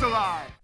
alive!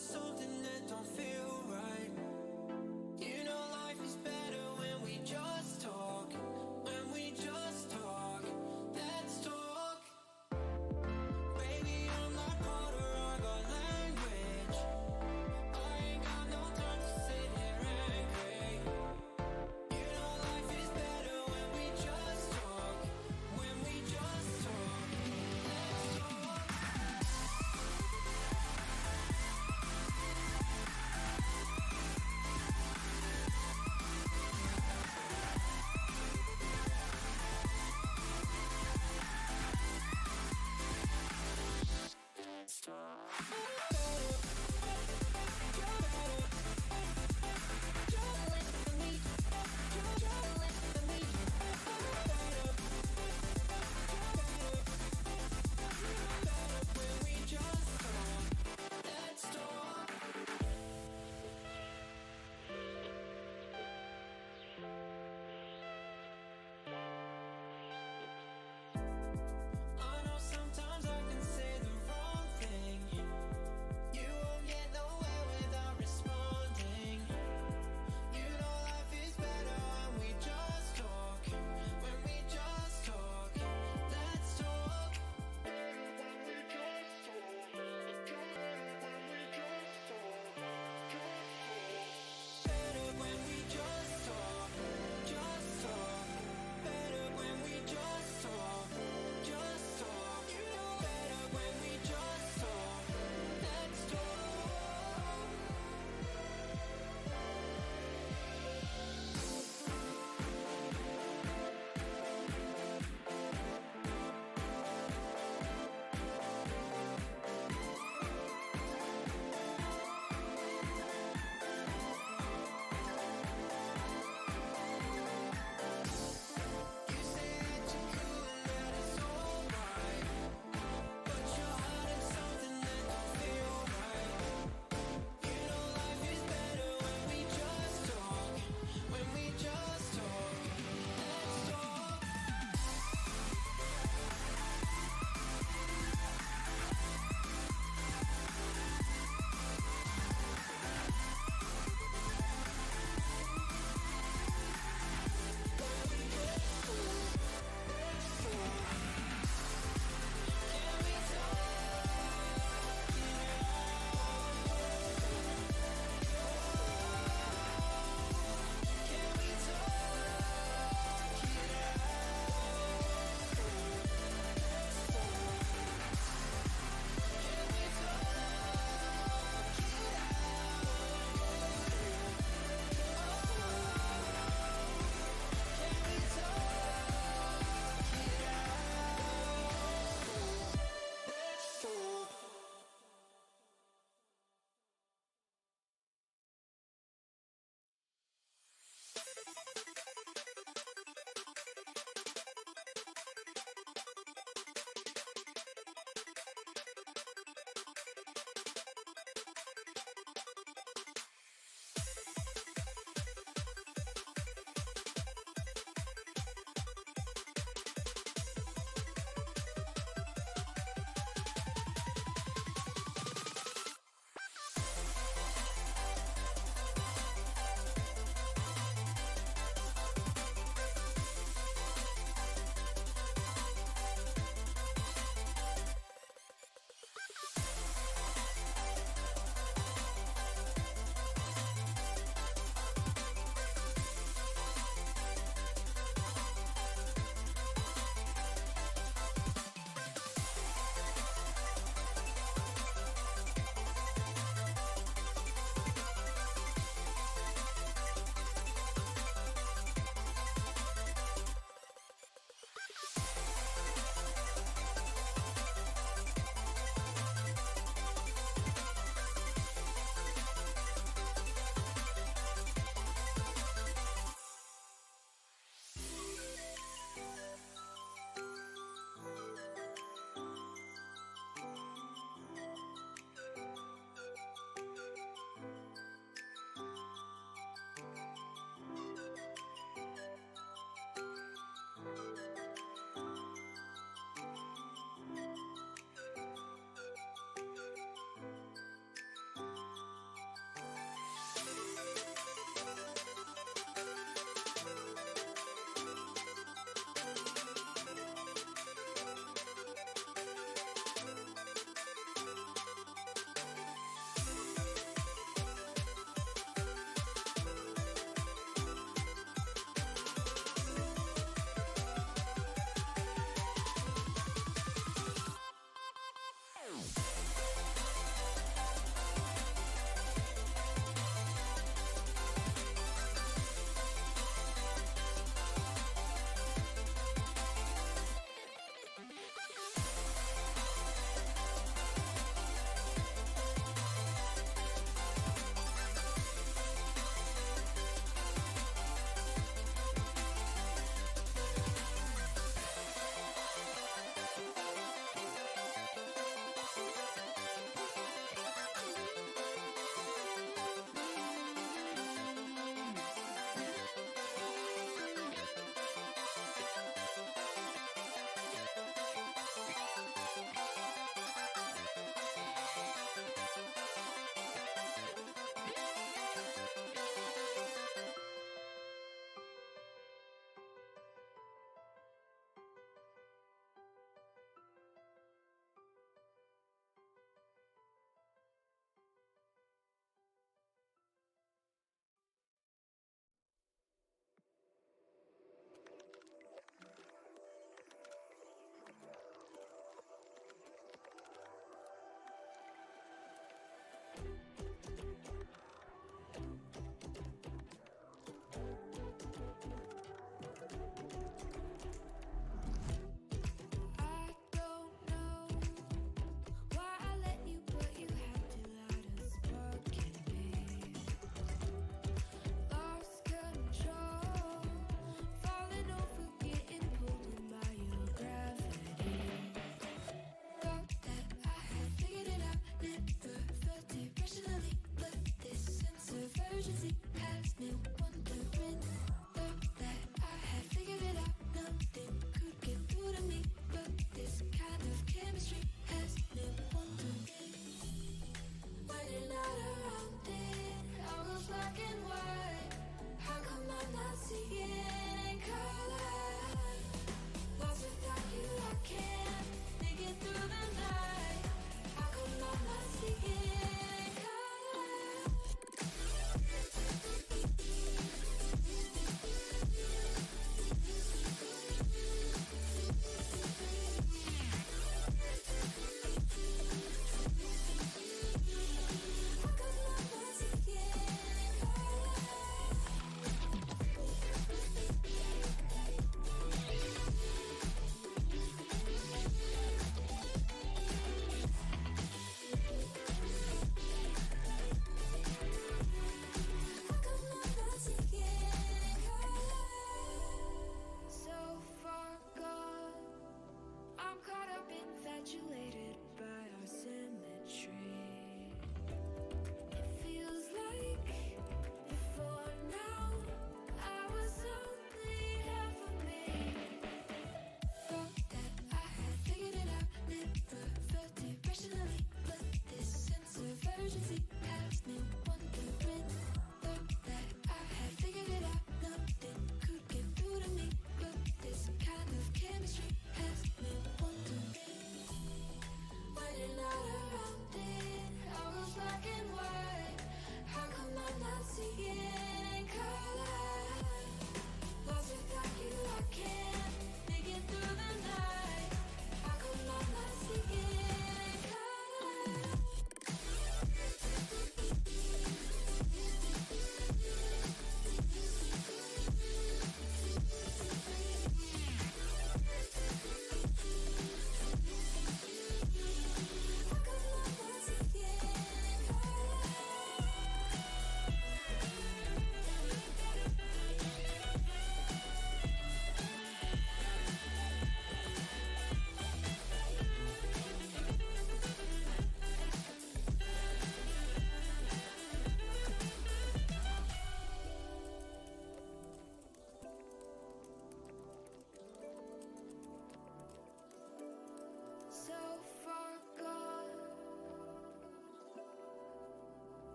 Something that don't feel right. You know life is better when we just talk.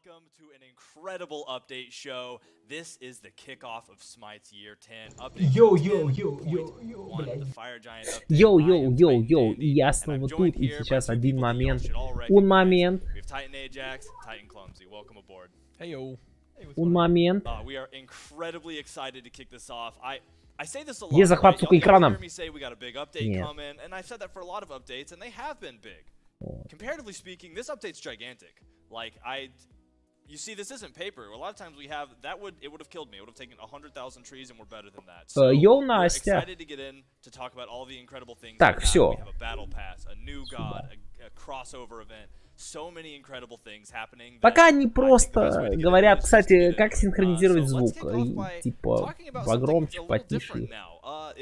welcome to an incredible update show. This is the kickoff of Smite's Year 10 update. Йоу, я снова тут, и сейчас один момент. Un момент. Un момент. Где захват, сука, экраном? Comparatively speaking, this update's gigantic. Like, you see, this isn't paper. A lot of times we have, it would have killed me. It would have taken 100,000 trees and we're better than that. So, Йоу, we're Настя. excited to get in to talk about all the incredible things. Так, все. We have a battle pass, a new god, a crossover event. So many incredible things happening. Пока они просто говорят, кстати, как синхронизировать звук. Типа, погромче, потише.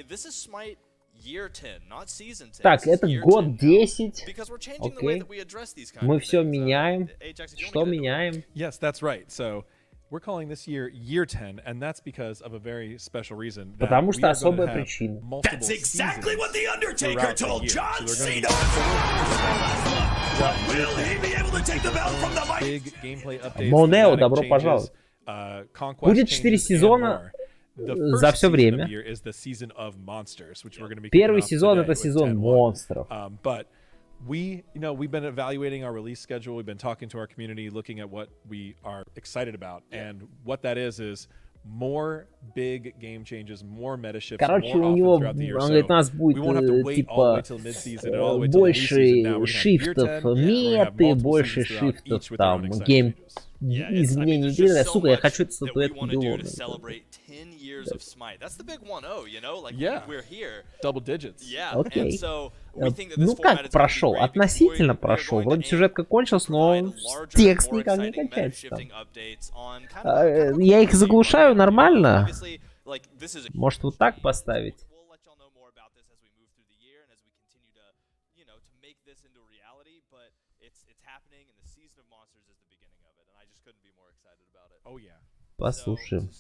This is Smite Year 10, not Season 10. Так, это год 10. Окей. Мы все things. меняем. Ajax, Что меняем? Yes, that's right. So we're calling this year Year 10, and that's because of a very special reason. that Потому we что are особая gonna have причина. multiple That's exactly seasons what the Undertaker throughout the told year. John So they're Cena. But will he be able to take the belt from the gonna mic? be big gameplay updates, Монео, thematic добро changes, пожаловать. Conquest Будет 4 changes, and сезона more. The за first все season время. of the year is the season of monsters, which we're gonna be Первый kicking off сезон today это with сезон 10-1. монстров. But we've been evaluating our release schedule. We've been talking to our community, looking at what we are excited about, and what that is more big game changes, more meta shifts, Короче, more у often него, throughout the year. он говорит, у нас So будет we won't have to wait all the way типа till mid-season and all the way till the new season. Now больше we're gonna have Year 10, шифтов we're gonna have меты, multiple больше seasons throughout, шифтов each with their там, own exciting гейм, changes. изменений. Сука, я хочу эту статуэтку делать. Double digits. Окей. Ну как прошел? Относительно прошел. Вроде сюжетка кончилась, но текст никак не кончается там. Я их заглушаю нормально. Может вот так поставить? Послушаем.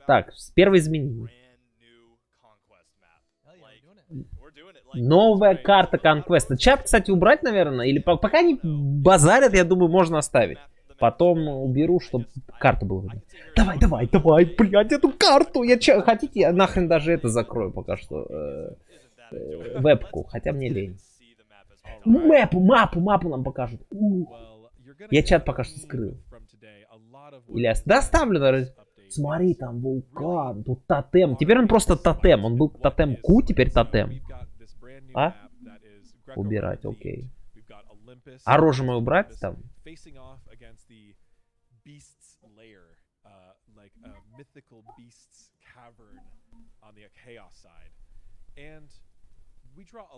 Так, первое изменение. Новая карта конквеста. Чат, кстати, убрать, наверное? Или пока они базарят, я думаю, можно оставить. Потом уберу, чтобы карту было видно. Давай, блядь, эту карту! Хотите, я нахрен даже это закрою пока что. Вебку, хотя мне лень. Мапу нам покажут. Я чат пока что скрыл. Или доставлю, наверное. Смотри, там вулкан, тут тотем. Теперь он просто тотем. Он был тотем Q, теперь тотем. А? Убирать, окей. А рожу мы убрать там?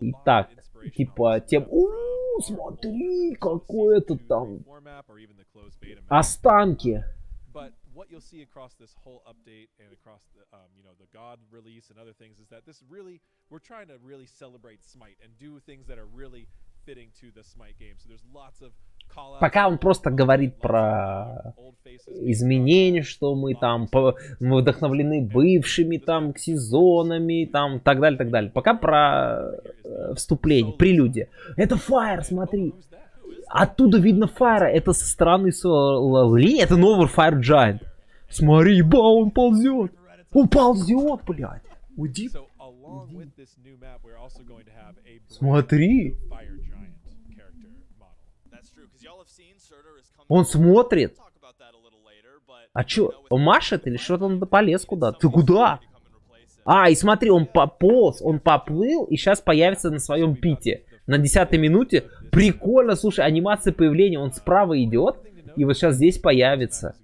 Итак, типа тем... смотри, какой это там... Останки. What you'll see across this whole update and across the, the God release and other things is that this really, we're trying to really celebrate Smite and do things that are really fitting to the Smite game. So there's lots of call-outs. Пока он просто говорит про изменения, что мы там мы вдохновлены бывшими там сезонами, там так далее, так далее. Пока про вступление, прелюдия. Это Fire, смотри. Оттуда видно Файра, это со стороны линии, это новый Fire Giant. Смотри, он ползет. Он ползет, блядь. Уйди. Смотри. Он смотрит. А чё, он машет или что-то он полез куда-то? Ты куда? А, и смотри, он пополз, он поплыл и сейчас появится на своем пите. На 10-й минуте. Прикольно, слушай, анимация появления. Он справа идет, и вот сейчас здесь появится.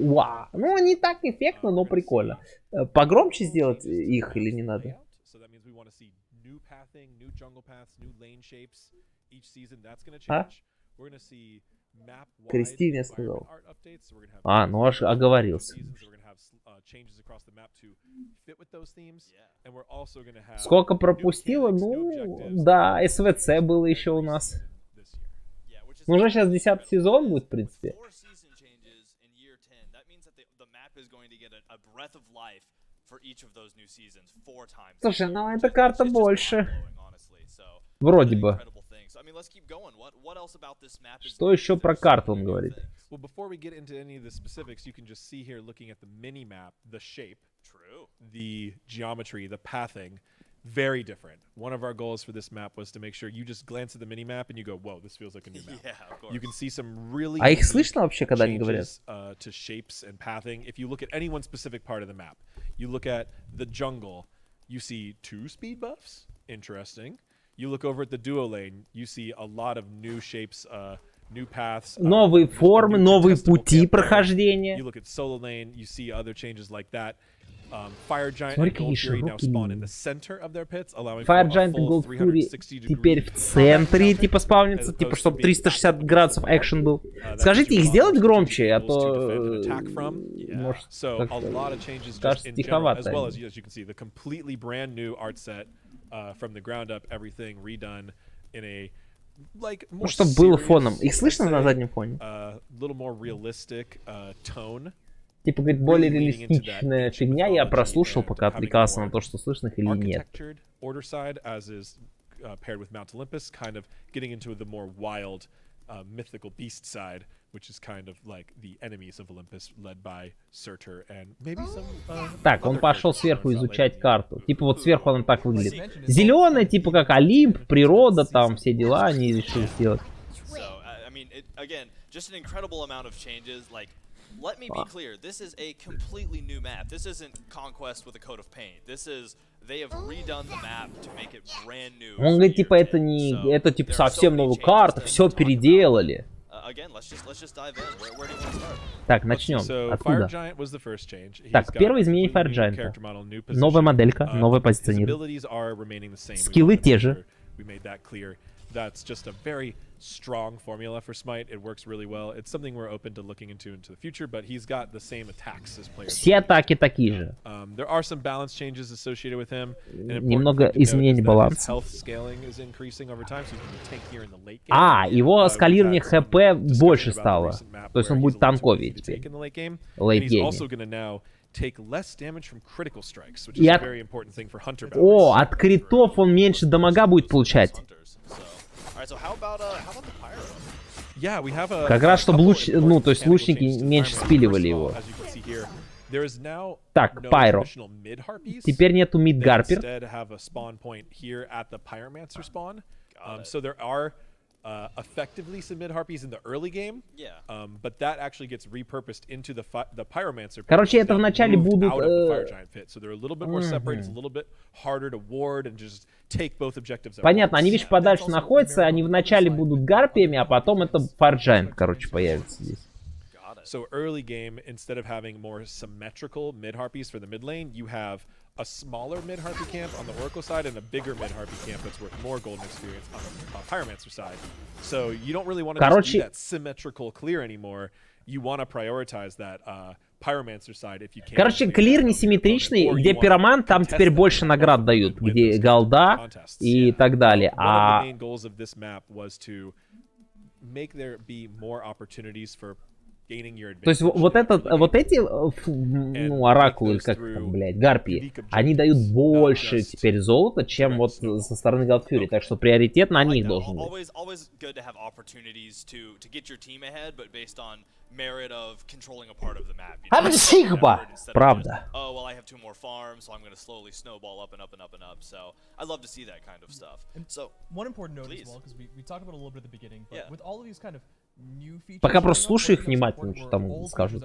Вау. Ну, не так эффектно, но прикольно. Погромче сделать их или не надо? А? Кристине сказал. А, ну аж оговорился. Сколько пропустила? Ну, да, СВЦ было еще у нас. Ну, уже сейчас 10-й сезон будет, в принципе. for each of those new seasons 4 times. Слушай, ну эта карта больше. Вроде бы. Что еще про карту он говорит? Well, before we get into any of the specifics, you can just see here, looking at the mini map, the shape, the geometry, the pathing, very different. One of our goals for this map was to make sure you just glance at the mini map and you go, "Whoa, this feels like a new map." Yeah, of course. You can see some really А их слышно вообще, когда они говорят? to shapes and pathing. If you look at any one specific part of the map, you look at the jungle, you see 2 speed buffs. Interesting. You look over at the duo lane, you see a lot of new shapes, new paths. Новые формы, новые пути прохождения. You look at solo lane, you see other changes like that. Fire Giant Смотри, and какие Gold Fury now широкие spawn in линии. the center of their pits, allowing Fire for a Giant и full Gold Fury 360 теперь в центре, типа, спавнится, типа, чтобы 360 градусов экшен был. Скажите, их сделать громче, а то... Может, So a lot of changes just кажется, in general, as тиховато. well as you can see the completely brand new art set from the ground up, everything redone in a like Ну, more чтобы было serious, фоном. Их I'd слышно say, на заднем фоне? little more realistic tone. Типа, говорит, более реалистичная фигня. Я прослушал, пока отвлекался на то, что слышно их или нет. Architectured order side, as is paired with Mount Olympus, kind of getting into the more wild, mythical beast side, which is kind of like the enemies of Olympus, led by Surtur and maybe some. Так, он пошел сверху изучать карту. Типа, вот сверху она так выглядит. Зеленая, типа, как Олимп, природа, там, все дела они решили сделать. Let me be clear, this is a completely new map. This isn't Conquest with a coat of paint. This is, they have redone the map to make it brand new. Он говорит, типа, это не, это типа совсем новая карта, все переделали. Так, начнем. Откуда? Так, первое изменение Fire Giant. Новая моделька, новое позиционирование. Скиллы те же. That's just a very strong formula for Smite. It works really well. It's something we're open to looking into the future, but he's got the same attacks as players. Все атаки такие же. There are some balance changes associated with him. Немного изменений баланса. Health scaling is increasing over time, so you can tank here in the late game. А, его скалирование ХП больше стало. То есть он будет танковее теперь. Late game. Take less damage from critical strikes, which is a very important thing for hunter balance. О, от критов он меньше дамага будет получать. Как раз, чтобы ну, то есть лучники меньше спиливали его. Так, Пайро. Теперь нету мид-гарпер. Effectively some mid harpies in the early game, but that actually gets repurposed into the pyromancer. Короче, это вначале будут. So they're a little bit more separated, it's a little bit harder to ward and just take both objectives. Понятно, они видишь подальше находятся, они вначале будут гарпиями, а потом это Fire Giant, короче, появится здесь. So early game, instead of having more symmetrical mid harpies for the mid lane, you have a smaller mid harpy camp on the Oracle side and a bigger mid harpy camp that's worth more golden experience on the Pyromancer side. So you don't really want to just do that symmetrical clear anymore. You want to prioritize that Pyromancer side if you can. Короче, клир несимметричный, где пироман, там теперь больше наград дают, где голда и так далее. А то есть вот эти, ну, оракулы, как там, блядь, гарпии, они дают больше теперь золота, чем вот со стороны God Fury, так что приоритет на них должен быть. Абсихба! Правда. Пока просто слушай их внимательно, что там скажут.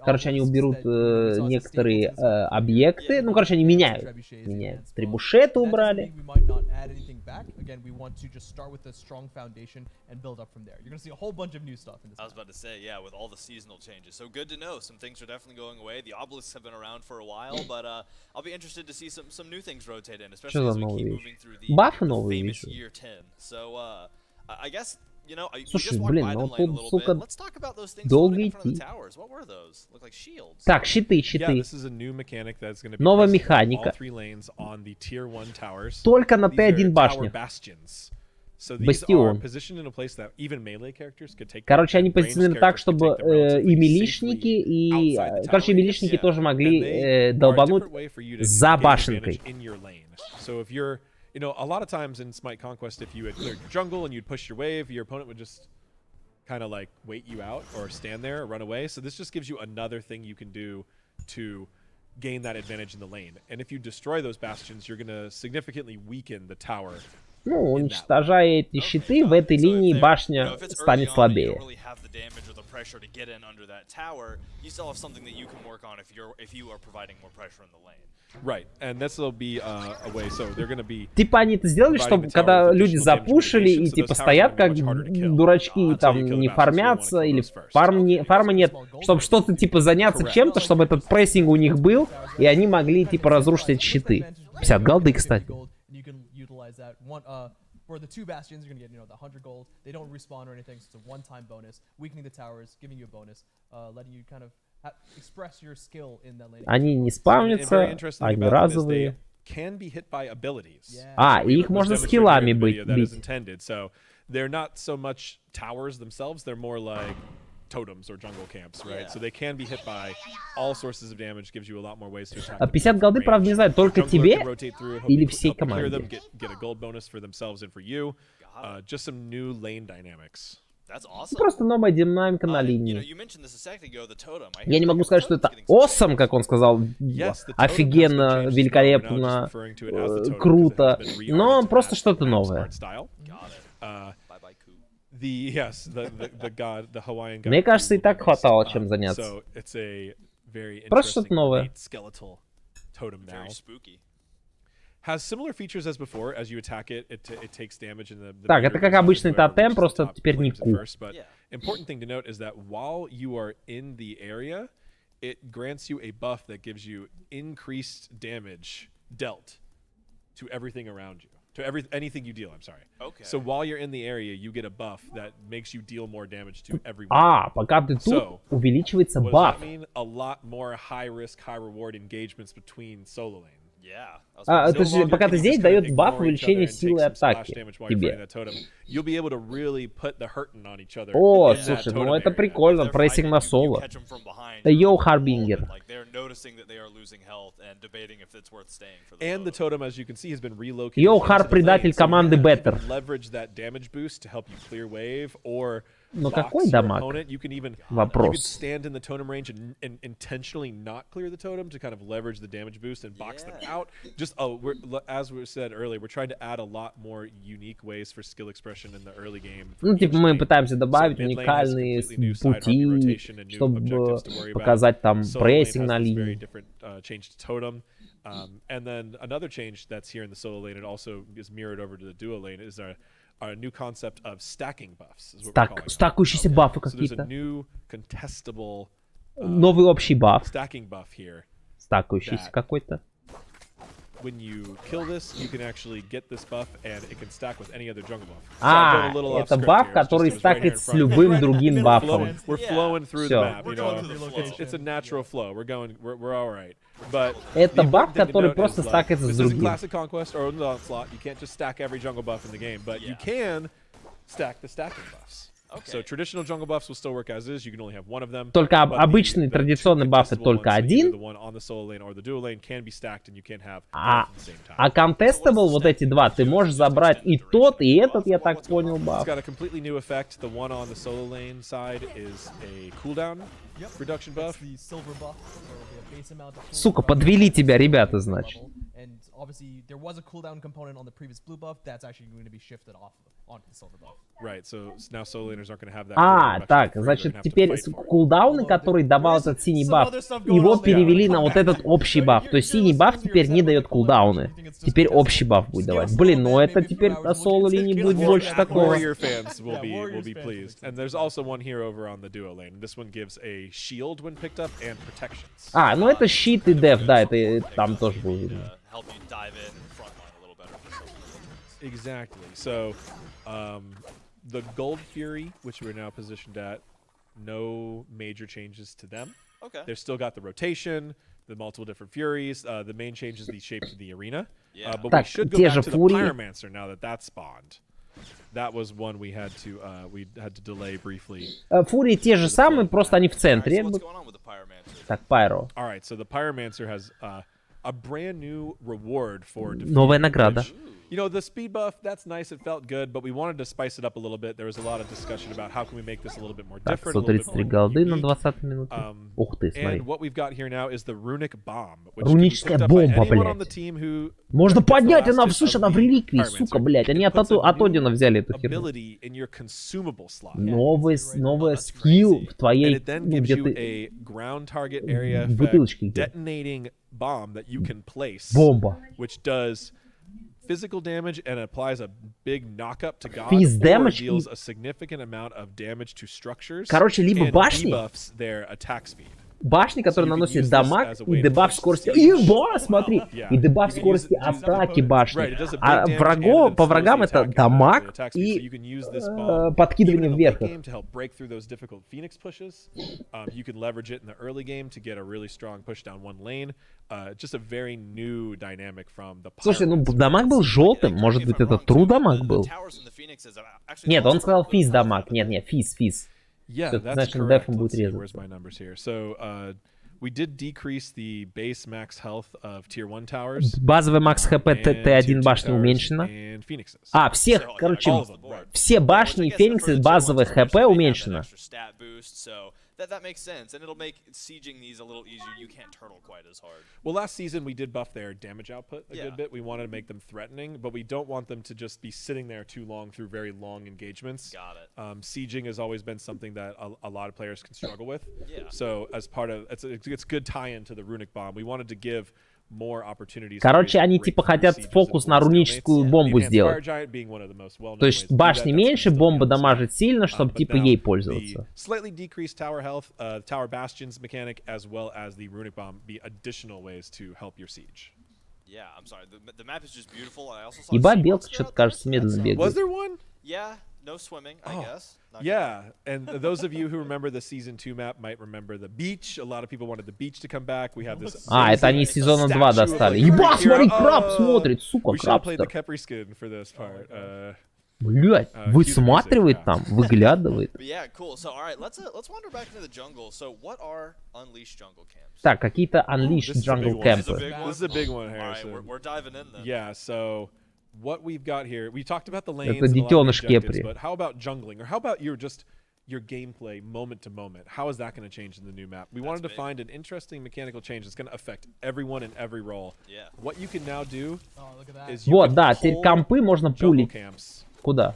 Короче, они уберут некоторые объекты. Ну, короче, они меняют. Трибушеты убрали. Что за новые вещи? Бафы новые вещи. You know, we Слушай, just walked блин, by ну them lane a тут, little сука, bit. Let's talk about those things долго floating in front of the идти. towers. What were those? Look like shields. Так, щиты, Yeah, щиты. this is a new mechanic that's going to be Новая present on механика. all 3 lanes on the tier 1 towers. Только на These are Т1 tower башнях. bastions. So these are Бастион. positioned in a place that even melee characters could take. Короче, они ranged позиционированы так, characters could чтобы take them relatively и милишники, и... outside the Короче, tower милишники radius. тоже And могли they are a долбануть different way for you to за gain башенкой. advantage in your lane. So if you're, you know, a lot of times in Smite Conquest, if you had cleared your jungle and you'd push your wave, your opponent would just kind of like wait you out or stand there or run away. So this just gives you another thing you can do to gain that advantage in the lane. And if you destroy those bastions, you're going to significantly weaken the tower. Ну, уничтожая эти щиты, в этой линии башня станет слабее. Right, and this will be a way, so they're going to be... Типа они это сделали, чтобы когда люди запушили и типа стоят как дурачки, там не фармятся, или фарма нет, чтобы что-то типа заняться чем-то, чтобы этот прессинг у них был, и они могли типа разрушить эти щиты. 50 голды, кстати. For the 2 bastions, you're gonna get, you know, the 100 gold. They don't respawn or anything, so it's a one-time bonus. Weakening the towers, giving you a bonus, letting you kind of express your skill in that lane. Они не спавнятся, они разовые. Can be hit by abilities. А, и их можно скиллами бить. So they're not so much towers themselves, they're more like totems or jungle camps, right? So they can be hit by all sources of damage, gives you a lot more ways to attack. 50 голды, правда, не знаю, только тебе или всей команде. Get a gold bonus for themselves and for you. Just some new lane dynamics. Просто новая динамика на линии. Я не могу сказать, что это awesome, как он сказал, офигенно, великолепно, круто, но просто что-то новое. Мне кажется, и так хватало чем заняться. Просто что-то новое. Так, это как обычный тотем, просто теперь не куб. Important thing to note is that while you are in the area, it grants you a buff that gives you increased damage dealt to everything around you. To anything you deal, I'm sorry. Okay. So while you're in the area, you get a buff that makes you deal more damage to everyone. А, пока ты тут, увеличивается баф. What does that mean? A lot more high risk, high reward engagements between solo lane. То есть, пока ты здесь, дает баф увеличения силы атаки тебе. О, слушай, ну это прикольно, прессинг на соло. Йоу, Харбингер. Йоу, Хар, предатель команды Better. Но какой дамаг? Вопрос. Just as we said earlier, we're trying to add a lot more unique ways for skill expression in the early game. Ну, типа мы пытаемся добавить уникальные пути, чтобы показать там прессинг на линии. And then another change that's here in the solo lane, it also is mirrored over to the duo lane, is a new concept of stacking buffs. Стакающиеся бафы какие-то. Новый общий баф. Стакающийся какой-то. When you kill this, you can actually get this buff, and it can stack with any other jungle buff. А, это баф, который стакает с любым другим бафом. We're flowing through the map, you know. It's a natural flow. We're all right. But это баф, который просто стакается с другим. Classic Conquest or Onslaught, you can't just stack every jungle buff in the game, but you can stack the stacking buffs. So traditional jungle buffs will still work as is. You can only have one of them. Только обычный традиционный баф это только один. А contestable вот эти два ты можешь забрать и тот, и этот, я так понял, баф. Сука, подвели тебя ребята, значит. Obviously, there was a cooldown component on the previous blue buff that's actually going to be shifted off onto the silver buff. Right, so now solo laners aren't going to have that. А, так, значит, теперь кулдауны, который давал этот синий баф, его перевели на вот этот общий баф. То есть синий баф теперь не дает кулдауны. Теперь общий баф будет давать. Блин, ну это теперь на соло линии будет больше такого. А, ну это щит и деф, да, это там тоже было видно. Help you dive in and frontline a little better. Exactly. So, The Gold Fury, which we're now positioned at, no major changes to them. Okay. They've still got the rotation, the multiple different Furies. The main change is the shape of the arena. Yeah. But we Так, should go те back же to the Фурии. Pyromancer now that spawned. That was one we had to delay briefly. Фурии те же самые, просто они в Alright, центре. so what's going on with the Pyromancer? Так, Пайро. All right, so the Pyromancer has a brand new reward for defeat, Новая награда. which, you know, the speed buff, that's nice, it felt good, but we wanted to spice it up a little bit. There was a lot of discussion about how can we make this a little bit more Так, different, a little bit 133 more голды на unique. 20 минуте. Ух ты, смотри. And what we've got here now is the Runic Bomb, which can be Руническая picked up by бомба, anyone on the блядь. team who Можно gets the поднять, last она, hit слушай, of она в the реликвии, Pyromancer. сука, блядь. Они It puts a от new Одина взяли эту херню. ability in your consumable slot. Новая скилл в And твоей, it then ну, gives где you ты... a ground target area в effect бутылочке где. detonating bomb that you can place, Бомба. which does physical damage and applies a big knock-up to God, Fizz or damage deals a significant amount of damage to structures, Короче, либо and башни, debuffs their attack speed. Башни, которые you can наносят use this дамаг as a и way to дебаф push скорости. the Еба, смотри! Yeah. И дебаф You can use скорости it- use the атаки Right, башни. it does a big А damage врагов, and по then врагам slows the это attack and дамаг the attack speed. So и you can use this bomb подкидывание even in the вверх. late game to help break through those difficult Phoenix pushes. You can leverage it in the early game to get a really strong push down one lane. Just a very new dynamic from the Слушай, ну Pyromancer. дамаг был желтым. Может быть, это true дамаг был? Нет, он сказал физ дамаг. Нет, физ. Yeah, Всё, that's значит, correct. дефом будет Let's see, резаться. where's my numbers here? So, we did decrease the base max health of tier 1 towers. Базовый макс хп and tier Т1 2 башня towers уменьшена. and Phoenixes. А, всех, короче, All of them, right. все башни и фениксы базовый хп уменьшено. That makes sense, and it'll make sieging these a little easier. You can't turtle quite as hard. Well, last season we did buff their damage output a Yeah. good bit. We wanted to make them threatening, but we don't want them to just be sitting there too long through very long engagements. Got it. Sieging has always been something that a lot of players can struggle with. Yeah. So as part of it's good tie-in to the runic bomb. We wanted to give more opportunities. Короче, они типа хотят фокус на руническую бомбу сделать. То есть башни меньше, бомба дамажит сильно, чтобы типа ей пользоваться. Slightly decreased tower health, tower bastions mechanic, as well as the runic bomb be additional ways to help your siege. Yeah, I'm sorry. The map is just beautiful. I also saw Еба, sea белка monster что-то, out there. кажется, медленно Was бегает. there one? Yeah, no swimming, I guess. Not Yeah, and those of you who remember the season 2 map might remember the beach. A lot of people wanted the beach to come back. We have this. А, это они из сезона 2 достали. Еба, смотри, краб смотрит, сука, We should have played the крабстер. Capri skin for this part. Блять, высматривает там, выглядывает. But yeah, cool. So all right, let's wander back into the jungle. So what are unleashed jungle camps? Так, какие-то This unleashed is a big jungle one. кемпы. This is a big one, All right, Harrison. we're diving in then. Yeah, so what we've got here, we talked about the lanes Это and a lot of детеныш objectives, кепри. but how about jungling? Or how about your gameplay moment to moment? How is that going to change in the new map? We wanted to big. find an interesting mechanical change that's going to affect everyone in every role. Yeah. What you can now do Oh, look at that. is you Вот, can да, теперь pull компы можно jungle пулить. camps. Куда?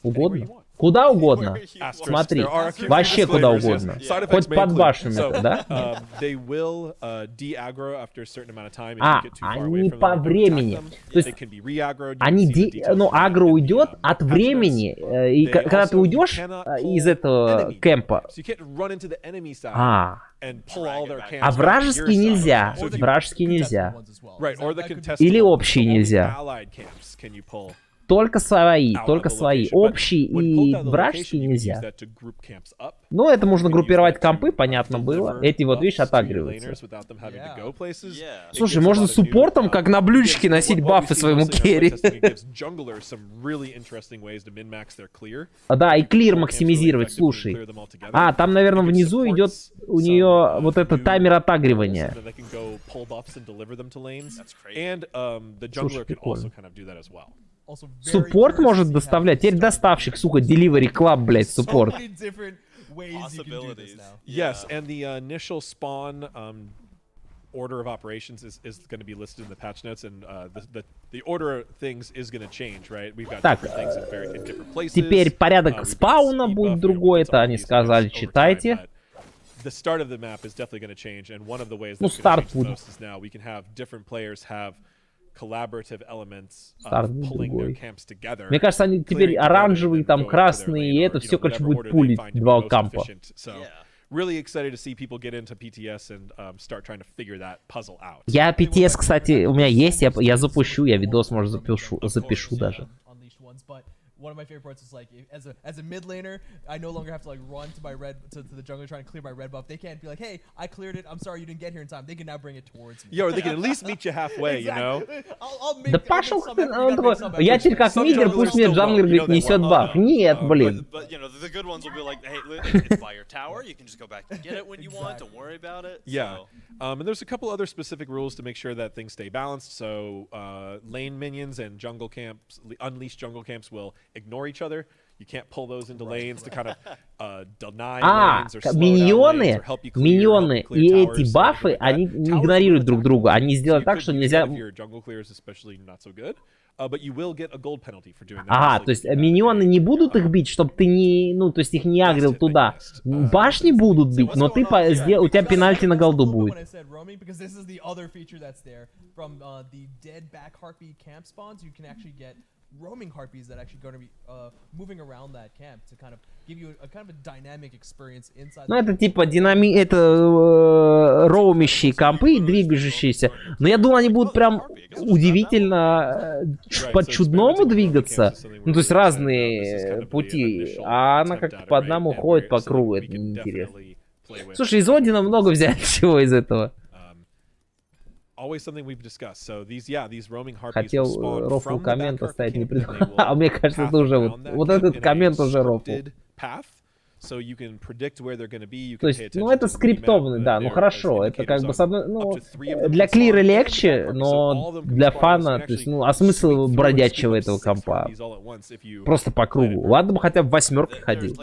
Угодно? you want. Куда угодно. Asterisk, Смотри, there are a few вообще куда disclaimers, угодно. yes. Side effects Хоть may под include. башнями, So, да? they will de-aggro after a certain amount of time. If А, you get too far away они from по them, you don't времени. attack them. То есть They can be re-aggroed. You Они, can see the details ну, of that агро in the, уйдет от patch notes. времени, и They когда ты also уйдешь cannot из pull этого enemy кемпа, camps. You can't run into the enemy side а, and pull all their camps а back to your вражеские side. нельзя, So if you- вражеские нельзя. Ones as well. Right, or the That could be- contested Или ones. общие Only нельзя. allied camps can you pull Только свои, out только of the свои. location. But Общие when и pulled out of the вражеские location, you can use нельзя. that to group camps up. Ну, это можно You can use группировать that to, компы, понятно было. deliver Эти вот, видишь, buffs to your отагриваются. laners without them having to Yeah. go places. Yeah. It Слушай, gives a можно lot of new, суппортом, как на блюдечке, gives носить what бафы we see своему mostly in our керри. playtesting, it gives junglers some really interesting ways to min-max their clear. Да, и клир Camps really максимизировать, effectively слушай. clear them all together. А, там, наверное, You can внизу support идет у some, нее вот этот new таймер roles отагривания. so that they can go pull buffs and deliver them to lanes. That's crazy. And the jungler can прикольно. also kind of do that as well. Also very Суппорт curious to может see how доставлять. this Теперь started. доставщик, сука, Delivery Club, блядь, So суппорт. many different ways you can do this Possibilities. now. Yes, and the initial spawn order of operations is going to be listed in the patch notes, and the order of things is going to change, right? We've got Так, different things in different places. Теперь порядок We've got спауна speed будет buff, другой, it's это all они these сказали, over time, читайте. but the start of the map is definitely going to change, and one of the ways Ну, that's going старт to change the будет. most is now we can have different players have collaborative elements Старт of будет pulling their другой. camps together. Мне кажется, они теперь clearing together, оранжевые, and then там going to their красные, и lane, это or, все, короче, whatever будет order they пулить find to be два most кампа. efficient. So, Yeah. really excited to see people get into PTS and start trying to figure that puzzle out. Я PTS, кстати, у меня есть, я запущу, я видос, может, запишу даже. Unleashed ones, but one of my favorite parts is like as a mid laner, I no longer have to like run to my red to the jungler trying to clear my red buff. They can't be like, hey, I cleared it. I'm sorry you didn't get here in time. They can now bring it towards me. Yeah, or they can at least meet you halfway, you know? Да пошел ты, он такой, я теперь как мидер, пусть мне джанглер, говорит, несет баф. Нет, блин. But you know, the good ones will be like, hey, it's by your tower. You can just go back and get it when you want. Don't worry about it. Yeah. So. And there's a couple other specific rules to make sure that things stay balanced. So lane minions and jungle camps, unleashed jungle camps will ignore each other. You can't pull those into lanes to kind of deny lanes or slow down lanes or help you clear миньоны и towers, эти бафы, они не игнорируют друг друга. Они сделали так, что нельзя... Ага, то есть миньоны не будут их бить, чтобы ты не... Ну, то есть их не агрил туда. Башни будут бить, но ты у тебя пенальти на голду будет. Roaming harpies that actually going to be moving around that camp to kind of give you a kind of a dynamic experience inside. Ну это типа роумящие компы, двигающиеся. Но я думал, они будут прям удивительно по-чудному двигаться. Ну то есть разные пути. А она как по одному ходит по кругу. Это неинтересно. Слушай, из Одина много взять всего из этого. Хотел рофл коммент оставить, не придумал. А мне кажется, это уже вот этот коммент уже рофл. То есть, ну это скриптованный, да, ну хорошо, это как бы с одной, ну для клира легче, но для фана, то есть, ну а смысл бродячего этого компа? Просто по кругу. Ладно бы хотя бы в восьмерке ходил.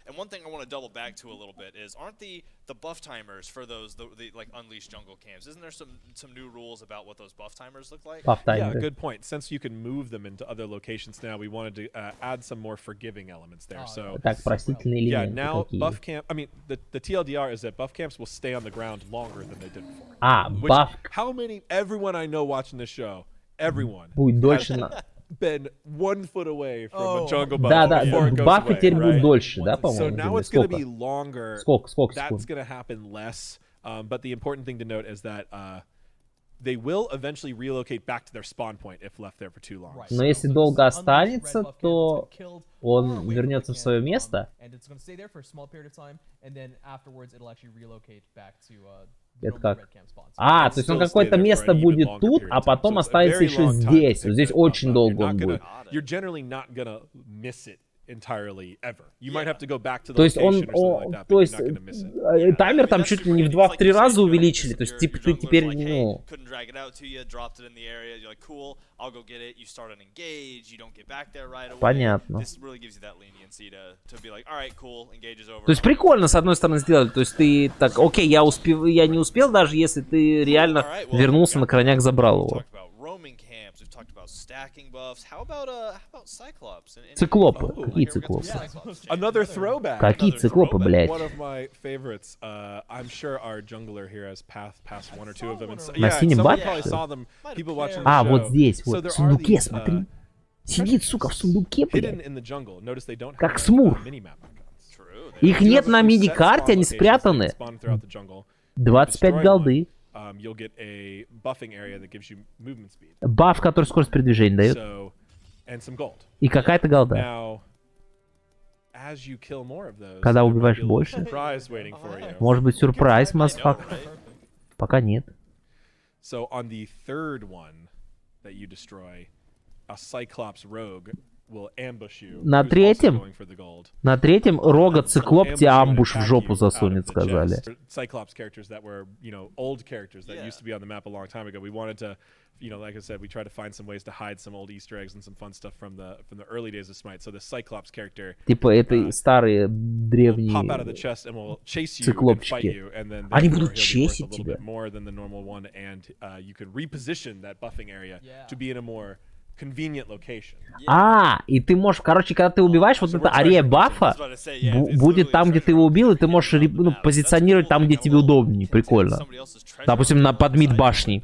And one thing I want to double back to a little bit is, aren't the buff timers for those the like unleashed jungle camps? Isn't there some new rules about what those buff timers look like? Yeah, good point. Since you can move them into other locations now, we wanted to add some more forgiving elements there. So так, простительные элементы. Yeah, now buff camp. I mean, the TLDR is that buff camps will stay on the ground longer than they did before. Buff. How many? Everyone I know watching this show, everyone будет дольше на... been 1 foot away from a jungle buff. Да, бафы теперь будут дольше, да, по-моему? So now it's going to be longer. Сколько? That's going to happen less. But the important thing to note is that they will eventually relocate back to their spawn point if left there for too long. Но если долго останется, то он вернется в свое место. Это как? То есть он какое-то место будет тут, а потом останется еще здесь. Вот здесь очень долго он будет. То есть то есть таймер там чуть ли не в 2-3 раза увеличили. То есть типа ты теперь, ну... Понятно. То есть прикольно с одной стороны сделали. То есть ты так, окей, я не успел, даже если ты реально вернулся на крайняк, забрал его. Циклопы. Какие циклопы? Какие циклопы, блядь? На синем бафе? Вот здесь, вот, в сундуке, смотри. Сидит, сука, в сундуке, блядь. Как смур. Их нет на мини-карте, они спрятаны. 25 голды. Баф, который скорость передвижения дает. И какая-то голда. Когда убиваешь больше. Может быть сюрприз, мазафака. Пока нет. На третьем рога циклоп тебе амбуш в жопу засунет, сказали. Like I said, we tried to find some ways to hide some old Easter eggs and some fun stuff from the early days of Smite. So the Cyclops character, типа это старые древние циклопчики. Они будут чесить тебя. И ты можешь, короче, когда ты убиваешь, вот эта арея бафа будет там, где ты его убил, и ты можешь позиционировать там, где тебе удобнее. Прикольно. Допустим, под мид башней.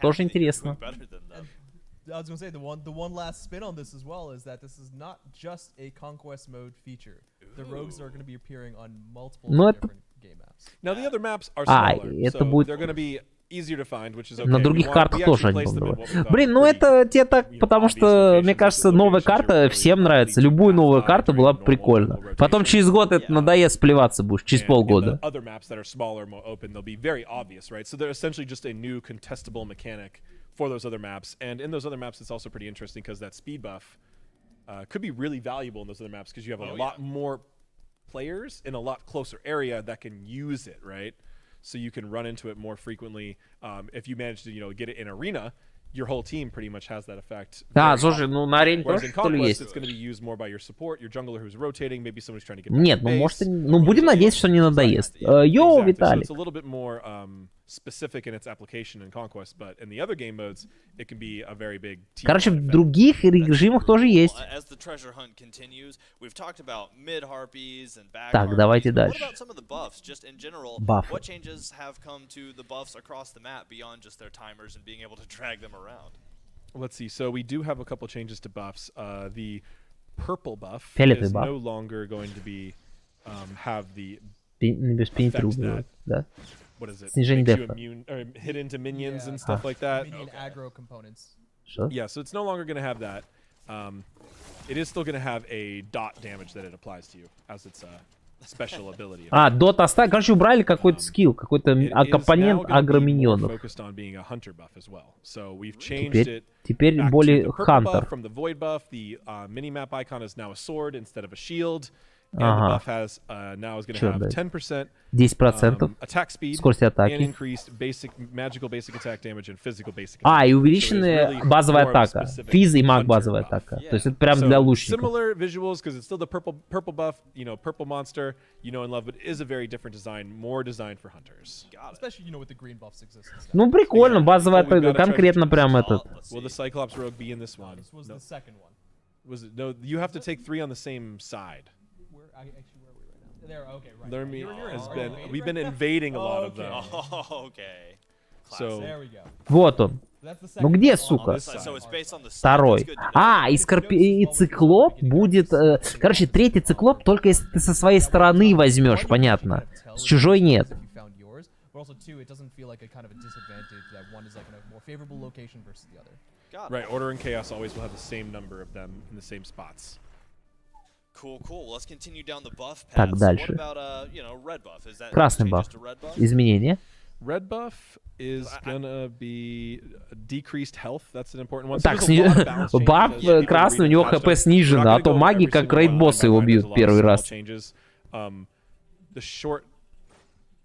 Тоже интересно. I was going to say, the one last spin on this as well is that this is not just a conquest mode feature. The rogues are going to be appearing on multiple different game maps. Now the other maps are smaller, so будет... they're going to be easier to find, which is okay. На других картах тоже они бомбят. Блин, ну это тебе так, потому что, мне кажется, новая карта всем нравится. Любую новую карту была бы прикольно. Потом через год это надоест, плеваться будешь, через полгода. Other maps that are smaller, more open, they'll be very obvious, right? So they're essentially just a new contestable mechanic for those other maps. And in those other maps, it's also pretty interesting because that speed buff could be really valuable in those other maps because you have a lot more players in a lot closer area that can use it, right? So you can run into it more frequently. If you manage to, get it in arena, your whole team pretty much has that effect. Да, слушай, ну на арене Whereas тоже in что ли Conquest, есть? it's going to be used more by your support, your jungler who's rotating, maybe somebody's trying to get Нет, back ну to может, base. ну будем надеяться, что не надоест. Йоу, Exactly. So Виталик. it's a little bit more specific in its application in Conquest, but in the other game modes, it can be a very big team. Короче, в других режимах тоже есть. As the treasure hunt continues, we've talked about mid harpies and back Так, harpies, давайте but дальше. What about some of the buffs, just in general? Бафы. What changes have come to the buffs across the map beyond just their timers and being able to drag them around? Let's see. So we do have a couple changes to buffs. The purple buff Фиолетовый is баф. no longer going to be have the Без пенитрук, да? what is it? Снижение Makes you дефа. immune or hit into minions Yeah. and stuff like that. Minion aggro components. Что? Yeah, so it's no longer going to have that. It is still going to have a dot damage that it applies to you as its special ability. А, дот оставили. Короче, убрали какой-то скилл, какой-то It is now компонент gonna be more агроминьонов. focused on being a hunter buff as well. So we've changed it Теперь back to более the purple хантер. buff from the void buff. The mini-map icon is now a sword instead of a shield. And the Ага. buff has now is going to Чё have дать? 10% 10% attack speed скорости and атаки. increased magical basic attack damage and physical basic А, attack. и So it is увеличенная really базовая more of a атака. specific Физ и маг hunter базовая buff. атака. Yeah. То есть это прям So для лучников. similar visuals because it's still the purple buff, purple monster, and love, but it is a very different design, more designed for hunters. Got it. Especially, with the green buffs existence. Ну, прикольно, базовая Well, we've атака. gotta try to Конкретно choose прям this. этот. Let's Will the see. Cyclops rogue be in this one? This was No. the second one. Was it? No, you have to take 3 on the same side. Where are we right now? There. Okay, right. Lermy You're has in. been. Are you We've been invading invading a lot of Okay. them. Oh, okay. So There we go. Вот он. That's the Ну second где, one. сука? On this side. So it's based on the side. Второй. That's good to know. А, и циклоп будет... Короче, третий циклоп только если ты со своей стороны возьмешь, понятно. С чужой нет. If you found yours, but also too, it doesn't feel like a kind of a disadvantage that one is like in a more favorable location versus the other. Got it. right, Order and Chaos always will have the same number of them in the same spots. Cool, cool. Let's continue down the buff path. Так, So дальше. what about, red buff? Is that Красный changes баф. to red buff? Изменения. Red buff is gonna be decreased health. That's an important one. So Так, there's a lot of balance changes баф as people красный, у read него and patched хп up. снижено, We're а not то gonna go маги every как single one рейд-боссы line его by line. бьют There's a lot of первый small раз. changes. The short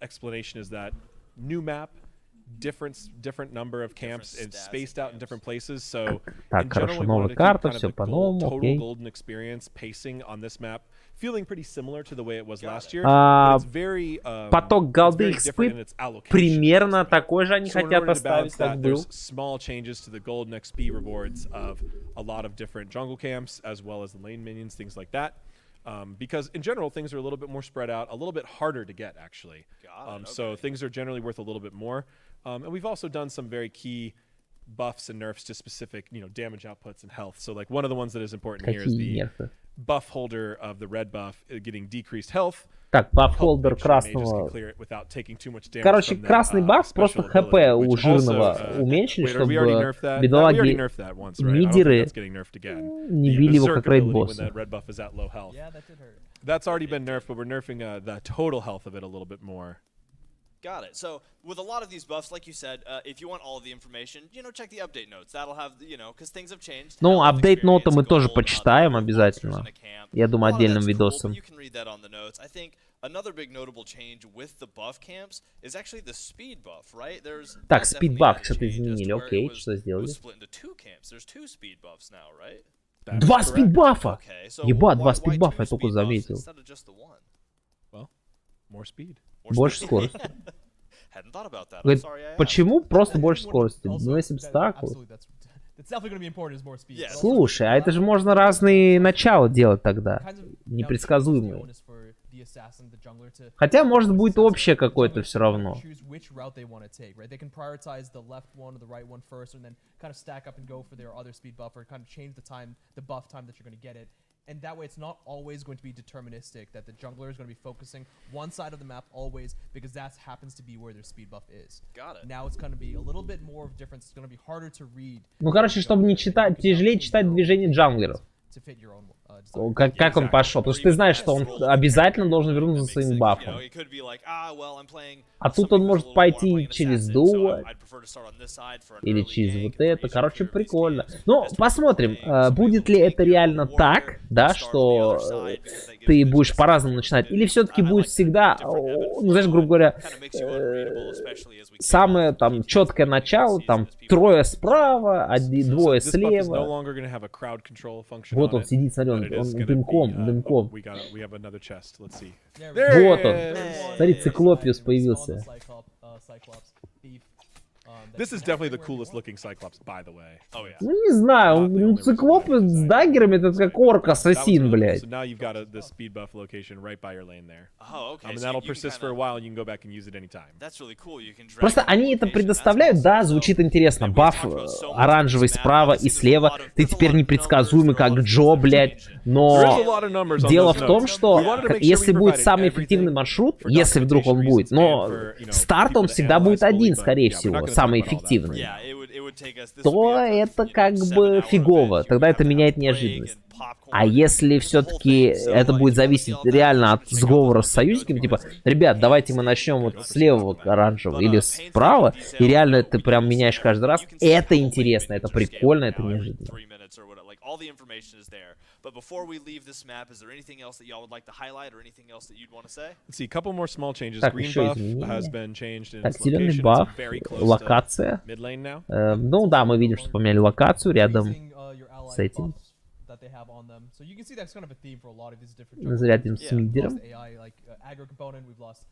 explanation is that new map, different number of camps and stats spaced and out in different places. So Так, in хорошо, general, we новая wanted to keep карта, kind of всё the по-новому, total окей. golden experience pacing on this map feeling pretty similar to the way it was last year. А, But it's very поток it's голды very different in XP its allocation. примерно такой же они So in хотят order to оставить, balance как that, был. there's small changes to the golden XP rewards of a lot of different jungle camps, as well as the lane minions, things like that. Because in general, things are a little bit more spread out, a little bit harder to get, actually. Got it, So okay. things are generally worth a little bit more. And we've also done some very key buffs and nerfs to specific, damage outputs and health. So like one of the ones that is important here is Какие the нерфы? buff holder of the red buff getting decreased health. Так, баф-холдер Help make sure mages can красного. clear it without taking too much damage Короче, from that, красный баф, просто special хп ability, у which жирного also, уменьшили, wait, we already чтобы nerfed that? We already бедолаги nerfed that once, right? I don't think мидеры that's getting nerfed again. не The били его berserk как ability when рейд-босса. that red buff is at low health. Yeah, that did hurt. That's already been nerfed, but we're nerfing the total health of it a little bit more. Got it. So with a lot of these buffs, like you said, if you want all of the information, check the update notes. That'll have, because things have changed. Ну, Health апдейт ноты experience, мы тоже gold, почитаем monsters обязательно. in a camp. Я думаю, A lot of отдельным that's cool, видосом. but you can read that on the notes. I think another big notable change with the buff camps is actually the speed buff, right? Так, that speed definitely buff had a что-то change as to изменили, where it окей, was- что it was сделали? split into two camps. There's two speed buffs now, right? That is Два correct. спидбафа! Okay, so Ебать, два why спидбафа, two я только speed buffs заметил. instead of just the one? Well, more speed. More Больше speed? скорости. Hadn't thought about that. I'm Говорит, sorry I asked. почему просто больше Also, скорости? Ну, если бы that- так вот. absolutely, that's definitely going to be important is more speed. Yeah. but also Слушай, а the это же можно разные начала делать тогда. kinds of- now Непредсказуемые. the onus for the assassin, the jungler to- Хотя, может, будет assassin, общее the какое-то jungler все to равно. choose which route they want to take, right? They can prioritize the left one or the right one first, and then kind of stack up and go for their other speed buff, or kind of change the buff time that you're going to get it. And that way, it's not always going to be deterministic that the jungler is going to be focusing one side of the map always, because that happens to be where their speed buff is. Got it. Now it's going to be a little bit more of difference. It's going to be harder to read. Ну, короче, чтобы не читать, тяжелее читать движения джанглеров. To fit your own, Как он пошел. Потому что ты знаешь, что он обязательно должен вернуться за своим бафом. А тут он может пойти через дуо. Или через вот это. Короче, прикольно. Ну, посмотрим, будет ли это реально так, да, что ты будешь по-разному начинать. Или все-таки будет всегда, ну, знаешь, грубо говоря, самое там четкое начало, там трое справа, двое слева. Вот он сидит, смотри, он дымком. Вот он. Смотри, Циклопиус появился. This is definitely the coolest looking Cyclops, by the way. Oh yeah. Ну не знаю, ну Циклопиус с даггерами это как орк-ассасин, блядь. So now you've got the speed buff location right by your lane there. Oh, okay. And that'll persist for a while, and you can go back and use it anytime. That's really cool. You can drag Просто они это предоставляют, да, звучит интересно. Баф оранжевый справа и слева. Ты теперь непредсказуемый, как Джо, блядь. Но дело в том, что если будет самый эффективный маршрут, если вдруг он будет, но старт он всегда будет один, скорее всего, самый эффективный, то это как бы фигово. Тогда это меняет неожиданность. А если все-таки это будет зависеть реально от сговора с союзниками, типа, ребят, давайте мы начнем вот с левого оранжевого или справа, и реально ты прям меняешь каждый раз, это интересно, это прикольно, это неожиданно. All the information is there. But before we leave this map, is there anything else that y'all would like to highlight or anything else that you'd want to say? Let's see, a couple more small changes. Так, Green еще buff изменения. has been changed in Так, its зеленый location. баф, It's very close локация. to mid lane now. Ну да, мы видим, что поменяли локацию рядом с этим. That they have on them. So you can see that's kind of a theme for a lot of these different Рядом с We've мидером. lost AI, like aggro component, we've lost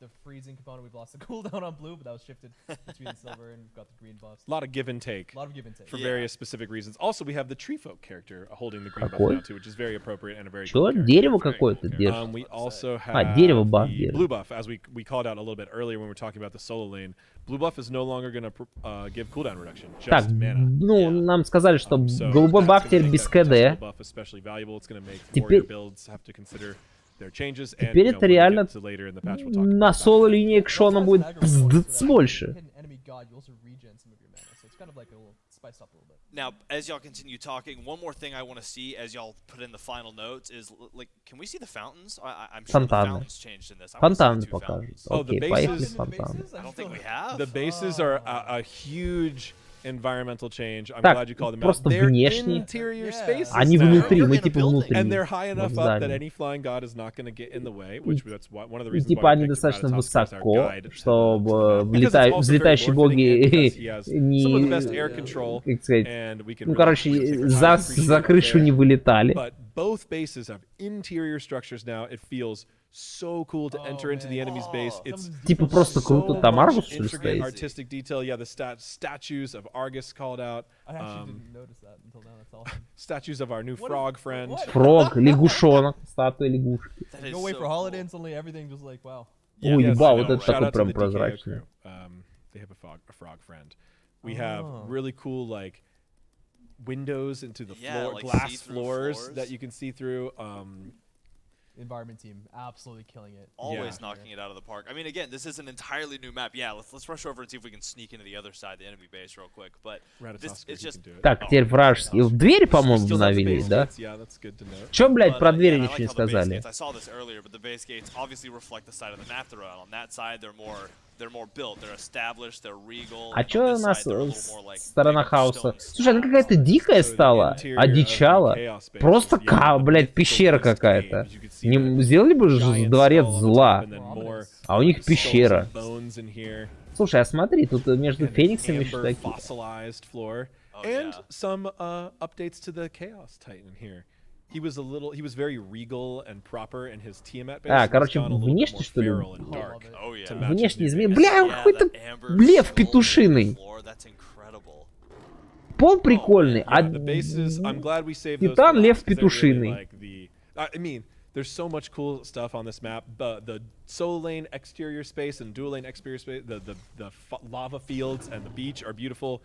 the freezing component, we've lost the cooldown on blue, but that was shifted between the silver and we've got the green buffs. A lot of give and take. A lot of give and take. For various specific reasons. Also, we have the tree folk character holding the green buff Какой? now too, which is very appropriate and a very Чё? cool character. Дерево какое-то держит. We also have дерево баф the держит. blue buff, as we called out a little bit earlier when we were talking about the solo lane. Blue buff is no longer going to give cooldown reduction, Так, just mana. ну, нам сказали, что So голубой that's баф gonna теперь make без that tactical КД. buff especially valuable. It's going to make Теперь- warrior builds have to consider their changes, and Теперь you know, это when we реально get to later in the patch, we'll talk на about that. соло-линии экшона будет пздц больше. Hidden enemy god, you also regen some of your mana, so it's kind of like a little spiced up a little bit. Now, as y'all continue talking, one more thing I want to see as y'all put in the final notes is, like, can we see the fountains? I'm sure the Фонтаны. fountains changed in this. I wanna see the Фонтаны two покажут. fountains. Oh, the Окей, поехали bases- в фонтаны. I don't think we have. The bases are a huge environmental change. I'm Так, glad you called them out. просто They're внешне. interior Yeah. spaces Они now. внутри, мы in a типа building. внутри. And they're high enough в up that здании. any flying god is not going to get in the way, И which that's one of the И reasons типа why we они picked достаточно Gravitas as our высоко, guide. чтобы Because it's also very взлетающие lore fitting and боги because he has some of the best air не, control, как сказать, and we can ну really короче, take our за, time, appreciate за it крышу there. не вылетали. But both bases have interior structures now. It feels so cool to enter into the enemy's base. It's Типа просто круто, so там much Аргус что ли intricate стоит? artistic detail. Yeah, the statues of Argus called out. I actually didn't notice that until now, that's awesome. Statues of our new frog friend. What? Фрог, лягушонок, статуя лягушки. That is Go away so for holiday cool. and suddenly everything just like, wow. Ой, Yes, ебал, I вот know. это Shout такой out to прям the DKO прозрачный. crew. They have a frog friend. We have Oh. really cool like windows into the Yeah, floor, like glass see-through floors floors. that you can see through. Environment team, absolutely killing it. Always Yeah. knocking it out of the park. I mean, again, this is an entirely new map. Yeah, let's rush over and see if we can sneak into the other side, the enemy base, real quick. But this, it's just. Так, теперь вражеские. В двери, по-моему, Still have the обновились, base да? gates. Yeah, that's good to know. Чё, блядь, But, про двери yeah, I ничего like не how the base сказали? gates- I saw this earlier, but the base gates obviously reflect the side of the map they're on. On that side, they're more built, they're established, they're regal. А On чё this у нас side, they're a little more like сторона big хаоса? stone Слушай, она какая-то дикая стала, одичала. Просто, блядь, пещера какая-то. Не сделали бы же дворец зла, а у них пещера. Слушай, а смотри, тут между фениксами еще такие. Oh, And yeah. some updates to the Chaos Titan here. He was very regal and proper in his Tiamat base. А, He's короче, gone a little bit внешне, more что ли? feral and dark Oh, yeah. to match his Внешне new изменил. base. Бля, Yeah, какой-то the amber лев skull петушиный. floor, that's incredible. Пол прикольный, а Yeah, the bases, I'm glad we saved those Титан for лев last, 'cause they're really петушиный. like the I mean, there's so much cool stuff on this map. The solo lane exterior space and dual lane exterior space, the lava fields and the beach are beautiful.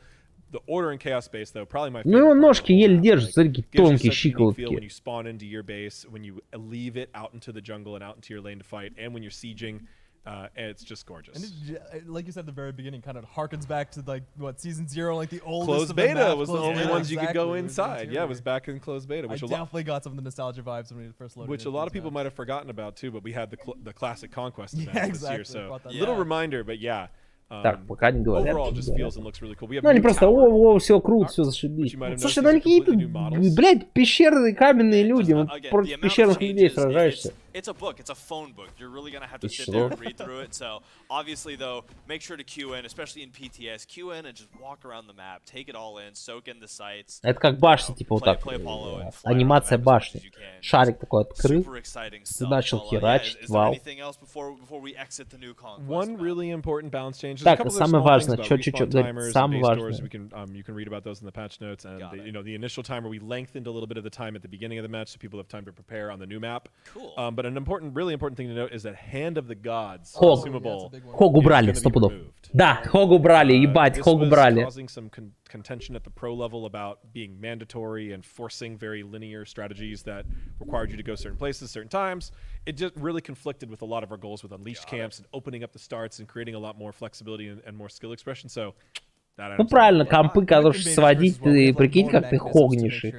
the order in chaos space though probably my Ну, его favorite part of ножки the whole еле map. держат, смотри, какие Gives you тонкие such a unique feel when щиколотки. you spawn into your base, when you leave it out into the jungle and out into your lane to fight, and when you're sieging, and it's just gorgeous. And like you said at the very beginning, kind of harkens back to like what season 0, like the oldest Closed of the beta map, was the closed only beta, ones you could go exactly, it was the inside. Yeah, it was interior. back in closed beta, I which definitely got some of the nostalgia vibes when we first loaded. a lot of people might have forgotten about too. But we had the classic conquest Yeah, event this year, exactly, so brought that little back. reminder, but yeah. Так, пока не говорят. Overall, не just говорят. feels and looks really cool. We have Ну, они new просто, tower, о, все круто, все зашибись. you might have Слушай, noticed ну они these are какие-то, completely new models. блядь, пещерные каменные люди. Вот Again, the против amount of пещерных людей changes, сражаешься. it's a book. It's a phone book. You're really gonna have to И sit что? there and read through it. So obviously, though, make sure to queue in, especially in PTS. Queue in and just walk around the map, take it all in, soak in the sights. Это как башня, типа вот так. Play Apollo and fly Анимация around the map as much башни. as you can. Шарик такой открыл. Super exciting Ты stuff. начал Well, херачить, is there вау. anything else before we exit the new conquest One map? really important balance change. There's Так, a couple of самое small things важное, about чё, respawn говорит, timers and самое base doors. важное. You can read about those in the patch notes, and Got it. the initial timer, we lengthened a little bit of the time at the beginning of the match so people have time to prepare on the new map. Cool. But an really important thing to note is that Hand of the Gods Хог. consumable Хог убрали, is 100 gonna be пудов. removed. Да, Хог убрали, ебать, This Хог was убрали. causing some contention at the pro level about being mandatory and forcing very linear strategies that required you to go certain places, certain times. It just really conflicted with a lot of our goals with unleashed camps and opening up the starts and creating a lot more flexibility and more skill expression. So that Ну item's правильно, компы, которые сводить, ты прикинь, как ты хогнешь их.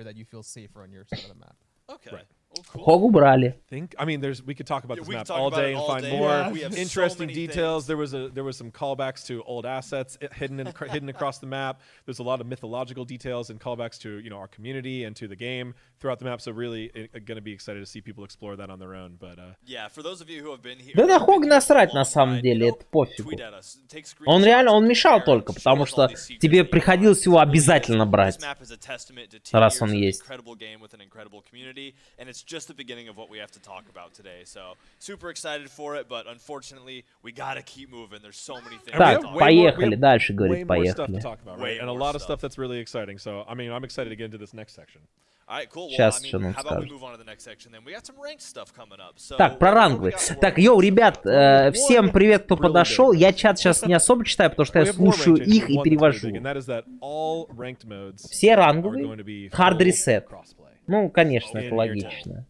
Okay. Right. Well, cool. Хог убрали. I mean, we could talk about Yeah, this we map could talk all about day it and all find day. more Yeah, we have so interesting many details. things. There was some callbacks to old assets hidden across the map. There's a lot of mythological details and callbacks to our community and to the game throughout the map. So really, going to be excited to see people explore that on their own. But Yeah, for those of you who have been here. Да на who've Хог been here насрать for a на long самом ride, деле, you know, это пофигу. tweet at us, take Он screenshots реально, он and мешал compare, только, show потому us all что these secrets тебе that you приходилось find. его It really is- обязательно this брать. map is a testament to 10 Раз years он of an есть. incredible game with an incredible community, and it's just the beginning of what we have to talk about today. So super excited for it, but unfortunately, we gotta keep moving. There's so many things. Так, to talk поехали, дальше, way говорит, more stuff to поехали. talk about, Way right? And a more lot of stuff. stuff that's really exciting. So I mean, I'm excited to get into this next section. All right, cool. Well, Сейчас I mean, что нам how about we скажут. move on to the next section then? We got some ranked stuff coming up. So Так, про what do we ранговые. got for Так, ranked йоу, stuff ребят, coming up? всем привет, кто подошел. Я чат сейчас не особо читаю, потому что We я have more слушаю ranked changes, их и one that's really перевожу. big, and that is that all ranked modes Все are ранговые, going to be hard full reset. crossplay. Ну, конечно, In это year логично.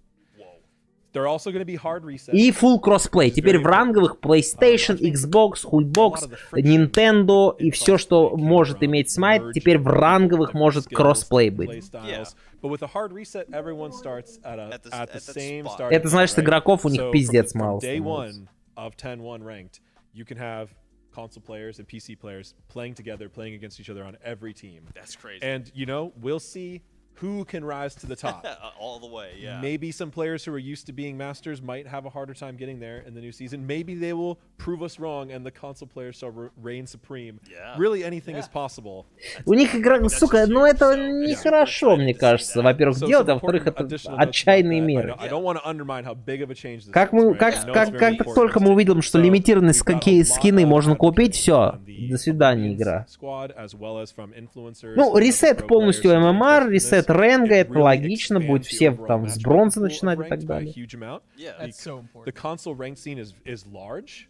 They're also going to be hard reset. И full crossplay. Теперь в ранговых PlayStation, Xbox, Хуйбокс, Nintendo и все, что может иметь Smite, теперь в ранговых может кроссплей быть. But with a hard reset, everyone starts at the same spot. start. Это значит, что игроков у них So пиздец from мало day становится. one of 10-1 ranked, you can have console players and PC players playing together, playing against each other on every team. That's crazy. And we'll see who can rise to the top. All the way, yeah. Maybe some players who are used to being masters might have a harder time getting there in the new season. Maybe they will prove us wrong and the console players shall reign supreme. Yeah. Really, anything is possible. У них игра, сука, ну это нехорошо, мне кажется, во-первых, So делать, some а во-вторых, important это additional notes отчаянные about that. меры. I don't want to undermine how big of a change this Как is, right? I know it's very как important. только мы увидим, что So, лимитированные we've got a lot скины of можно купить, advocates все, on the до свидания, opinions игра. squad, as well as from influencers Ну, and ресет pro полностью players who are ММР, interested in ресет this. рэнга, It это really логично, будет expands the все overall там с matchmaking бронзы pool of начинать и ranked так by a далее. huge amount. Yeah. That's so important. The console ranked scene is large,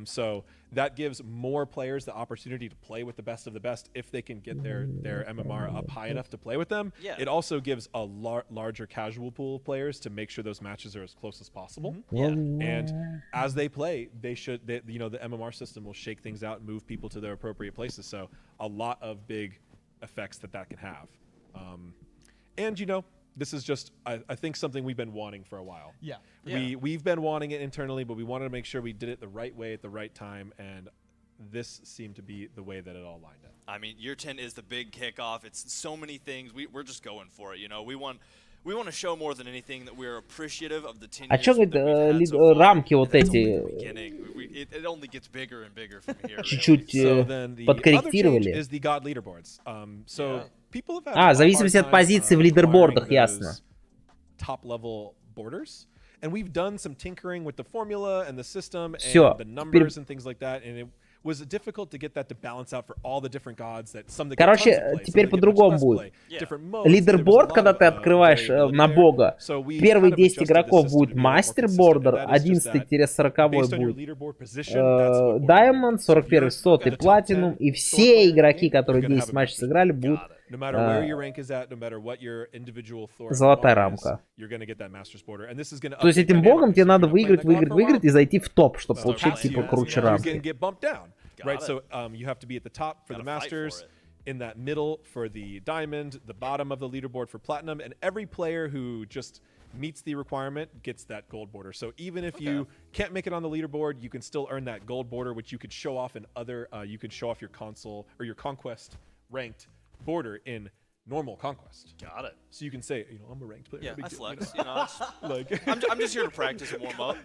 so that gives more players the opportunity to play with the best of the best if they can get their MMR up high enough to play with them. Yeah. It also gives a larger casual pool of players to make sure those matches are as close as possible. Yeah. And as they play, the MMR system will shake things out and move people to their appropriate places. So a lot of big effects that can have. And this is just, I think, something we've been wanting for a while. Yeah. We've been wanting it internally, but we wanted to make sure we did it the right way at the right time, and this seemed to be the way that it all lined up. I mean, year 10 is the big kickoff. It's so many things. We're just going for it. We want to show more than anything that we're appreciative of the 10 А years чё, that говорит, we've had so far. рамки вот And that's only эти the beginning. It only gets bigger and bigger from here. чуть-чуть So then the other change подкорректировали? is the God leaderboards. So people have had А, a в зависимости hard от time, позиции в acquiring лидербордах, those ясно. top-level borders. And we've done some tinkering with the formula and the system and Всё, the теперь- numbers and things like that. And was difficult to get that to balance out for all the different gods that some that get tons of Короче, play, some теперь that get much по-другому less будет. play, different modes. There was a Лидерборд, lot когда of, ты открываешь variability на there. бога, So we первые kind of 10 adjusted the игроков system будет to be a lot more мастер consistent, бордер, and that is just that 11-40 based on your будет leaderboard position, that's what order Diamond, So if you're 41 100 in the top платинум, 10 и sword все player in the игроки, game, которые you're gonna 10 have a матчей match сыграли, Got будут it. No matter where your rank is at, no matter what your individual Thor золотая bar is, рамка. you're gonna get that master's border. And this is gonna То есть update этим богом dynamically. тебе So if надо you're not playing выиграть, that god выиграть, for a while, выиграть и зайти в топ, чтобы Start получить playing типа it, круче you know, you're рамки. gonna get bumped down, Got right? it. So you have to be at the top for Gotta the fight for masters, it. in that middle for the diamond, the bottom of the leaderboard for platinum, and every player who just meets the requirement gets that gold border. So even if you can't make it on the leaderboard, you can still earn that gold border, which you could show off in other. You could show off your console or your conquest ranked border in normal conquest. Got it. So you can say, you know, I'm a ranked player. Yeah, no big I deal, flex. you You know, it's- know? Like I'm just here to practice and warm up.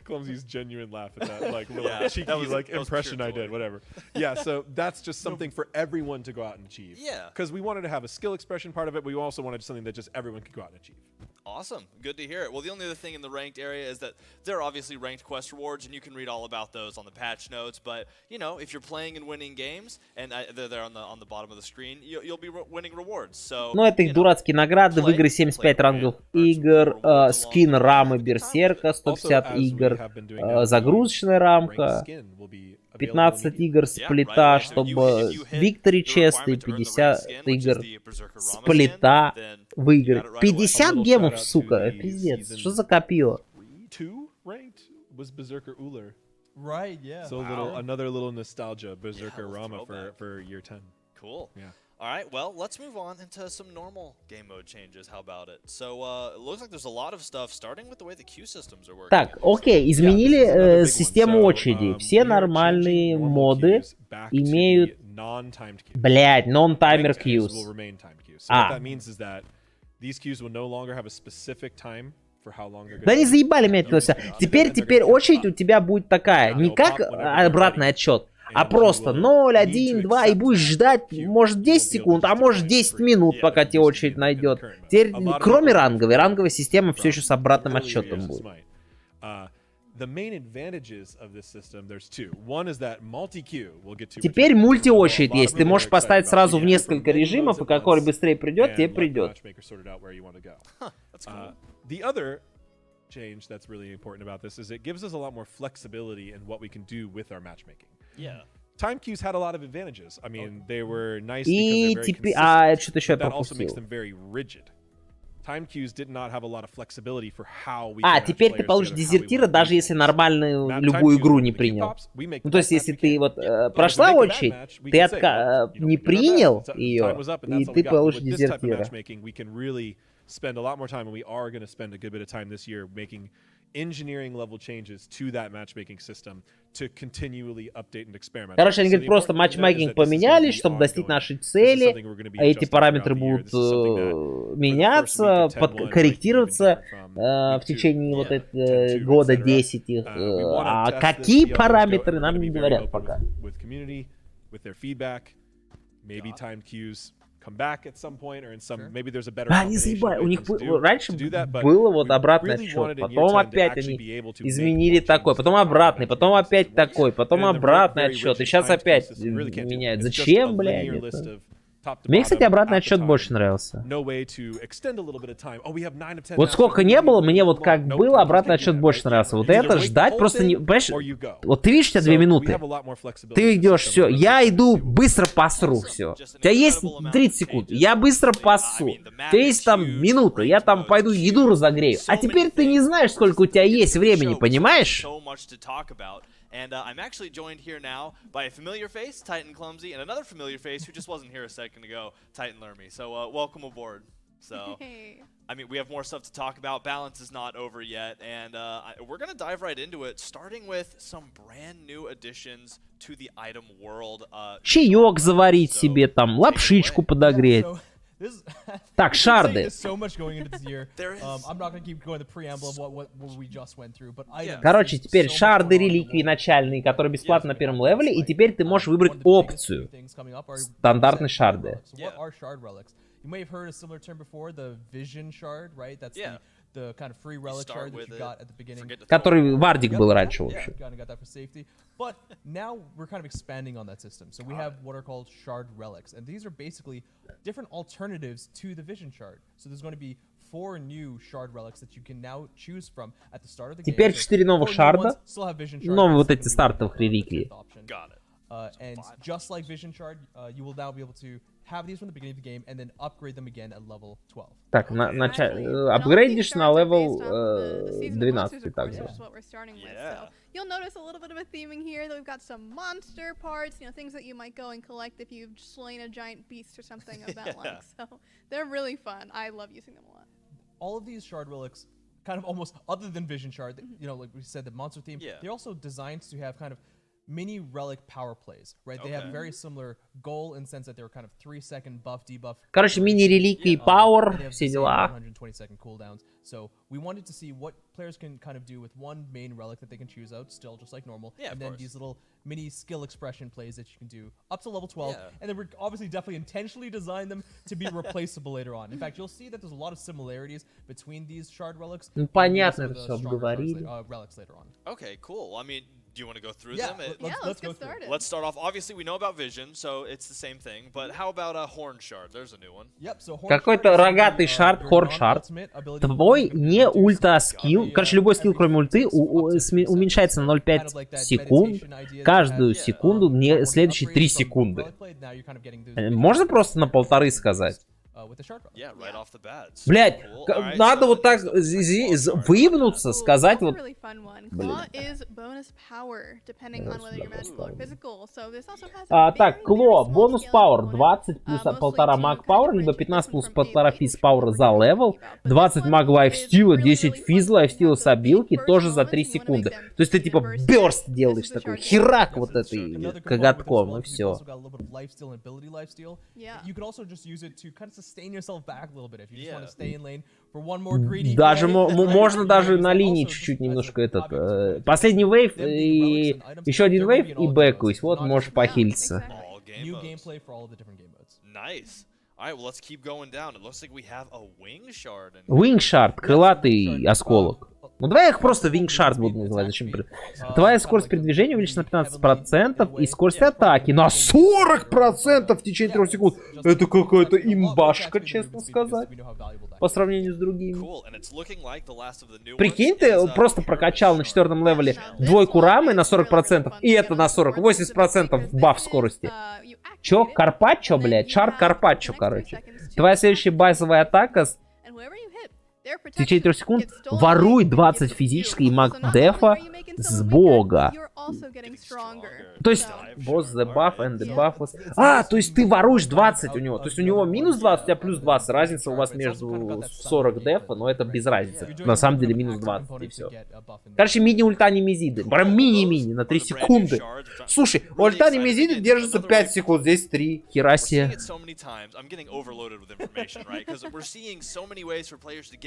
Clumsy's genuine laugh at that, like little Yeah, cheeky that was impression pure I joy. did, whatever. Yeah, so that's just something for everyone to go out and achieve. Yeah. Because we wanted to have a skill expression part of it, but we also wanted something that just everyone could go out and achieve. Awesome. Good to hear it. Well, the only other thing in the ranked area is that there are obviously ranked quest rewards, and you can read all about those on the patch notes. But, you know, if you're playing and winning games, and they're there on the bottom of the screen, you'll be winning rewards. So, Ну, это их you know, дурацкие награды, play- выиграй 75 play рангов win, игр, earn some rewards скин along the way, рамы have a good time with Берсерка, it. 150 Also, as we игр, have been doing now, загрузочная ranked рамка, skin will be available 15 immediately. игр Yeah, сплита, right away. So чтобы if you hit Victory the честы, requirement to earn the 50 ranked skin, which is игр the Berserker Rama сплита skin, then you выиграть. got it right away. 50 A little гемов, shout out сука, to the пиздец, season что за копье? 2 ranked was Berserker Uller. Right, yeah. So another little nostalgia, Berserker little Rama throwback. for year 10. Cool. Yeah. All right, well, let's move on into some normal game mode changes. How about it? So, it looks like there's a lot of stuff, starting with the way the queue systems are working. Так, окей, изменили систему очереди. Все нормальные моды имеют, блядь, non-timer queues. А. Да не заебали меня это все. Теперь очередь у тебя будет такая, не как обратный отсчет, а просто 0, 1, 2, и будешь ждать, может 10 секунд, а может 10 минут, пока тебе очередь найдет. Теперь, кроме ранговой система все еще с обратным отсчетом будет. Теперь мульти-очередь есть. Ты можешь поставить сразу в несколько режимов, и какой быстрее придет, тебе придет. The other change that's really important about this is it gives us a lot more flexibility in what we can do with our matchmaking. Yeah. Time queues had a lot of advantages. I mean, they were nice И because they're very теперь... consistent. А, что-то еще я That also makes пропустил. them very rigid. Time queues did not have a lot of flexibility for how we А, can match теперь ты players получишь together, how we дезертира, want to даже do если things. нормальную Map любую time игру queues, не when the queue принял. pops, we make Ну, the то есть, best если match we ты can. вот But if прошла we make a bad очередь, match, we ты can say, well, you know, не we did our принял best. Time ее, was up, and и that's all ты we got. But получишь with this type of дезертира. matchmaking, we can really spend a lot more time, and we are going to spend a good bit of time this year making engineering level changes to that matchmaking system to continually update and experiment. Короче, они So говорят, the просто important thing is матчмейкинг that this is gonna поменяли, be чтобы достичь ongoing. нашей This is цели, something we're gonna be а эти adjusting параметры throughout the year. будут This is something that for the меняться, first week of 10.1 корректироваться might be different from в течение вот Yeah. этого 10.2, года etc. 10. We wanna А test this, какие see how things go, параметры, and we're нам gonna не be very говорят open пока. with community, with their feedback, maybe time queues come back at some point, or in some maybe there's a better Да, не combination заебали, of у них things to do- раньше to do that, but было вот we обратный really отсчет, wanted in year потом 10 to опять actually они be able to make изменили more такой, changes потом to our обратный, потом matchmaking опять system. такой, потом And then the обратный very отсчет, и rigid сейчас time опять system really can't do it. меняют. It's just Зачем, a блядь, linear это? list of top to Мне, кстати, bottom обратный at the отсчет time. больше нравился. No way to extend a little bit of time. Oh, we have 9 of 10 Вот now, сколько so не we было, need мне to вот move как on. No, было, time обратный is отсчет taking больше that, right? нравился. Вот Either это wait the ждать whole просто не... thing, Понимаешь, or you go. вот ты видишь, у тебя 2 So we минуты. have a lot more flexibility Ты in the идешь, system, все, and we're я gonna иду, see what we быстро can do. посру все. У тебя есть 30 секунд, я быстро пасу. У тебя есть там минута, я там пойду еду разогрею. А теперь ты не знаешь, сколько у тебя есть времени, понимаешь? And I'm actually joined here now by a familiar face, Titan Clumsy, and another familiar face who just wasn't here a second ago, Titan Lermy. So welcome aboard. So, I mean, we have more stuff to talk about. Balance is not over yet, and we're going to dive right into it, starting with some brand new additions to the item world. Чаек заварить себе, там, лапшичку подогреть. Так, шарды. Короче, теперь шарды, реликвии начальные, которые бесплатно на первом левеле, и теперь ты можешь выбрать опцию. Стандартные шарды. You may have heard a similar term before, the vision shard, right? That's the kind of free relic start shard that with you it, got at the beginning. forget to throw Который it. Вардик был раньше, в Yeah, общем. kind of got that for safety. But now we're kind of expanding on that system. So we have what are called shard relics. And these are basically different alternatives to the vision shard. So there's going to be 4 new shard relics that you can now choose from at the start of the game. Теперь 4 новых шарда. Новые вот эти стартовых реликвии. Got it. And just like Vision Shard, you will now be able to have these from the beginning of the game and then upgrade them again at level 12. Так, апгрейдишь на левел 12 также. Which is what we're starting with. So you'll notice a little bit of a theming here that we've got some monster parts, you know, things that you might go and collect if you've slain a giant beast or something of that like. So they're really fun. I love using them a lot. All of these shard relics, kind of almost other than Vision Shard, you know, like we said, the monster theme, they're also designed to have kind of mini relic power plays, right? They have very similar goal in the sense that they're kind of 3-second buff, debuff. Короче, мини-реликвии, power, все дела. 120-second cooldowns. So we wanted to see what players can kind of do with one main relic that they can choose out, still just like normal, and then these little mini skill expression plays that you can do up to level 12. And then we're obviously definitely intentionally designed them to be replaceable later on. In fact, you'll see that there's a lot of similarities between these shard relics. Понятно, это все обговорили. Relics later on. Okay, cool. I mean, do you want to go through them? Let's get started. Let's start off. Obviously, we know about Vision, so it's the same thing. But how about a Horn Shard? There's a new one. Yep, so Какой-то рогатый шард, хорн шард. Твой не ульта скилл. Короче, любой скилл, кроме ульты, уменьшается на 0,5 секунд. Каждую секунду, не следующие 3 секунды. Можно просто на 1,5 сказать? Блять, надо вот так выебнуться, сказать вот... Так, Кло, бонус пауэр 20 плюс 1,5 маг пауэр, либо 15 плюс 1,5 физ пауэра за левел, 20 маг лайфстила, 10 физ лайфстила с обилки, тоже за 3 секунды. То есть ты типа бёрст делаешь такой, херак вот этой коготком, и все. Даже можно даже на линии чуть-чуть немножко этот... Последний вейв и еще один вейв и бэкуюсь. Вот можешь похилиться. Wing Shard, крылатый осколок. Ну давай я их просто Wing Shard буду называть. Зачем? Твоя скорость передвижения увеличена на 15% и скорость атаки на 40% в течение 3 секунд. Это какая-то имбашка, честно сказать. По сравнению с другими. Прикинь, ты просто прокачал на 4-м левеле двойку рамы на 40% и это на 40. 80% баф скорости. Чё? Карпаччо, блядь? Шард Карпаччо, короче. Твоя следующая базовая атака... В течение 3 секунд воруй 20 физической и маг дефа с бога. То есть, босс the buff and the buff was... то есть ты воруешь 20 у него. То есть у него минус 20, у тебя плюс 20. Разница у вас между 40 дефа, но это без разницы. На самом деле минус 20 и все. Короче, мини-ульта немезиды. Прям мини-мини на 3 секунды. Слушай, ульта немезиды держится 5 секунд, здесь 3. Хера себе.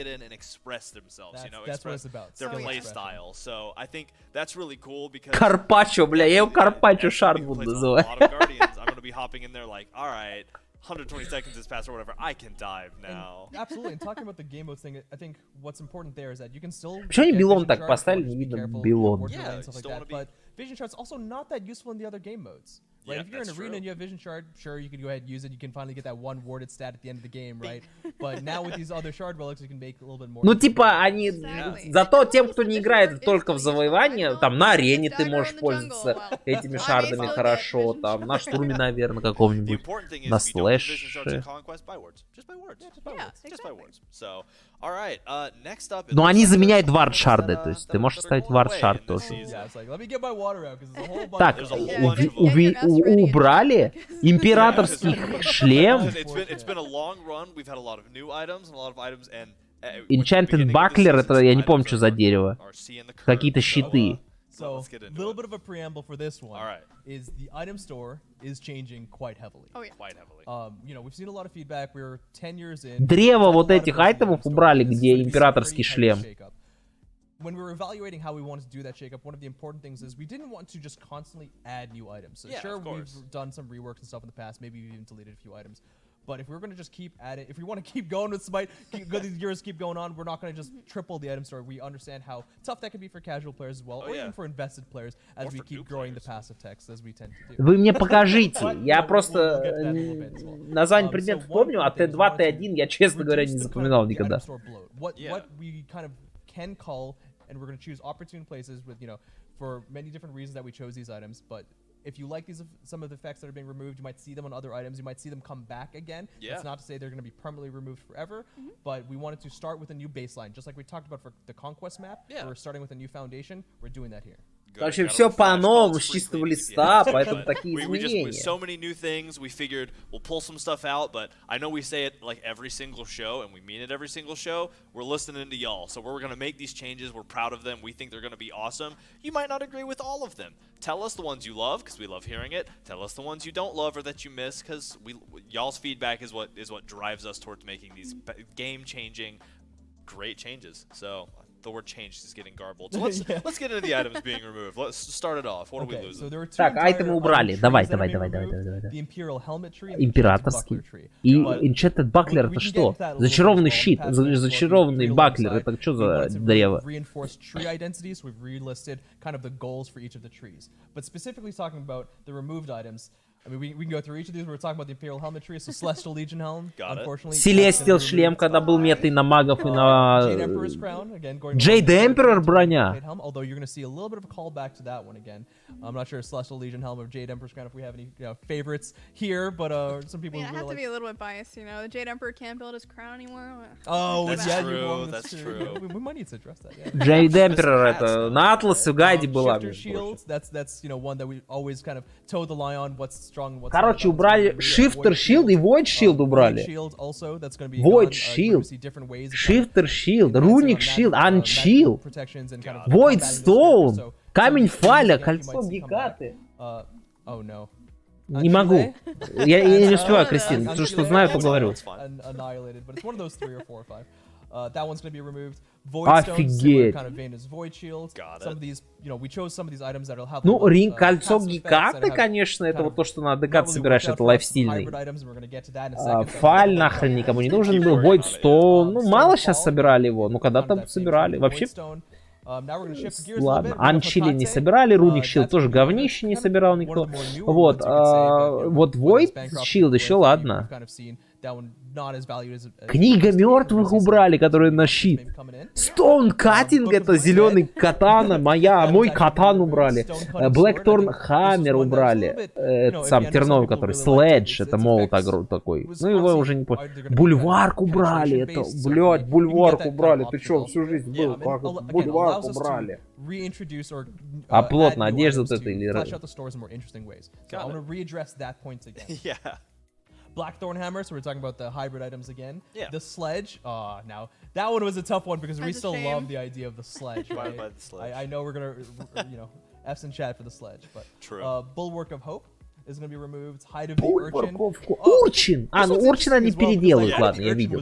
In and express themselves, you know, express their play style. So I think that's really cool because Карпаччо, бля, я его Карпаччо шард буду называть. I'm going to be hopping in there like, all right, 120 seconds has passed or whatever, I can dive now. Absolutely. And talking about the game mode thing, I think what's important there is that you can still. Почему они Белон так поставили, не видно Белон? Yeah, but Vision Shard's also not that useful in the other game modes. Right? If you're in Arena and you have Vision Shard, sure, you can go ahead and use it. You can finally get that one warded stat at the end of the game, right? But now with these other Shard relics, you can make a little bit more. Ну, типа, они... Зато тем, кто не играет только в завоевание, там, на арене ты можешь пользоваться этими шардами хорошо, там, на штурме, наверное, каком-нибудь, на слэше. Но они заменяют вард-шарды, то есть ты можешь ставить вард-шард тоже. Так, убрали императорский шлем. Enchanted Buckler, это я не помню, что за дерево. Какие-то щиты. So, a little bit of a preamble for this one is the item store is changing quite heavily. Oh, yeah. Quite heavily. You know, we've seen a lot of feedback. We're 10 years in. Древо вот этих айтемов убрали, где императорский шлем. When we were evaluating how we wanted to do that shakeup, one of the important things is we didn't want to just constantly add new items. So sure, we've done some reworks and stuff in the past. Maybe we've even deleted a few items. But if we're going to just keep at it, if we want to keep going with Smite, these years keep going on, we're not going to just triple the item store. We understand how tough that can be for casual players as well, or even for invested players, as we keep growing the passive text, as we tend to do. Вы мне покажите. Я просто название предметов помню, а Т2, Т1 я, честно говоря, не запоминал никогда. What we kind of can call, and we're going to choose opportune places with, you know, for many different reasons that we chose these items, but if you like some of the effects that are being removed, you might see them on other items. You might see them come back again. It's not to say they're going to be permanently removed forever, but we wanted to start with a new baseline. Just like we talked about for the Conquest map, we're starting with a new foundation. We're doing that here. Вообще все по-новому, с чистого листа, поэтому такие изменения. So many new things. We figured we'll pull some stuff out, but I know we say it like every single show, and we mean it every single show. We're listening to y'all, so we're gonna make these changes. We're proud of them. We think they're gonna be awesome. You might not agree with all of them. Tell us the ones you love, because we love hearing it. Tell us the ones you don't love or that you miss, because y'all's feedback is what drives us towards making these game-changing, great changes. So. The word change is getting garbled. So let's get into the items being removed. Let's start it off. What are we losing? So так, айтемы убрали. Давай. Императорский. И Enchanted Buckler это что? Зачарованный щит. Зачарованный баклер. Это что за древо? Reinforced tree identities. We've relisted kind of the goals for each of the trees. But specifically talking about the removed items, I mean, we can go through each of these. We're talking about the Imperial Helmet tree, so Celestial Legion Helm, unfortunately. Celestial шлем, когда был метой на магов и на... Jade Emperor's Crown, again, going Jade Emperor броня. Although you're going to see a little bit of a callback to that one again. I'm not sure Celestial Legion Helm or Jade Emperor's Crown if we have any favorites here, but some people. I have to be a little bit biased, you know. The Jade Emperor can't build his crown anymore. Oh, that's true. We might need to address that. Jade Emperor это на Атласе в гайде была. That's you know one that we always kind of toe the line on what's strong, what's. Короче, убрали Shifter Shield и Void Shield убрали. Void Shield, Shifter Shield, Runic Shield, Unchill, Void Stone, Камень Фаля, Кольцо Гекаты. Не могу. Я не успеваю, Кристина. То, что знаю, то говорю. That one's going to be removed. Офигеть. Kind of vein as Void Shield. Some of these, you know, we chose some of these items that'll have. Ну, ринг, кольцо Гекаты, конечно, это вот то, что на Декат собираешь, это лайфстильный. Фаль нахрен никому не нужен был. Void Stone, ну, мало сейчас собирали его, ну, когда-то собирали. Вообще, ладно, Unchill не собирали, Runic Shield тоже говнище не собирал никто. Вот, вот Void Shield еще ладно. Книга мертвых убрали, которые на щит. Stone Cutting это зеленый катана, мой катан убрали. Blackthorn Hammer убрали. Это сам терновый, который Sledge, это молот такой. Ну его уже не понял. Бульварк убрали, это, блядь, бульварк убрали. Ты что, всю жизнь был? Как бульварк убрали? А плотно одежда вот это или... Blackthorn Hammer, so we're talking about the hybrid items again. Yeah. The Sledge, now that one was a tough one because we still love the idea of the Sledge. Right? By the sledge. I know we're gonna, you know, F's in chat for the Sledge, but Bulwark of Hope is gonna be removed. Hide of the Urchin. Urchin! А, ну Urchin они переделают, ладно, я видел.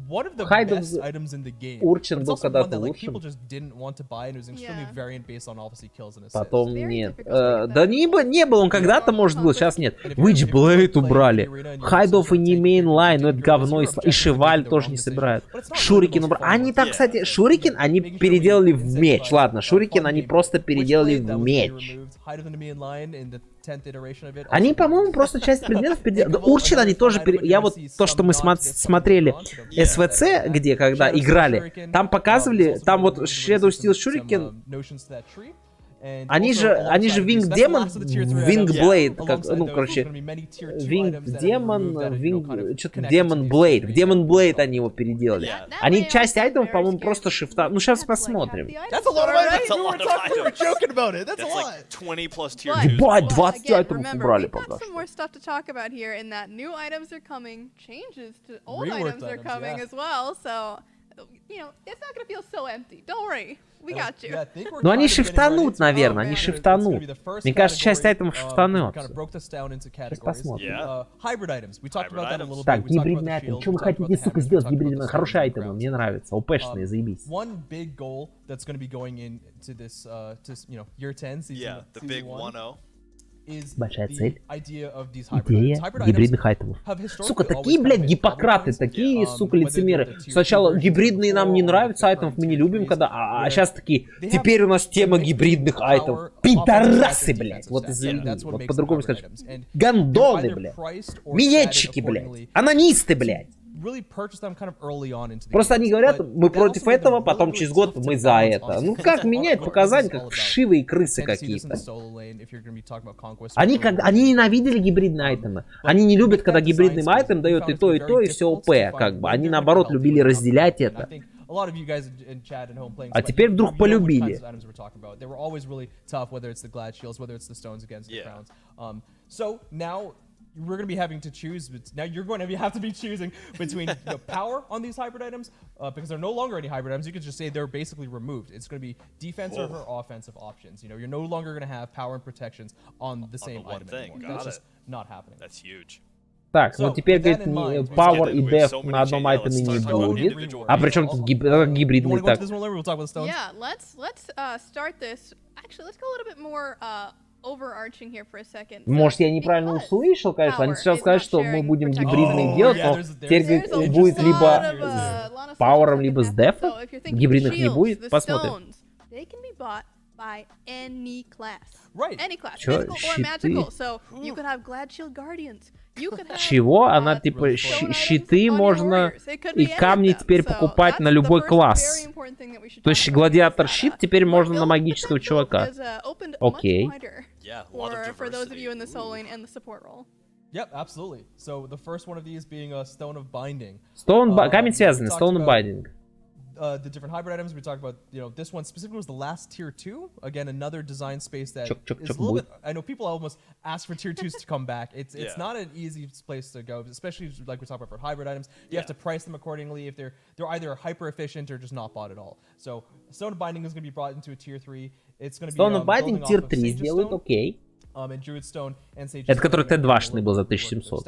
One of the best items in the game. Urchin был когда-то like, лучшим. people just didn't want to buy, and it was extremely variant based on obviously kills and assists. Потом нет. Да не был, он когда-то, может, был, сейчас нет. Witchblade убрали. Хайдов и не мейнлайн, но это говно. И Шиваль тоже не собирают. Шурикен убрали. Они так, кстати, Шурикен они переделали в меч. Ладно, Шурикен они просто переделали в меч. Они, по-моему, просто часть предметов переделали. Урчин они тоже переделали. Я вот то, что мы смотрели СВЦ, где когда играли, там показывали, там вот Shadow Steel Shuriken. Они же Wing Demon, Wing Blade, как, ну, короче, Wing Demon, что-то Demon Blade. В Demon Blade они его переделали. Они часть айтемов, по-моему, просто шифта. Ну, сейчас посмотрим. Ебать, 20 айтемов убрали пока что. Ну они шифтанут, наверное, они шифтанут. Мне кажется, часть айтемов шифтанется. Сейчас посмотрим. Так, гибридный айтем. Что вы хотите, сука, сделать гибридный? Хорошие айтемы, мне нравятся. ОПшные, заебись. Большая цель. Идея Идея гибридных айтемов. Сука, такие, блядь, гиппократы, такие, сука, лицемеры. Сначала гибридные нам не нравятся, айтемов мы не любим, когда... А сейчас такие, теперь у нас тема гибридных айтемов. Пидорасы, блядь. Вот извини, вот по-другому сказать. Гандоны, блядь. Минетчики, блядь. Анонисты, блядь. Просто они говорят, мы против этого, потом через год мы за это. Ну как менять показания, как вшивые крысы какие-то. Они ненавидели гибридные айтемы. Они не любят, когда гибридный айтем дает и то, и все ОП, как бы. Они наоборот любили разделять это. А теперь вдруг полюбили. We're going to be having to choose. Now you're going to have to be choosing between power on these hybrid items because they're no longer any hybrid items. You could just say they're basically removed. It's going to be defensive or offensive options. You know, you're no longer going to have power and protections on the same item anymore. That's just not happening. That's huge. Так, ну теперь, говорит, Power и Def на одном айтеме не будет. А при чем тут гибридный так? Yeah, let's start this. Actually, let's go a little bit more overarching here for a second. Может, я неправильно услышал, конечно. Они сейчас скажут, что мы будем гибридные делать, но теперь будет либо с пауэром, либо с дефом. Гибридных не будет. Посмотрим. By any class. Right. Any class. Чё, Physical or magical. So you could have Glad Shield Guardians. You could have, чего? Она типа щиты можно и камни теперь покупать на любой класс. То есть гладиатор щит теперь можно на магического чувака. Окей. Yep, absolutely. So the first one of these being a Stone of Binding. Камень связанный, Stone of Binding. The different hybrid items we talked about, you know, this one specifically was the last tier 2. Again, another design space that is a little bit. I know people almost ask for tier 2s to come back. It's not an easy place to go, especially like we talked about for hybrid items. You have to price them accordingly if they're either hyper efficient or just not bought at all. So Stone of Binding is going to be brought into a tier 3. It's going to be Stone of Binding tier 3 сделают, окей. And Druid Stone and Sage. Это который Т2-шный был за 1700.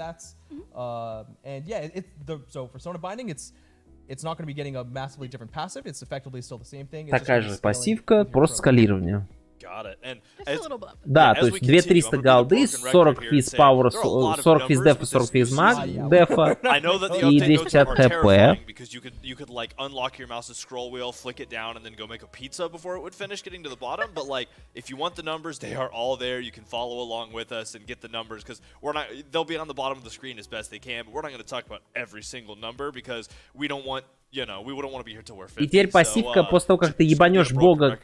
And yeah, so for Stone of Binding, it's not going to be getting a massively different passive. It's effectively still the same thing. Такая же пассивка, просто скалирование. Да, то есть 2300 голды, 40 физ пауэра, 40 физ дефа, 40 физ маг дефа и 250 хп. You could like unlock your mouse's scroll wheel, flick it down, and then go make a pizza before it would finish getting to the bottom. But like, if you want the numbers, they are all there. You can follow along with us and get the numbers because they'll be on the bottom of the screen as best they can. But we're not going to talk about every single number because we don't want. You know, we wouldn't want to be here till we're 50. И теперь пассивка, после того, как ты ебанешь бога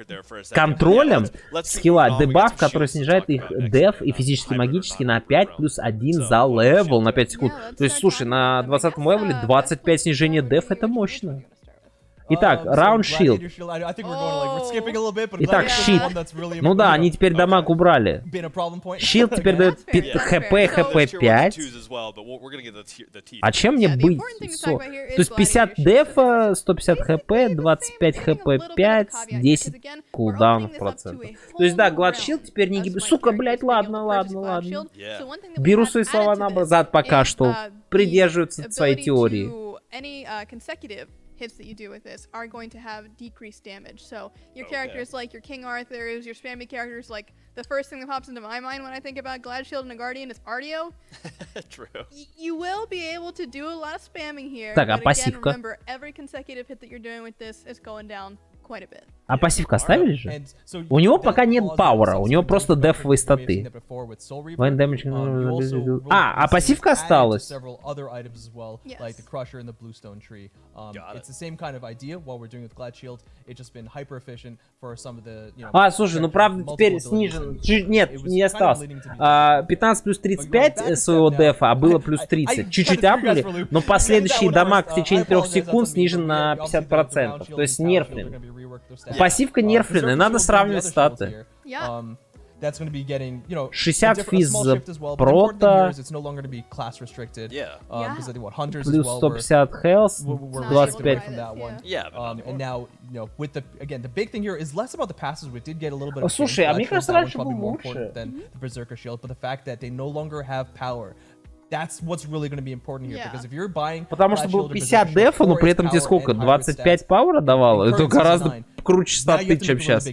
контролем, скилла дебаф, который снижает их деф и физически магически на 5 плюс 1 за левел на 5 секунд. То есть, слушай, на 20 левеле 25 снижения деф, это мощно. Итак, раунд щит. Итак, щит. Ну да, они теперь дамаг убрали. Щит теперь дает хп 5. А чем мне быть? То есть 50 дефа, 150 хп, 25 хп 5, 10 кулдаунов процентов. То есть да, глад щит теперь не гибрид. Сука, блять, ладно. Беру свои слова назад пока что. Придерживаются своей теории. Hits that you do with this are going to have decreased damage. So your characters like your King Arthurs, your spammy characters, like the first thing that pops into my mind when I think about Glad Shield and a Guardian is Ardio. True. You will be able to do a lot of spamming here. Так, а but again, пассивка? remember, every consecutive hit that you're doing with this is going down quite a bit. А пассивка оставили же? У него пока нет пауэра, у него просто дефовые статы. А пассивка осталась? А, слушай, ну правда теперь снижен. Нет, не осталось. 15 плюс 35 своего дефа, а было плюс 30. Чуть-чуть апнули, но последующий дамаг в течение 3 секунд снижен на 50%. То есть нерфлин. Пассивка нерфленная, надо сравнивать статы. 60 физ прота, плюс 150 хелс, 25. Слушай, а мне кажется, раньше был лучше. That's what's really going to be important here, because if you're buying Потому что было 50 дефа, но при этом тебе сколько? 25 пауэра давало? Это гораздо круче статы, чем сейчас.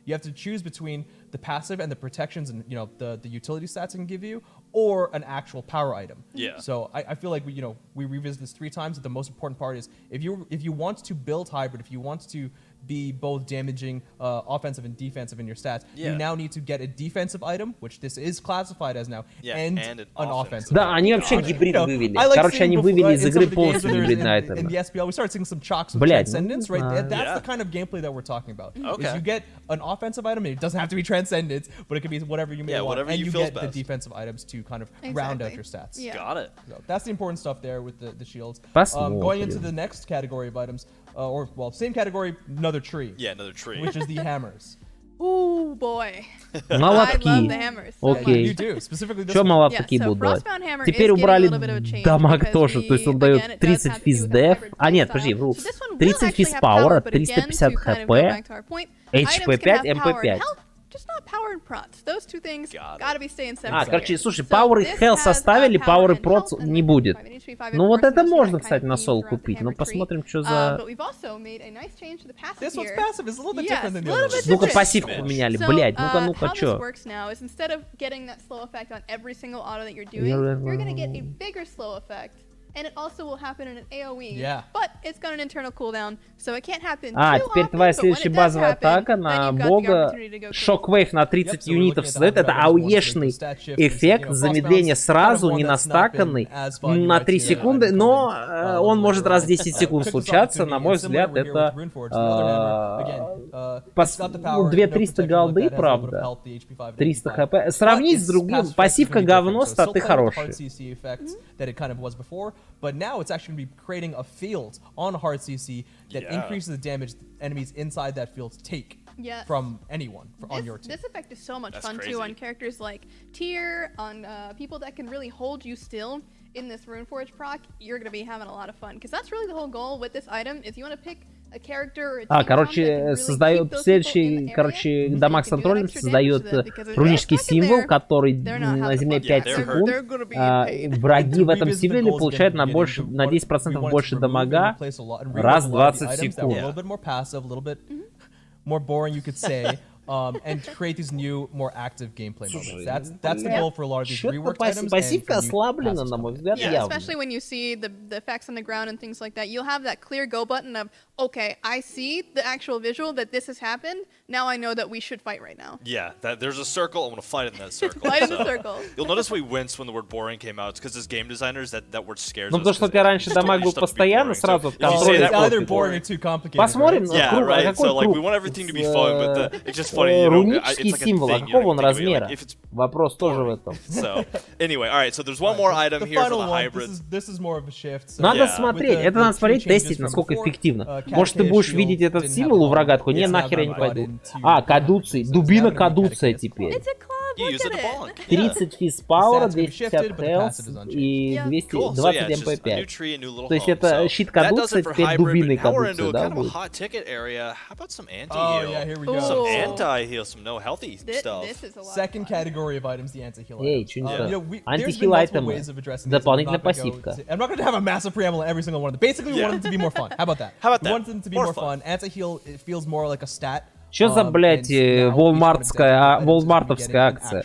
You have to choose between the passive and the protections and the utility stats it can give you, or an actual power item. Yeah. So I feel like we revisit this 3 times. But the most important part is if you want to build hybrid, if you want to be both damaging offensive and defensive in your stats, you now need to get a defensive item, which this is classified as now, and an offensive. Да, они вообще гибрид вывели. Короче, они вывели из игры полностью гибридный айтем. In the SPL, we started seeing some chocks with transcendence, right? That's the kind of gameplay that we're talking about. Is you get an offensive item, and it doesn't have to be transcendence, but it can be whatever you may want, and you get the defensive items to kind of round out your stats. Got it. So that's the important stuff there with the shields. Посмотрим. Going into the next category of items, same category, another tree. Yeah, another tree. Which is the hammers. Ooh, boy. Молотки. I love the hammers so Окей. You do, specifically this Что one. молотки будут давать? Теперь убрали дамаг тоже, то есть он дает 30 физ деф. А нет, подожди, вру. 30 физ пауэра, 350 хп, HP 5, MP 5. Just not power and prots. Those two things gotta be staying separate. Короче, слушай, Power и Health составили, Power и Prots не будет. Ну вот это можно, кстати, на соло купить. Ну посмотрим, что за... This one's passive is a little bit different than the other. Ну-ка пассивку поменяли, блядь. Ну-ка, чё? Instead of getting that slow effect on every single auto that you're doing, you're gonna get a bigger slow effect. And it also will happen in an AoE, but it's got an internal cooldown, so it can't happen too often, теперь твоя следующая базовая атака на бога Шоквейв на 30 юнитов создает. Это ауешный эффект замедления сразу, не настаканный, на 3 секунды, но он может раз в 10 секунд случаться. На мой взгляд, это 2300 голды, правда, 300 хп. Сравнить с другим, пассивка говно, статы хорошие. But now it's actually going to be creating a field on hard CC that increases the damage enemies inside that field take from anyone on your team. This effect is so much fun too on characters like Tyr, on people that can really hold you still in this Runeforge proc. You're going to be having a lot of fun because that's really the whole goal with this item is you want to pick короче, создает следующий, дамаг с контролем создает рунический символ, который на земле 5 секунд. Враги в этом символе получают на 10% больше дамага раз в 20 секунд. And create these new, more active gameplay moments. That's the goal for a lot of these reworked items. Пассивка ослаблена, на мой взгляд, явно. Especially when you see the effects on the ground and things like that. You'll have that clear go button of, okay, I see the actual visual that this has happened. Now I know that we should fight right now. Yeah, there's a circle. I want to fight in that circle. Fight in the circle. You'll notice we winced when the word boring came out. It's because as game designers, that word scares us. Ну, потому что у тебя раньше дамаг был постоянно, сразу контроль. Посмотрим, какой круг. We want everything to be fun, but it's just funny. Рунический символ, а какого он размера? Вопрос тоже в этом. So, anyway, all right, so there's one more item here for the hybrids. Надо смотреть, это надо смотреть, тестить, насколько эффективно. Может, ты будешь видеть этот символ у врага, такой, не, нахер я не пойду. Кадуций, дубина кадуция теперь. 30 физ пауэра, 250 хелс и 220 МП5. То есть это щит кадуция, теперь дубиной кадуция, да, будет? Some no healthy stuff. Second category of items, the anti-heal items. Что не антихил айтемы. Дополнительная пассивка. I'm not going to have a massive preamble on every single one of them. Basically, we want them to be more fun. How about that? We want them to be more fun. Anti-heal, it feels more like a stat. Что за, блядь, волмартовская акция?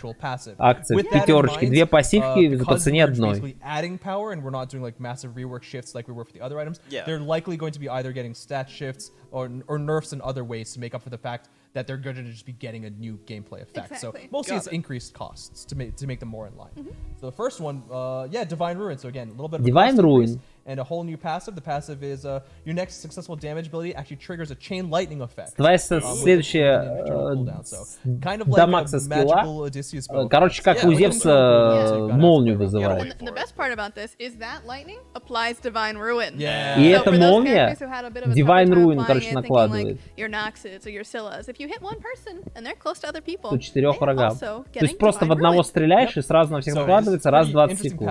Акция в пятерочке. 2 пассивки по цене одной. Adding power, and we're not doing like massive rework shifts like we were for the other items. They're likely going to be either getting stat shifts or nerfs in other ways to make up for the fact that they're going to just be getting a new gameplay effect. Exactly. So mostly it's increased costs to make them more in line. So the first one, Divine Ruin. So again, a little bit of Divine Ruin. And a whole new passive. The passive is your next successful damage ability actually triggers a chain lightning effect. Твоя следующая дамаг со скилла, короче, как у Зевса молнию вызывает. The best part about this is that lightning applies Divine Ruin. И эта молния Divine Ruin, короче, накладывает. Тут 4 врагам. То есть просто в одного стреляешь и сразу на всех накладывается раз в 20 секунд.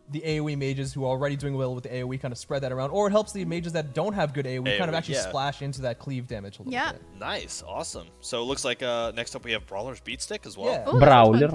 The AoE mages who are already doing well with the AoE kind of spread that around, or it helps the mages that don't have good AoE kind of actually splash into that cleave damage a little bit. Nice, awesome. So it looks like next up we have Brawler's Beatstick as well. Браулер.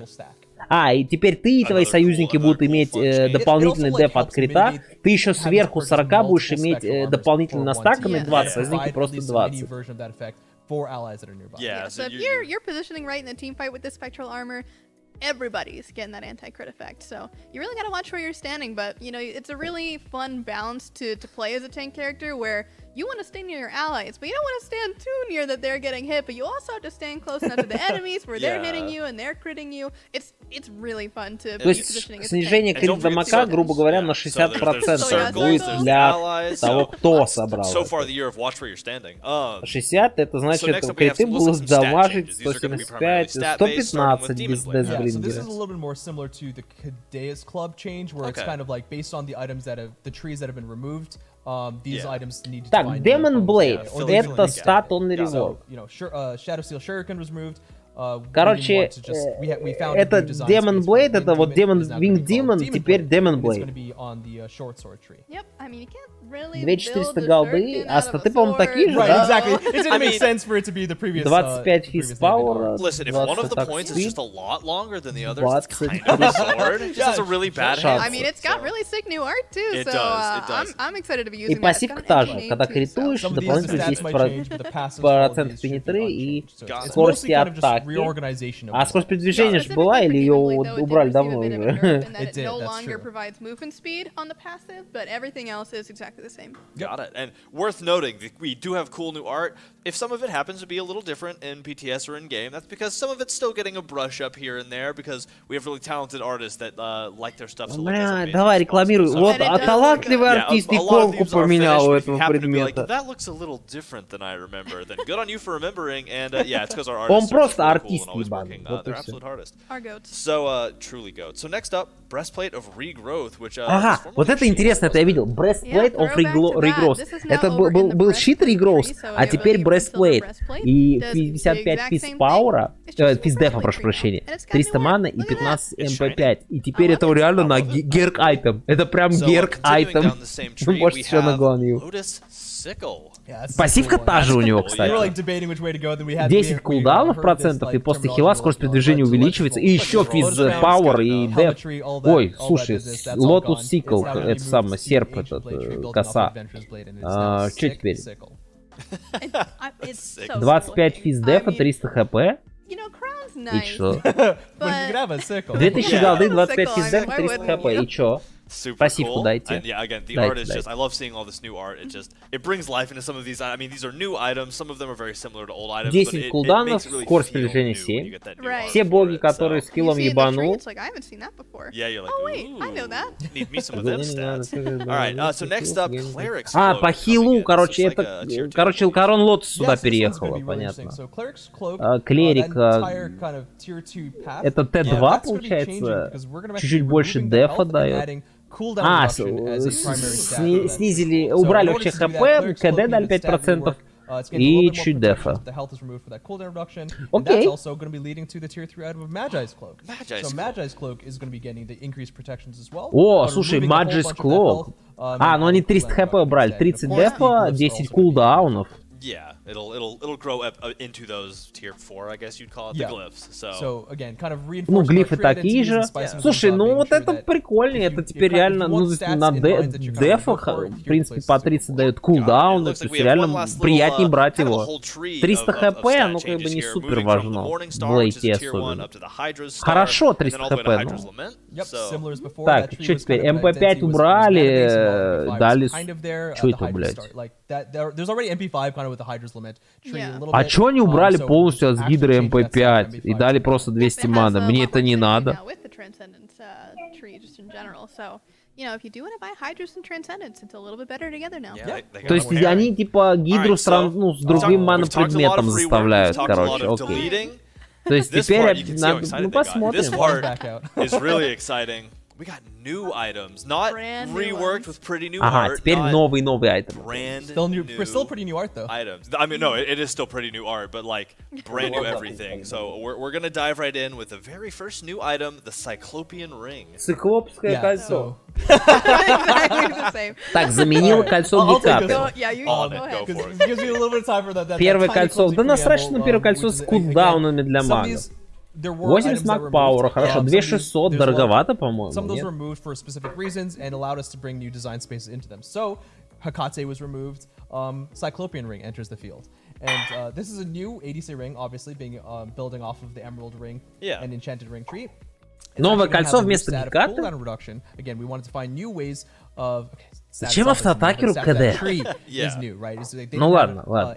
И теперь ты и твои союзники будут иметь дополнительный деф от крита. Ты еще сверху 40 будешь иметь дополнительно настаканный 20, союзники просто 20. Yeah, so if you're positioning right in the team fight with this spectral armor, everybody's getting that anti-crit effect. So you really got to watch where you're standing, but you know, it's a really fun balance to play as a tank character where you want to stay near your allies, but you don't want to stand too near that they're getting hit, but you also have to stand close enough to the enemies where they're hitting you and they're critting you. It's really fun to be positioning. Снижение крит дамага, грубо говоря, на 60% будет для того, кто собрал. 60 это значит, криты будут дамажить 175, 115 без дезблингера. This is a little bit more similar to the Cadea's Club change, where it's kind of like based on the items that have, the trees that have been removed. These items need to Так, Demon Blade, это stat only revolve. Shadow Steel Shuriken was removed. Короче, это Demon Blade, это вот Wing Demon, теперь Demon Blade. 2400 голды, а статы, по-моему, такие же, да? 25 физ пауэр, 20 атак спид, 20 и пассивка та же, когда критуешь, дополнительно 10% пенетры и скорости атаки. А скорость передвижения же была, или ее убрали давно уже? The same. Got it. And worth noting, we do have cool new art. If some of it happens to be a little different in PTS or in game, that's because some of it's still getting a brush up here and there because we have really talented artists that like their stuff to look as amazing. Давай, рекламируй. Вот, талантливый артист иконку поменял у этого предмета. That looks a little different than I remember. Then good on you for remembering. And yeah, it's because our Он artists просто are артист cool and always ебаный. working. They're absolute artists. Our goats. So, truly goat. So next up, Breastplate of Regrowth, which Ага, вот это интересно, это я видел. Breastplate of Regrowth. Это был щит Regrowth, а теперь Breastplate. И 55 физ пауэра, физ дефа, прошу прощения, 300 маны и 15 МП5. И теперь это реально на герк айтем. Это прям герк айтем. Вы можете все наглонил. Пассивка та же у него, кстати. 10 кулдаунов процентов, и после хила скорость передвижения увеличивается. И еще физ пауэр и деф. Ой, слушай, Lotus Sickle, это самое, серп, этот, коса. Что теперь? 25 физ дефа, 300 хп. И чё? 2000 голды, 25 физ дефа, 300 хп. И чё? Пассивку дайте. And yeah, again, the art is just, I love seeing all this new art. It brings life into some of these. I mean, these are new items. Some of them are very similar to old items. 10 кулдаунов, скорость передвижения 7. Все боги, которые скиллом ебанул. Yeah, you're like, need me some of them stats. Alright, so next up, Cleric's А, по хилу, короче, это... Короче, Корон Лотос сюда переехала, понятно. Клерик... Это Т2, получается? Чуть-чуть больше дефа дает. А, снизили, убрали вообще хп, КД дали 5%, и чуть дефа. Окей. О, слушай, Magi's Cloak. А, ну они 300 хп убрали, 30 дефа, 10 кулдаунов. Yeah, it'll grow up into those tier 4, I guess you'd call it, the glyphs. So again, kind of ну, глифы такие же. Слушай, ну вот это прикольнее, это теперь реально, ну, на дефах, в принципе, по 30 дает кулдаун, то есть реально приятнее брать его. 300 хп, оно как бы не супер важно, в лейте особенно. Хорошо, 300 хп, ну. Так, что теперь, МП5 убрали, дали... Что это, блядь? А чё они убрали полностью от гидры МП5 и дали просто 200 маны? Мне это не надо. То есть они типа гидру ну, с другим мана-предметом заставляют, короче, окей. То есть теперь, ну посмотрим. We got new items, not reworked with pretty new ага, art. Теперь новый айтем. Still pretty new art though. Items. I mean, no, it is still pretty new art, but like brand new everything. So we're gonna dive right in with the very first new item, the Cyclopean Ring. Циклопское кольцо. Так, заменил кольцо Гекаты. Первое кольцо. Да насрать, что на первое кольцо с кулдаунами для магов. 80 маг пауэра, хорошо, 2600, дороговато, по-моему. Some of those were removed for specific reasons and allowed us to bring new design spaces into them. So, Hekate was removed, Cyclopean Ring enters the field. And this is a new ADC ring, obviously, being building off of the Emerald Ring and Enchanted Ring tree. Новое кольцо вместо гигата? Зачем автоатакеру КД? Ну ладно, ладно.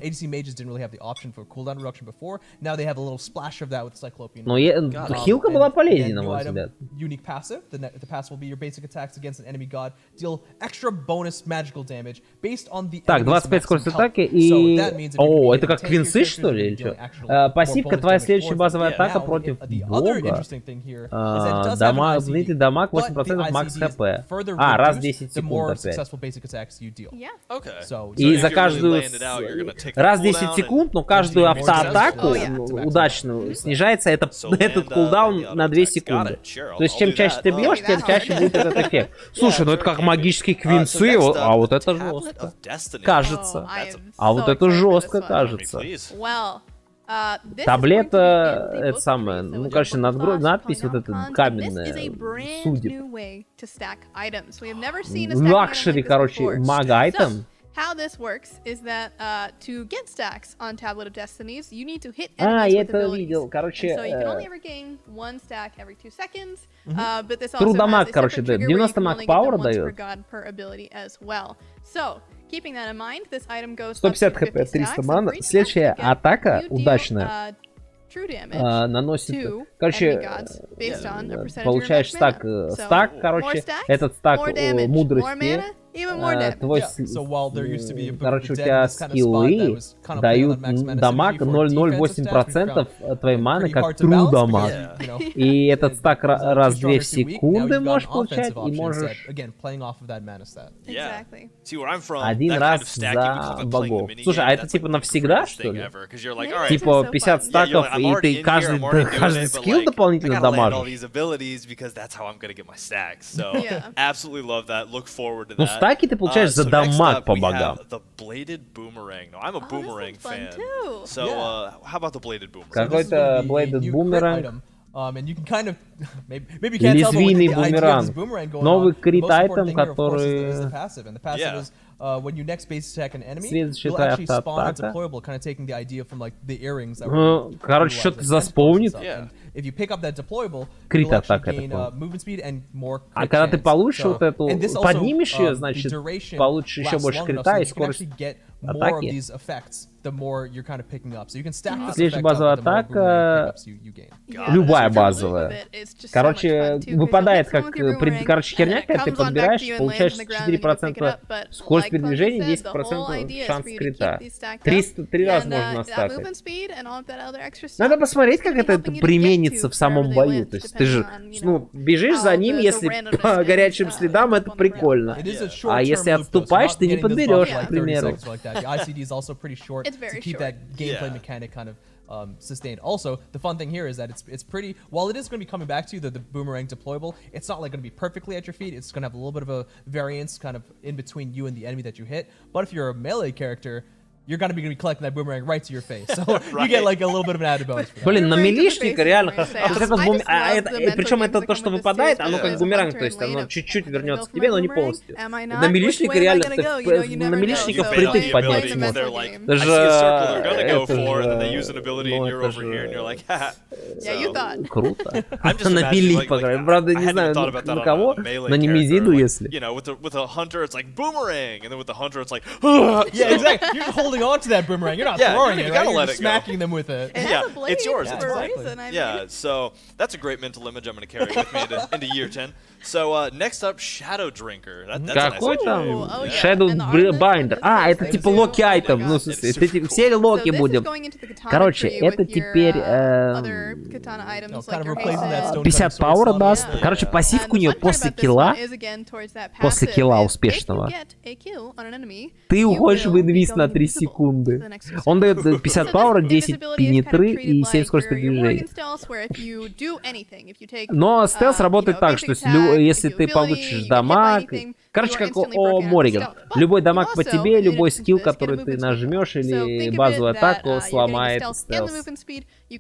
Но хилка была полезнее, на мой взгляд. Так, 25 скорость атаки и... О, это как квинсы, что ли, или что? Пассивка, твоя следующая базовая атака против бога. Длительный дамаг, 8% макс хп. А, раз в 10 секунд опять. И за каждую... Раз в 10 секунд, но каждую автоатаку удачную снижается этот кулдаун на 2 секунды. То есть чем чаще ты бьешь, тем чаще будет этот эффект. Слушай, ну это как магические квинцы, а вот это жестко. Кажется. А вот это жестко кажется. Таблета, это самое, ну, короче, надпись вот эта каменная, судеб. Лакшери, короче, маг-айтем. How this works is that to get stacks on Tablet of Destinies, you need to hit я enemies with это abilities. видел, короче. So you can only ever gain one stack every 2 seconds, but this also Трудомаг, has a короче, separate trigger 90 where маг you can only get пауэр them once per дает. god per ability as well. So, keeping that in mind, this item goes 150 up to 50 хп, 300 stacks, мана. and for each Следующая stack you get, атака you deal, удачная. True damage Наносит, to короче, enemy gods based on a percentage получаешь of your max стак, mana. So, стак, more короче, stacks, этот стак more damage, more мудрости. mana, even more damage. Твой, короче, у тебя скиллы дают дамаг 0,08% твоей маны, как true дамаг. И этот стак раз в 2 секунды можешь получать, и можешь один раз за богов. Слушай, а это типа навсегда, что ли? Типа 50 стаков, и ты каждый скилл дополнительно дамажишь? Ну, стаки ты получаешь за дамаг по богам. Какой-то Bladed Boomerang. Лезвийный бумеранг. Новый крит-айтем, который... Следующая автоатака. Короче, что-то заспоунит. Крит-атака, я так понял. А когда ты получишь вот эту... Поднимешь ее, значит, получишь еще больше крита и скорость атаки. Следующая базовая атака... Любая базовая. Короче, выпадает как... Короче, херня, когда ты подбираешь, получаешь 4% скорость передвижения, 10% шанс крита. 3 раза можно настакать. Надо посмотреть, как это применится в самом бою. То есть ты же, ну, бежишь за ним, если по горячим следам, это прикольно. А если отступаешь, ты не подберешь, к примеру. To keep that gameplay mechanic kind of sustained. Also, the fun thing here is that it's pretty, while it is going to be coming back to you, the boomerang deployable, it's not like going to be perfectly at your feet. It's going to have a little bit of a variance kind of in between you and the enemy that you hit. But if you're a melee character, you're gonna be collecting that boomerang right to your face. So you get like a little bit of an added bonus. Блин, на милишника реально... Причем это то, что выпадает, оно как бумеранг, то есть оно чуть-чуть вернется к тебе, но не полностью. На милишника реально... На милишника впритык поднять можно. Это же... Круто. На милик, по крайней мере. Правда, не знаю на кого, но не мизиду, если. Yeah, exactly. You're holding on to that boomerang. You're not throwing it, right? You're just smacking them with it. It's yours. Yeah, so that's a great mental image I'm going to carry with me into year 10. So next up, Shadow Drinker. Какой там? Shadow Binder. А, это типа локи-айтем. Ну, в смысле, все локи будем. Короче, это теперь 50 пауэра даст. Короче, пассивка у нее после килла успешного, ты уходишь в инвиз на 3 секунды. Он дает 50 пауэра, 10 пенетры и 7 скорость передвижения. Но стелс работает так, что если ты получишь дамаг... Короче, как о Морриган. Любой дамаг по тебе, любой скилл, который ты нажмешь, или базовую атаку, сломает стелс. И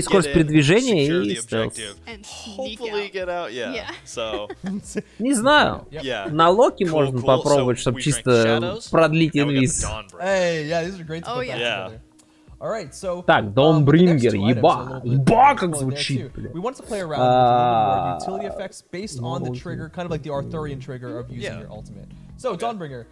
скорость передвижения, и стелс. Не знаю. На локи можно попробовать, чтобы чисто продлить инвиз. Alright, so Так, Dawnbringer, еба, как звучит, блин. We want to play around with a little bit more utility effects based on the trigger, kind of like the Arthurian trigger of using your ultimate. So, Dawnbringer,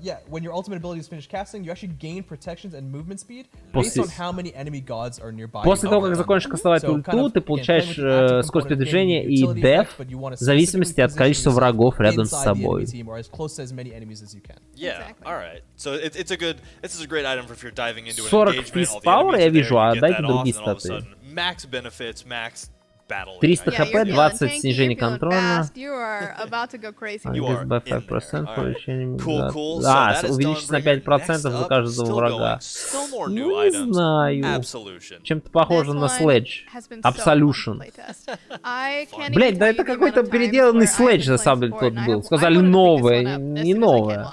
yeah, when your ultimate ability is finished casting, you actually gain protections and movement speed based on how many enemy gods are nearby. После того, как закончишь кастовать ульту, ты получаешь скорость передвижения и деф в зависимости от количества врагов рядом с собой. Yeah, alright. So it's a great item for if you're diving into an 40 engagement. фист пауэр я вижу, а дайте другие and all of a статы. sudden, max benefits, max battle. 300 хп, 20 снижение контроля. You are about to go crazy. By 5% повышение. Cool. Да, увеличить на 5% за каждого врага. Ну, не знаю. Чем-то похоже на Sledge. Absolution. Блять, да это какой-то переделанный Sledge, на самом деле, тот был. Сказали новое, не новое.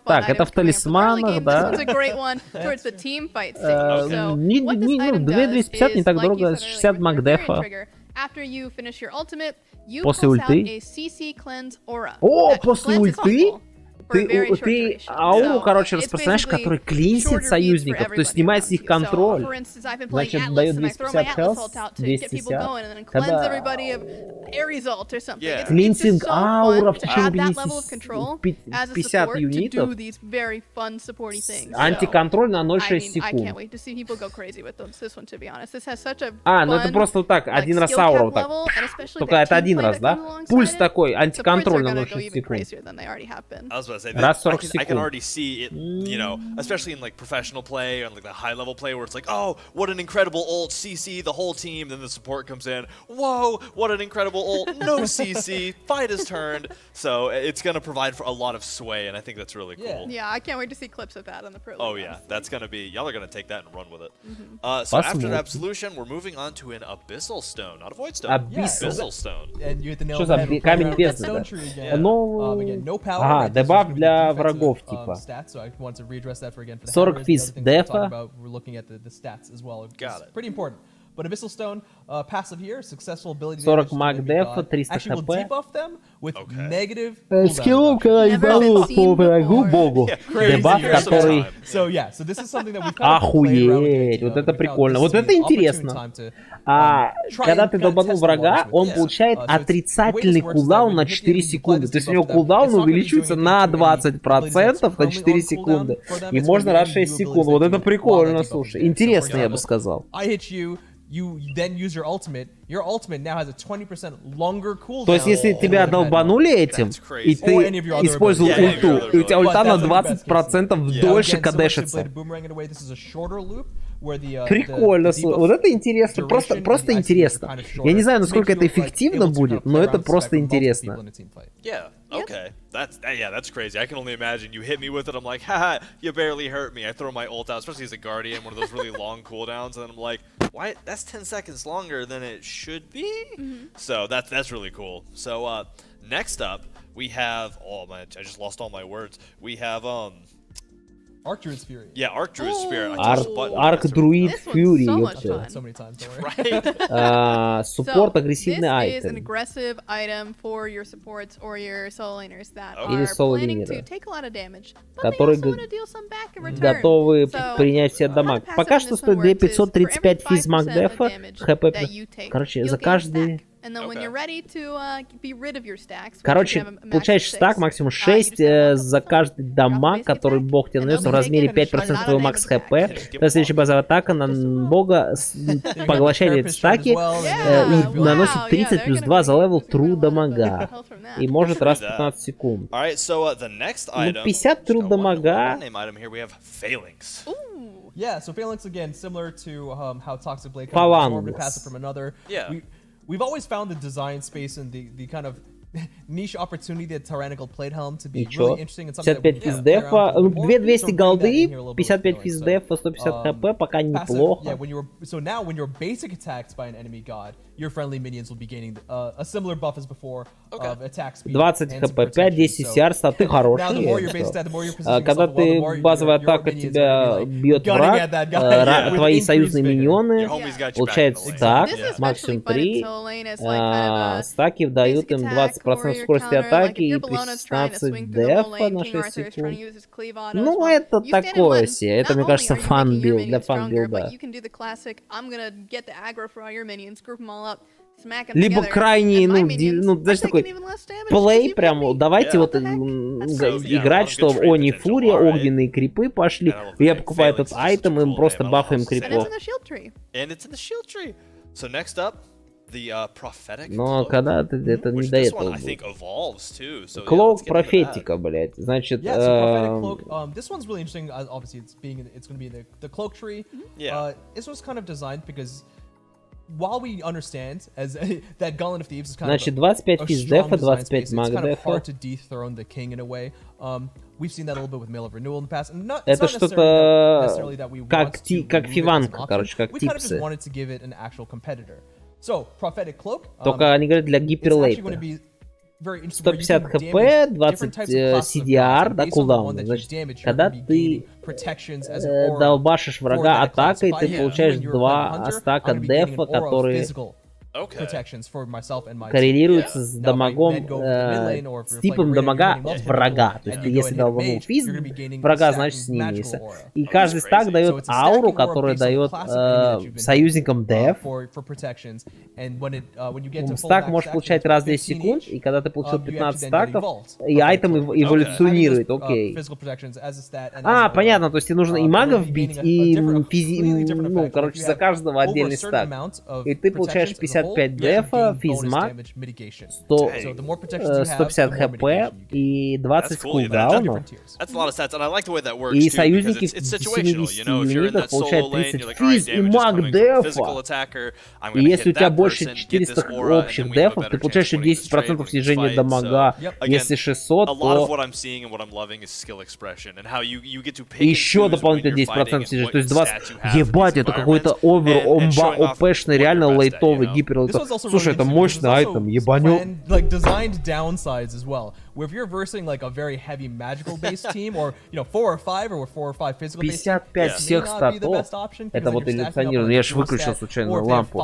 Так, это в талисманах, да? 2250 не так дорого, 60 макдефа. После ульты. О, после ульты? Ты ауру, короче, распространяешь, который клинсит союзников, то есть снимает с них контроль. Значит, дает 250 health, 250. Клинсинг аура в течение 50 юнитов. Антиконтроль на 0,6 секунд. А, ну это просто вот так, один раз аура вот так. Только это один раз, да? Пульс такой, антиконтроль на 0,6 секунд. Раз 40 секунд. I can already see it, you know, especially in like professional play or like the high level play where it's like, oh, what an incredible ult, CC, the whole team, then the support comes in, whoa, what an incredible ult, no CC, fight is turned. So it's going to provide for a lot of sway, and I think that's really cool. Yeah, I can't wait to see clips of that on the pro. Oh yeah, that's going to be, y'all are going to take that and run with it. So after the Absolution, we're moving on to an Abyssal Stone, not a Void Stone. Abyssal Stone. Что за камень бездны, да? Ну, ага, дебаф для врагов, типа. 40 физ дефа. 40 маг дефа, 300 хп. Скиллом, когда я дал по врагу богу. Дебаф, который... Охуеть, вот это прикольно. Вот это интересно. Когда ты долбанул врага, он получает отрицательный кулдаун на 4 секунды. То есть у него кулдаун увеличивается на 20% на 4 секунды. И можно раз 6 секунд. Вот это прикольно, слушай. Интересно, я бы сказал. You then use your ultimate now has a 20% longer cooldown. То есть, если тебя долбанули этим, и ты использовал ульту, и у тебя ульта на 20% дольше кадешится. Прикольно, вот это интересно, просто интересно. Я не знаю, насколько это эффективно будет, но это просто интересно. Okay, that's crazy. I can only imagine. You hit me with it, I'm like, haha, you barely hurt me. I throw my ult out, especially as a guardian, one of those really long cooldowns, and then I'm like, why? That's 10 seconds longer than it should be. So that's really cool. So next up we have, oh man, I just lost all my words. We have Archdruid's Fury. Yeah, Archdruid's Fury. Archdruid Fury. So many times, don't worry. Суппорт агрессивный айтем. айтем. This is an aggressive item for your supports or your solo laners that Или are planning to take a lot of damage, but they also want to deal some back in return. Готовы принять все дамаг. Пока что стоит 2535 физ макдефа, хп. Короче, за каждый... Короче, получаешь стак, максимум 6 за каждый дамаг, который бог тебе нанес в размере 5% твоего макс хп. То есть следующая базовая атака на бога поглощает эти стаки и наносит 30 плюс 2 за левел true дамага. И может раз в 15 секунд. Ну, 50 true дамага. Yeah, so Phalanx again, similar to how Toxic Blade kind of absorbed a passive from another. We've always found the design space and the kind of niche opportunity that Tyrannical Plate Helm to be really interesting and something 55 физ дефа, 2200 голды, 55 физ дефа, 150 хп, пока неплохо. So now when you're basic attacked by an enemy god, your friendly minions will be gaining a similar buff as before of attack speed. 20 хп, 5-10 CR, статы хорошие. Когда ты базовая атака тебя бьет враг, твои союзные миньоны получают стак, максимум 3, стаки дают им 20% 20% скорости атаки и 16 дефа на 6 секунд. Ну, это такое себе. Это, мне кажется, фан-билд для фан-билда. Либо крайний, даже такой плей прям, давайте вот играть, что они фурия, огненные крипы пошли, я покупаю этот айтем, и мы просто бафаем крипов. Но когда это не до этого было. Клоук профетика, блядь. Значит... This one's really interesting. Obviously, it's going to be the cloak tree. This was kind of designed because while we understand as that Gauntlet of Thieves is kind Значит, of 25 физ дефа, 25 маг дефа. It's hard to dethrone the king in a way. We've seen that a little bit with Mail of Renewal in the past. And not, это что-то как фиванка, короче, как типсы. So, Prophetic Cloak, только они говорят для гиперлейта. 150 хп, 20 CDR, да, кулдаун. Значит, когда ты долбашишь врага атакой, ты получаешь 2 стака дефа, которые коррелируется с дамагом, с типом дамага врага. То есть ты если долбанул физ врага, значит снимется. И каждый стак дает ауру, которая дает союзникам деф. Стак может получать раз в 10 секунд, и когда ты получил 15 стаков, и айтем эволюционирует, окей. Понятно, то есть тебе нужно и магов бить, и короче, за каждого отдельный стак. И ты получаешь 55 дефа, физмаг, 150 хп и 20 кулдаунов. И союзники в 70 юнитах получают 30 физ и маг дефа. И если у тебя больше 400 общих дефов, ты получаешь еще 10% снижения дамага. Если 600, то еще дополнительно 10% снижения. То есть 20... Ебать, это какой-то ОПшный, реально лайтовый, гиперлайтовый. Слушай, это мощный айтем, ебаню. Where if you're versing like a very heavy magical based team, or 4 or 5 or 4 or 5 physical based team, 55 всех статов. Это вот иллюционировано. Я же выключил случайно лампу.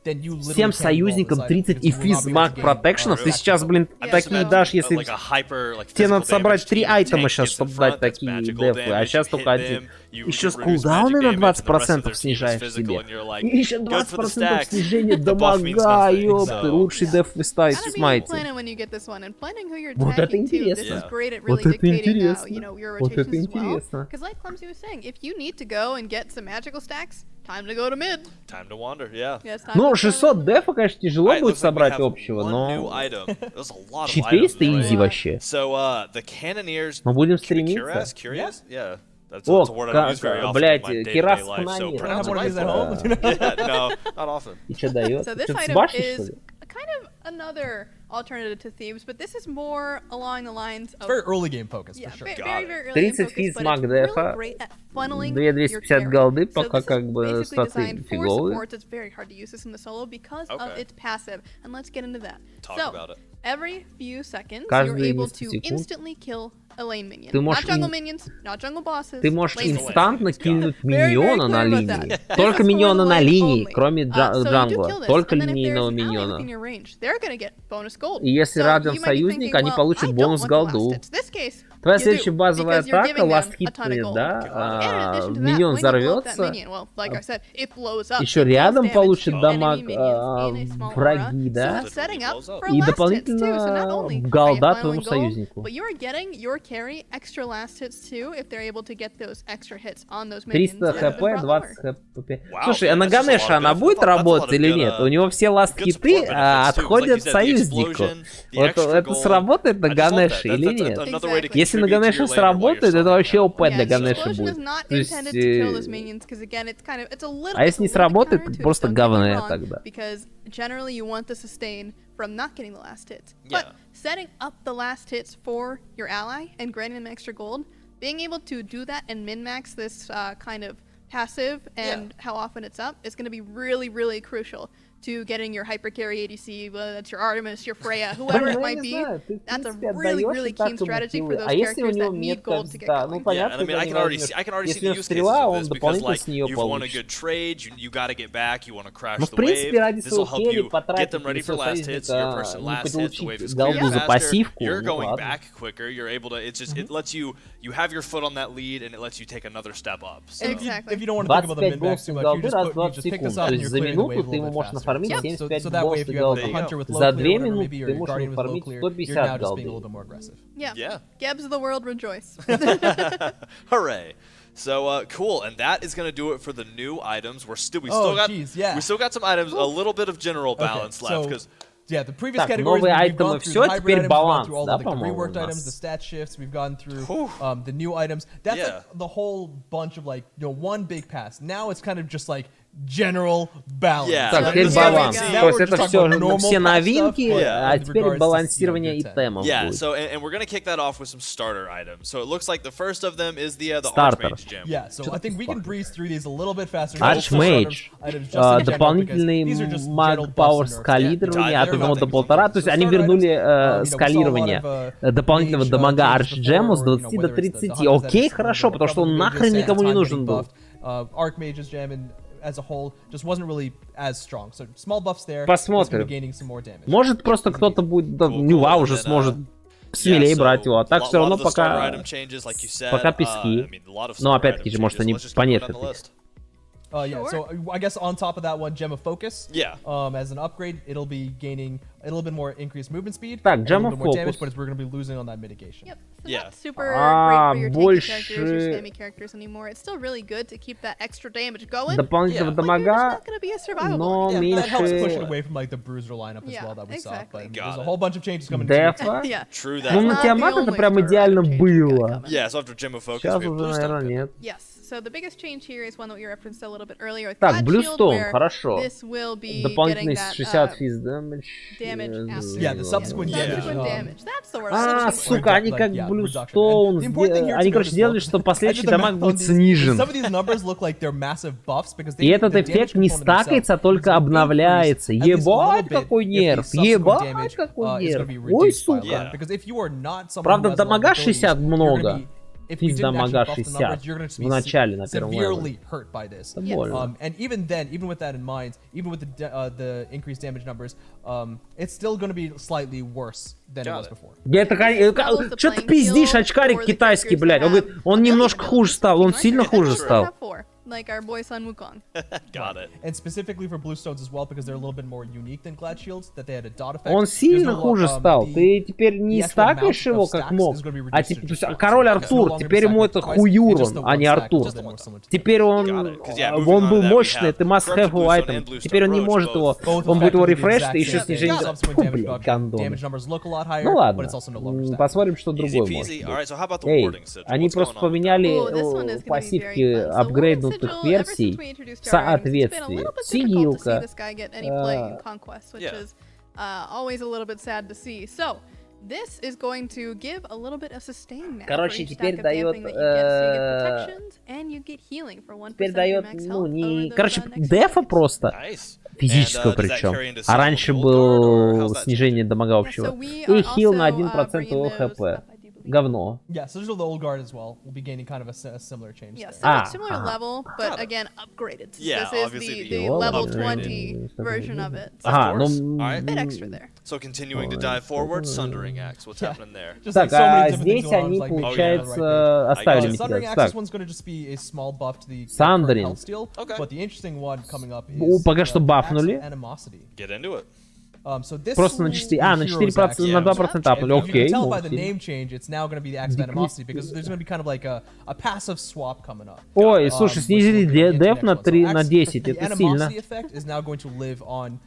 7 союзникам 30 и физ маг протекшенов. Ты сейчас, блин, такие дашь, если... Тебе надо собрать 3 айтема сейчас, чтобы дать такие дефы, а сейчас только один. Еще с кулдауны на 20% снижаешь себе. И еще 20% снижения дамага, ёпты. Лучший деф в Smite. Вот это интересно. Вот это интересно. Вот это интересно. Ну, 600 дефа, конечно, тяжело будет собрать общего, но 400 изи вообще. Мы будем стремиться. О, блядь, Кирас Хнани. И что дает? Что-то с башни, что ли? Another alternative to Thieves, but this is more along the lines of... It's very early game focused, for sure. Very early 30 физ маг дефа, 2250 голды, пока как бы статы фиговые. It's very hard to use this in the solo because of its passive, and let's get into that. So, every few seconds, you're able to instantly kill a lane minion. Not jungle minions, not jungle bosses. Ты можешь инстантно кинуть миньона на линии. Только миньона на линии, кроме джангла. Только линейного миньона. И если рядом союзник, они получат бонус голду. Твоя следующая базовая атака, last hit, да, миньон взорвется, еще рядом получит дамаг враги, да, и дополнительно голда твоему союзнику. 300 хп, 20 хп. Слушай, а на Ганеша она будет работать или нет? У него все last хиты отходят союзнику. Вот это сработает на Ганеше или нет? Если на Ганеше сработает, это вообще ОП для Ганеши будет. То есть, а если не сработает, это просто говно тогда. From not getting the last hits. But setting up the last hits for your ally and granting them extra gold, being able to do that and min-max this kind of passive and how often it's up is going to be really, really crucial to getting your hyper carry ADC, whether that's your Artemis, your Freya, whoever it might be. That's a really, really keen strategy for those characters that need gold to get going. Yeah, and I mean, I can already see the use cases of this because, like, you've won a good trade, you gotta get back, you want to crash the wave. This will help you get them ready for last hits. Your person last hits, the wave is clear faster. You're going back quicker. You're able to. It's just it lets you have your foot on that lead, and it lets you take another step up. So. Exactly. If you don't want to think about the min-max too much, you just pick this up and you're clearing the wave a little bit faster. So that way, if you have like a hunter with low clear, whatever, maybe, or your guardian with low clear, you're now just being a little bit more aggressive. Yeah. Gebs of the world rejoice. Hooray. So cool, and that is gonna do it for the new items. We still got some items, a little bit of general balance left because. Yeah, the previous categories we've gone through the hybrid items, we've gone through all of the reworked items, the stat shifts, we've gone through the new items. That's like the whole bunch of like, you know, one big pass. Now it's kind of just like general balance. Так, теперь баланс. То есть это все новинки, а теперь балансирование итемов будет. So and we're gonna kick that off with some starter items. So it looks like the first of them is the Archmage gem. Yeah, so I think we can breeze through these a little bit faster. Archmage, дополнительный маг пауэр скалирование от 1 до 1,5. То есть они вернули скалирование дополнительного дамага Арчджему с 20 до 30. Окей, хорошо, потому что он нахрен никому не нужен был. Archmage's gem as a whole just wasn't really as strong. So small buffs there. Посмотрим. Gaining some more damage. Может просто кто-то будет, Нюва уже сможет смелее брать его. А так все равно пока пески. Но опять-таки же, может они понятны. Yeah, so I guess on top of that one, Gem of Focus. As an upgrade, it'll be gaining a little bit more increased movement speed. Так, Gem of Focus. Damage, but we're going to be losing on that mitigation. Yep. So not super great for your tanky characters, your spammy characters anymore. It's still really good to keep that extra damage going. Дополнительного дамага, но меньше... That helps push it away from like the bruiser lineup as well that we saw. But there's a whole bunch of changes coming. Дефа. True that. Ну, на Тиамат это прям идеально было. So after Gem of Focus, сейчас уже, наверное, нет. Yes. So the biggest change here is one that we referenced a little bit earlier with так, Bluestone, Shield, хорошо. This will be дополнительный 60 физ damage. Yeah, the subsequent damage. That's the word. Сука, они как Bluestone, они, короче, сделали, что последующий дамаг будет снижен. И этот эффект не стакается, а только обновляется. Ебать, какой нерв! Ебать, какой нерв! Ой, сука! Правда, дамага 60 много. Физ дамага 60 в начале, на первом левеле. Это больно. And even then, even with that in mind, even with the increased damage numbers, it's still going to be slightly worse than it was before. Что ты пиздишь, очкарик китайский, блядь? Он говорит, он немножко хуже стал, он сильно хуже стал. Like our boy Sun Wukong. Got it. And specifically for Bluestones as well, because they're a little bit more unique than Glad Shields, that they had a dot effect. Он сильно хуже стал. Ты теперь не стакаешь его как мог. А теперь, то есть, король Артур, теперь ему это хуюрон, а не Артур. Теперь он был мощный, ты must have item. Теперь он не может его, он будет его рефрешить, и еще снижение. Фу, блядь, гандон. Ну ладно, посмотрим, что другое может. Эй, они просто поменяли пассивки апгрейднутых версий в соответствии. Сигилка. Короче, теперь дает... Теперь дает, ну, не... Короче, дефа просто. Физического причем. А раньше был снижение дамага общего. И хил на 1% ЛХП. Говно. Yeah, so the old guard as well will be gaining kind of a similar change. Yeah, similar level, but again upgraded. Yeah, this is the level 20 version of it. A bit extra there. So continuing to dive forward, Sundering Axe. What's happening there? Так, а здесь они, получается, оставили Sundering Axe, this one's going to just be a small buff to the Sundering. But the interesting one coming up is пока что бафнули. Get into it. So this просто на 4, на 4%, на 2% апнули, окей. You can tell by the name change, it's now going to be the Axe of Animosity, because there's going to be kind of like a passive swap coming up. Ой, слушай, снизили деф на 10, это сильно. Animosity effect is now going to live on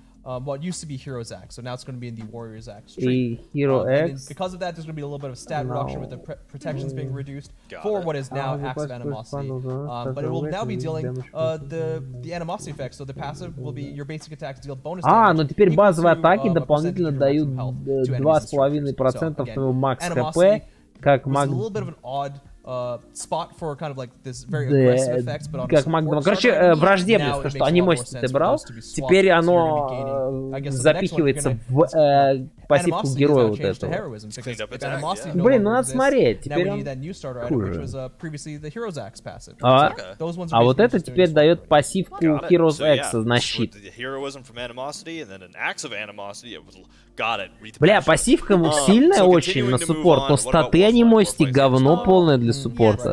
what used to be Hero's Axe, so now it's going to be in the Warrior's Axe tree. Hero X. Because of that, there's going to be a little bit of stat reduction with the protections being reduced for what is now Axe of Animosity. But it will now be dealing the Animosity effect, so the passive will be your basic attacks deal bonus damage. Но теперь базовые атаки дополнительно дают 2,5% твоего макс ХП, как маг spot for kind of like this very aggressive effects, but on как Макдональдс. Короче, враждебность, то, что анимосити ты брал, теперь оно запихивается в пассивку героя вот этого. Блин, ну надо смотреть, теперь он хуже. А вот это теперь дает пассивку Heroes X на щит. Бля, пассивка сильная очень на суппорт, но статы анимосити говно полное для суппорта.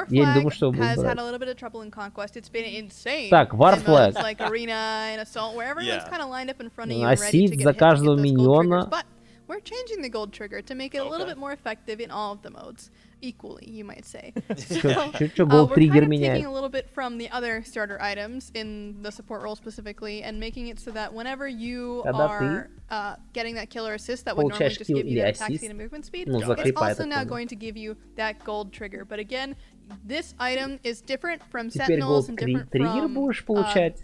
Я не думаю, что будет брать. Так, Warflag. Носить за каждого миньона. We're changing the gold trigger to make it a little bit more effective in all of the modes, equally, you might say. So, we're kind of taking a little bit from the other starter items in the support role specifically, and making it so that whenever you are getting that killer assist that would normally just give you that attack speed and movement speed, it's also now going to give you that gold trigger. But again, this item is different from Sentinels and different from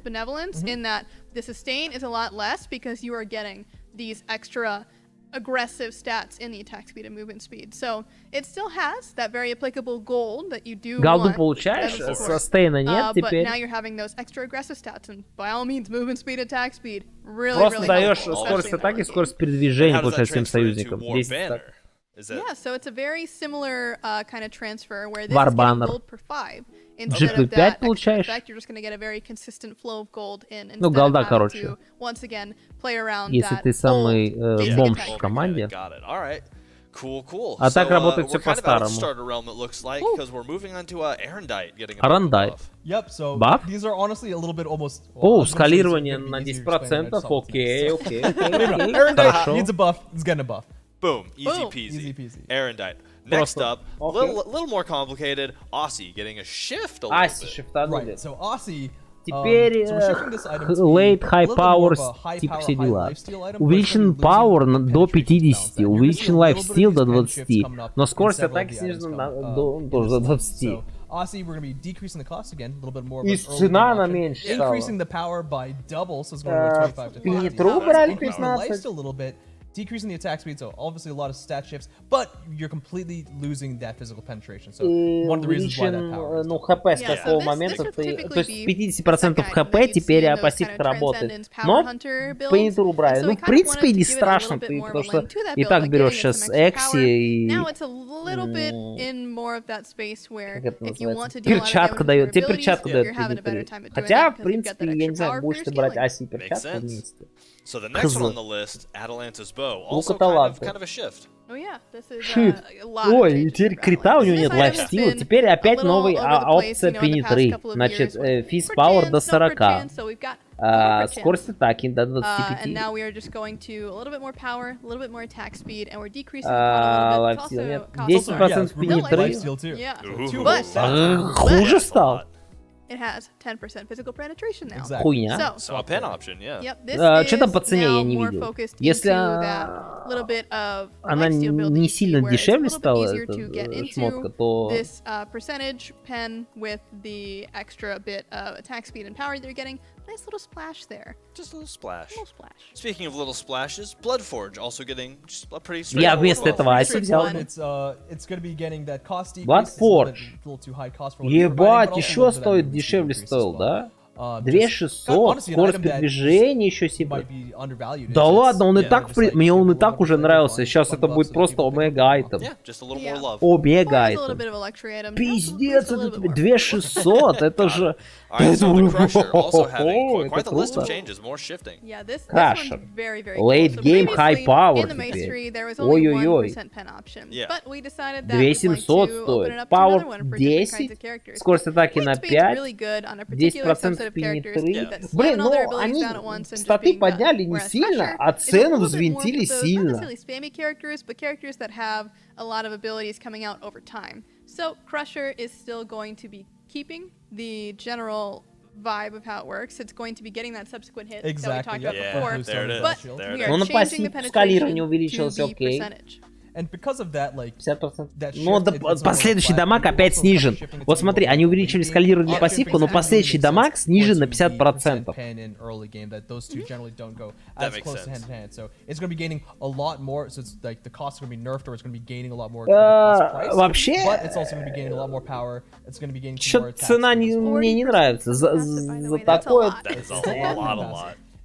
Benevolence in that the sustain is a lot less because you are getting these extra aggressive stats in the attack speed and movement speed. So it still has that very applicable gold that you do Голду получаешь, состейна нет теперь. But now you're having those extra aggressive stats, and by all means, movement speed, attack speed, really, Просто даешь скорость атаки, скорость передвижения, получается, всем союзникам. Yeah, so it's a very similar kind of transfer where this is getting gold per 5. Instead of that extra effect, you're just going to get a very consistent flow of gold in instead of having to, once again, play around Если ты самый бомж в команде. Cool. А так работает все по-старому. Buff? These are honestly a little bit almost... О, скалирование на 10%, окей. Хорошо. Needs a buff, it's getting a buff. Boom, easy peasy. Erendite. Next up, a little more complicated. Aussie getting a shift a little bit. Right, so Aussie... Теперь late high power, типа все дела. Увеличен power до 50, увеличен lifesteal до 20, но скорость атаки снижена тоже до 20. Aussie, we're going to be decreasing the cost again, a little bit more. И цена на меньше стала. Increasing the power by double, so it's going to go 25 to 50. Пенитру брали 15. A little bit. Decreasing the attack speed, so obviously a lot of stat shifts, but you're completely losing that physical penetration. So one of the reasons why that power is ну, ХП с такого момента, то есть 50% ХП теперь пассивка работает. Но пенитру брали. Ну, в принципе, не страшно, потому что и так берешь сейчас Экси и... Как это называется? Перчатка дает. Тебе перчатку дает пенитру. Хотя, в принципе, я не знаю, будешь ты брать Аси и перчатку вместе. So the next one on the list, Atalanta's Bow, also kind of a shift. Shift. Ой, и теперь крита у него нет, лайфстила. Теперь опять новая опция пенитры. Значит, физ пауэр до 40. Скорость атаки до 25. Лайфстил нет. 10% пенитры. Хуже стал. It has 10% physical penetration now. Хуйня. So a pen option, yeah. Что там по цене я не видел. Если она не сильно дешевле стала, эта шмотка, то... This percentage pen with the extra bit of attack speed and power that you're getting. Nice little splash there. Just a little splash. Speaking of little splashes, Bloodforge also getting just a pretty straight. Я вместо этого Аси взял. It's going to be getting that cost decrease. Bloodforge. Ебать, еще стоит дешевле стоил, да? 2600, скорость передвижения еще себе. Да ладно, он и так, мне он и так уже нравился. Сейчас это будет просто омега-айтем. Омега-айтем. Пиздец, это тебе 2600, это же... Это круто. Крашер. Late game high power теперь. Ой-ой-ой. 2700 стоит. Power 10, скорость атаки на 5, 10% пенитры. Блин, ну они статы подняли не сильно, а цену взвинтили сильно. So Crusher is still going to be keeping the general vibe of how it works. It's going to be getting that subsequent hit that we talked about before. There it is. But we are Ну на changing the пассив скалирование penetration увеличилось, to the окей. percentage. And because of that, like, 50%. that shift, Но it's последующий дамаг опять снижен. Вот смотри, они увеличили скалирование пассивку, но последующий дамаг снижен на 50%. Вообще, что-то цена мне не нравится. За такое...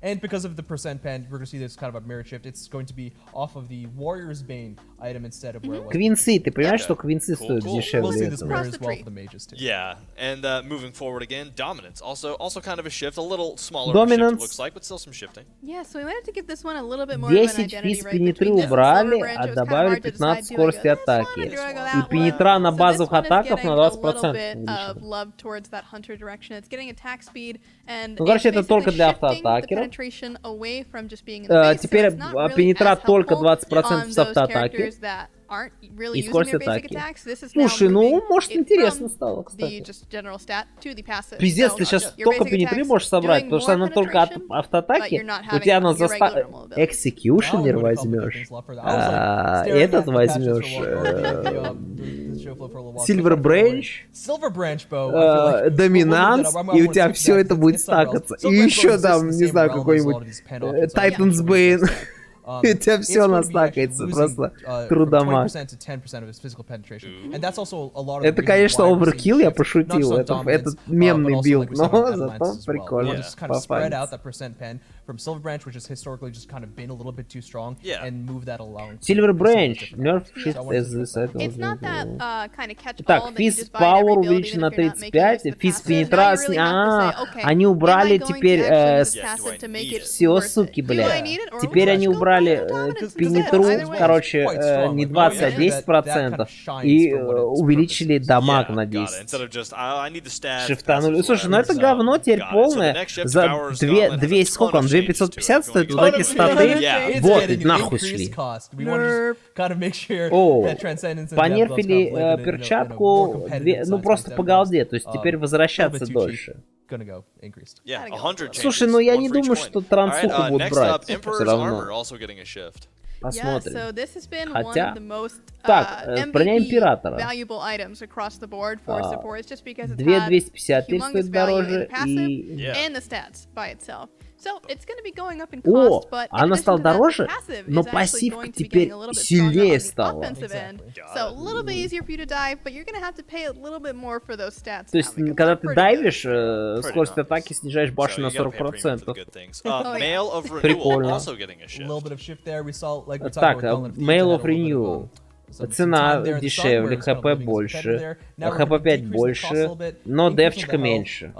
And because of the percent pen, we're going to see this kind of a mirror shift. It's going to be off of the Warrior's Bane item instead of where it was. Квинцы, ты понимаешь, что квинцы стоят дешевле? We'll see this mirror as well for the mages too. Yeah, and moving forward again, dominance. Also kind of a shift, a little smaller of a shift it looks like, but still some shifting. Yeah, so we wanted to give this one a little bit more of an 10 identity, физ right? пенетры Between this and убрали, Silver Branch, а it was kind of добавили hard to 15 decide, do I go скорости this one or атаки. do I go that И one? пенетра на So базовых this one is атаках на getting a little 20% bit of увеличена. love towards that hunter direction. It's getting attack speed and Ну, короче, it's это только basically для shifting the автоатакеров. penetration away from just being in the base, so Теперь it's not really пенетра as только helpful 20% on с those автоатаки. characters that aren't really И using скорость their basic атаки. attacks. This is now Слушай, ну, moving может, it интересно from стало, the кстати. just general stat to the passive. Пиздец, So ты сейчас your столько basic пенетры attacks можешь собрать, doing потому что more она только от penetration, but автоатаки. you're not У having тебя на your regular normal ability. Экзекьюшнер возьмешь. Этот возьмешь. Silver Branch. Доминанс. И у тебя все это будет стакаться. И еще там, не знаю, какой-нибудь Titan's Bane. И у тебя все настакается, просто трудомаг. Это, конечно, оверкилл, я пошутил. Это мемный билд, но зато прикольно. From Silver Branch, which has historically just kind of been a little bit too strong, and move that along. Silver Branch, nerf shift as this. It's not that kind of catch all Так, that you физ just buy every пауэр build, увеличен even на if you're not making 35, use of физ passive. Now you пенетрации. really have to say, okay, Они am I убрали going теперь... to actually use this passive to make it Все, worth суки, it? Do I бля. need it, or Теперь will I они just go убрали for dominance пенетру, instead? Either way. короче, не 20, а 10%. И увеличили дамаг на 10. Шифтанули. Слушай, ну это говно теперь полное. За 2, сколько он? 2550 стоит? Вот эти статы. Вот, нахуй шли. О, понерфили перчатку, ну просто по голде, то есть теперь возвращаться дольше. Слушай, ну я не думаю, что трансуху будут брать. Все равно. Посмотрим. Хотя... Так, броня Императора. 2250 теперь стоит дороже. И... О, она стала дороже, но пассивка теперь сильнее стала. То есть, когда ты дайвишь, скорость атаки снижаешь башню на 40%. Прикольно. Так, Mail of Renewal. Цена дешевле, ХП больше, ХП 5 больше, но дефчика меньше.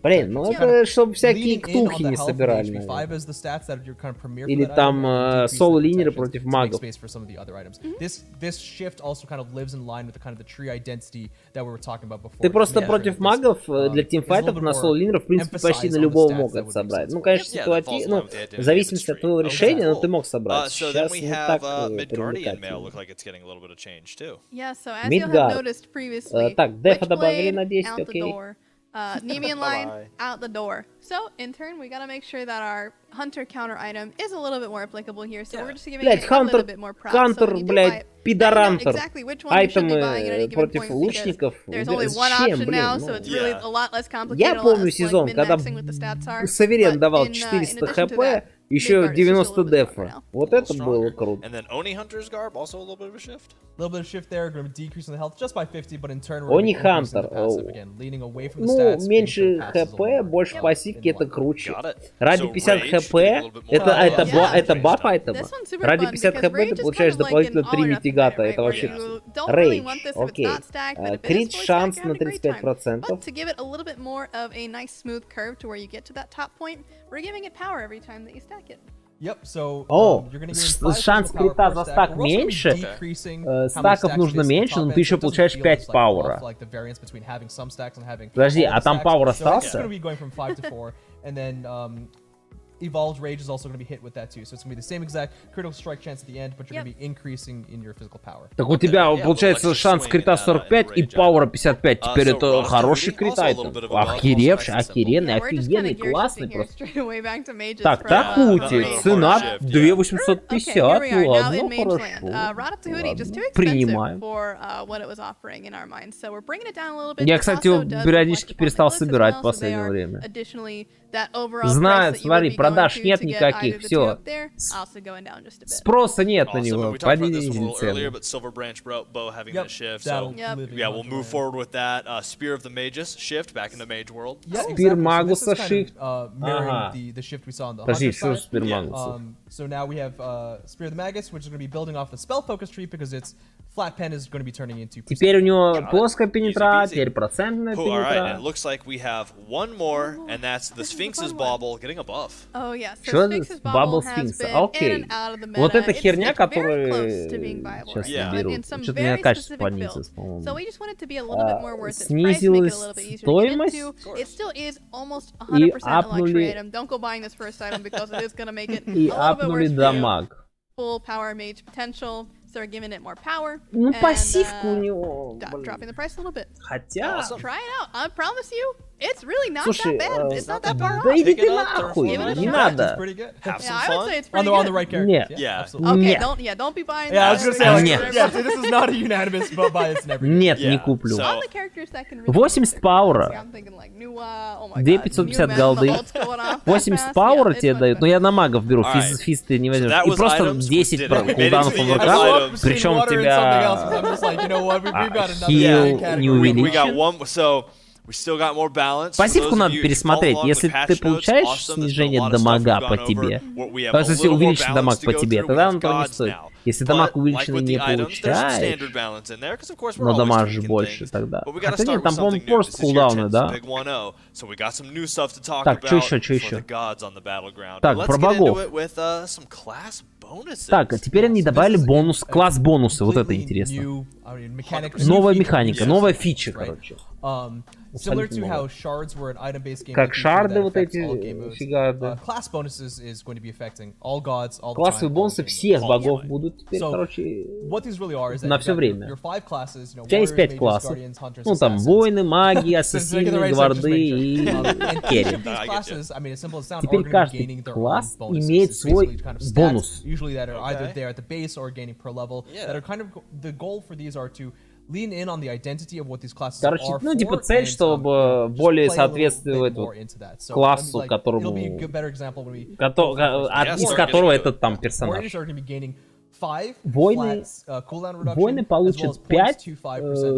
Блин, ну это чтобы всякие ктулхи не собирали, наверное. Или там соло-линеры против магов. Ты просто против магов для тимфайтов на соло-линеров, в принципе, почти на любого мог это собрать. Ну, конечно, ситуативно, в зависимости от твоего решения, но ты мог собрать. Сейчас не так привлекательно. Мидгард. Так, дефа добавили на 10, окей. Nemean line out the door. So, in turn, we gotta make sure that our hunter counter item is a little bit more applicable here. So, we're just giving it a little bit more props. Хантер, блядь, пидорантер. Exactly which one you should be buying at any given против point, лучников. there's only one option now, so it's really a lot less complicated. Я помню сезон, когда Саверен давал 400 хп, еще 90 дефа. Вот это было круто. Они Хантер. Ну, меньше хп, больше пассивки, это круче. Ради 50 хп, это баф айтема. Ради 50 хп ты получаешь дополнительно 3 митигата, это вообще рейдж. Окей. Крит шанс на 35%. О, шанс крита за стак меньше, стаков нужно меньше, но ты еще получаешь 5 пауэра. Подожди, а там пауэр остался? evolved rage is also going to be hit with that too. So it's going to be the same exact critical strike chance at the end, but you're going to be increasing in your physical power. Так у тебя получается шанс крита 45 и пауэра 55. Теперь это хороший крит айтем. Охеревший, охеренный, офигенный, классный просто. Так, Такути, цена 2850. Ладно, хорошо. Принимаем. Я, кстати, его периодически перестал собирать в последнее время. Знает, смотри, продаж нет никаких, все. Спроса нет на него. Понизили цену. Спир Магуса shift. Ага. Подожди, что Спир Магуса? So now we have Spear of the Magus, which is going to be building off the spell focus tree because its flat pen is going to be turning into. Теперь у него плоская пенетра, теперь процентная пенетра. Looks like we have one more, and that's the Sphinx's Bauble getting a buff. Oh yeah. Что это Бабл Сфинкса? Окей. Вот эта херня, которую сейчас я беру. Что-то у меня качество понизилось, по-моему. Снизилась стоимость и апнули дамаг. Ну, пассивку у него, хотя... Слушай, да иди ты нахуй, не надо. Нет. Нет, не куплю. 80 пауэра. 2550 голды. 80 пауэра тебе дают, но я на магов беру, физ ты не возьмешь. И просто 10 кулдаунов ОВК, причем у тебя хил не увеличен. Пассивку надо пересмотреть. Если ты получаешь снижение дамага по тебе, то есть увеличен дамаг по тебе, тогда он того не стоит. Если дамаг увеличенный не получаешь, но дамажишь больше тогда. Хотя нет, там, по-моему, просто кулдауны, да? Так, что еще? Так, про богов. Так, а теперь они добавили бонус, класс-бонусы, вот это интересно. Новая механика, новая фича, короче. Как шарды вот эти фигарды. Классовые бонусы всех богов будут теперь, короче, на все время. У тебя есть 5 классов. Ну там воины, маги, ассасины, гварды и керри. Теперь каждый класс имеет свой бонус. Короче, ну типа цель, чтобы более соответствовать вот классу, которому, из которого этот там персонаж. Воины получат 5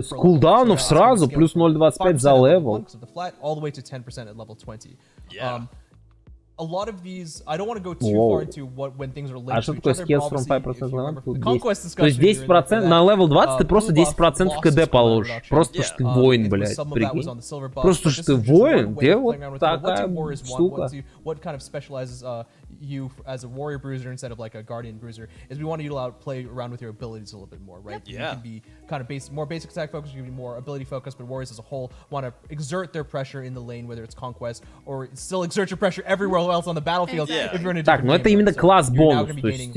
с кулдаунов сразу, плюс 0.25 за левел. A lot of these, I don't want to go too far into when things are linked. А что такое skills from 5% level? То есть 10% на level 20 ты просто 10% КД положишь. Просто что ты воин, блядь, прикинь. Просто что ты воин, тебе вот такая штука. What kind of specializes you as a warrior bruiser instead of like a guardian bruiser is we want to play around with your abilities a little bit more, right? Yeah. You can be kind of more basic attack focused, you can be more ability focused, but warriors as a whole want to exert their pressure in the lane, whether it's conquest or still exert your pressure everywhere else on the battlefield. If you're in a так, но это именно класс бонус, то есть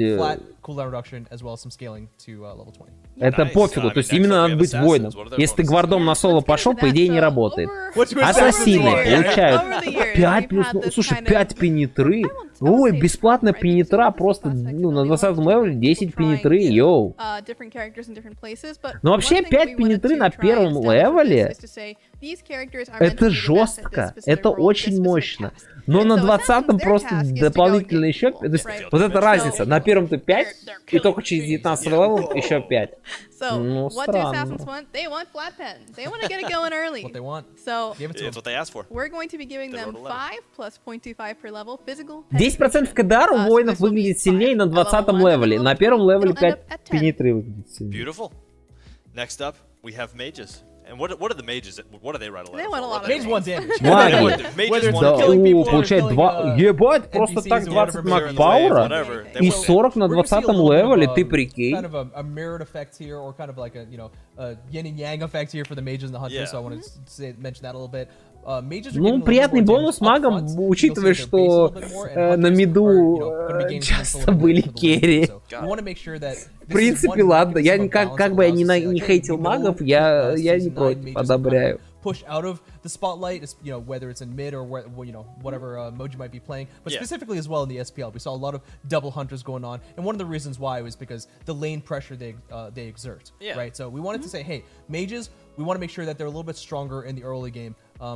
cooldown reduction as well as some scaling to level 20. Это пофигу, то есть именно надо быть воином. Если ты гвардом на соло пошел, по идее не работает. Ассасины получают 5 плюс... Слушай, 5 пенетры? Ой, бесплатная пенетра просто, ну, на 20 левеле 10 пенетры, йоу. Но вообще 5 пенетры на первом левеле, это жестко, это очень мощно. Но на 20-м просто дополнительно еще... То есть, вот эта разница, на первом-то 5, и только через 19 левел еще 5. Ну, странно. 10% КДР у воинов выглядит сильнее на 20-м левеле. На первом левеле 5 пенетры выглядит сильнее. Next up, we have mages. And what are the mages? What do they run a lot? They want a lot of Mages want damage. Маги. Получает 2... Ебать, просто так 20 маг пауэра. И 40 на 20-м левеле, ты прикинь. Kind of a mirrored effect here, or kind of like a, you know, a yin and yang effect here for the mages and the hunters. So I want to mention that a little bit. Ну, приятный бонус магам, учитывая, что на миду часто были керри. В принципе, ладно. Я как бы я не хейтил магов, я не против, одобряю. Push out of the spotlight, you know, whether it's in mid or whatever mode you might be playing, but specifically as well in the SPL, we saw a lot of double hunters going on, and one of the reasons why was because the lane pressure they exert, right? So we wanted to say, hey, mages, we want to make sure that they're a little bit stronger in the early game,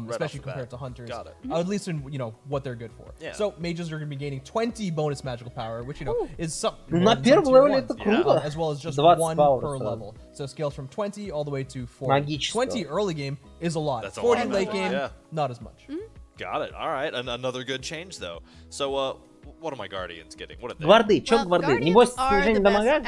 especially compared to hunters. Got it. At least in what they're good for. Yeah. So mages are going to be gaining 20 bonus magical power, which is something. На первом левеле это круто. As well as just 1 per level. So scales from 20 all the way to 40. 20 early game is a lot. That's 40 late game, not as much. Got it. All right. Another good change though. So what are my guardians getting? What are they? Гварды, чё гварды? Небось, снижение дамага?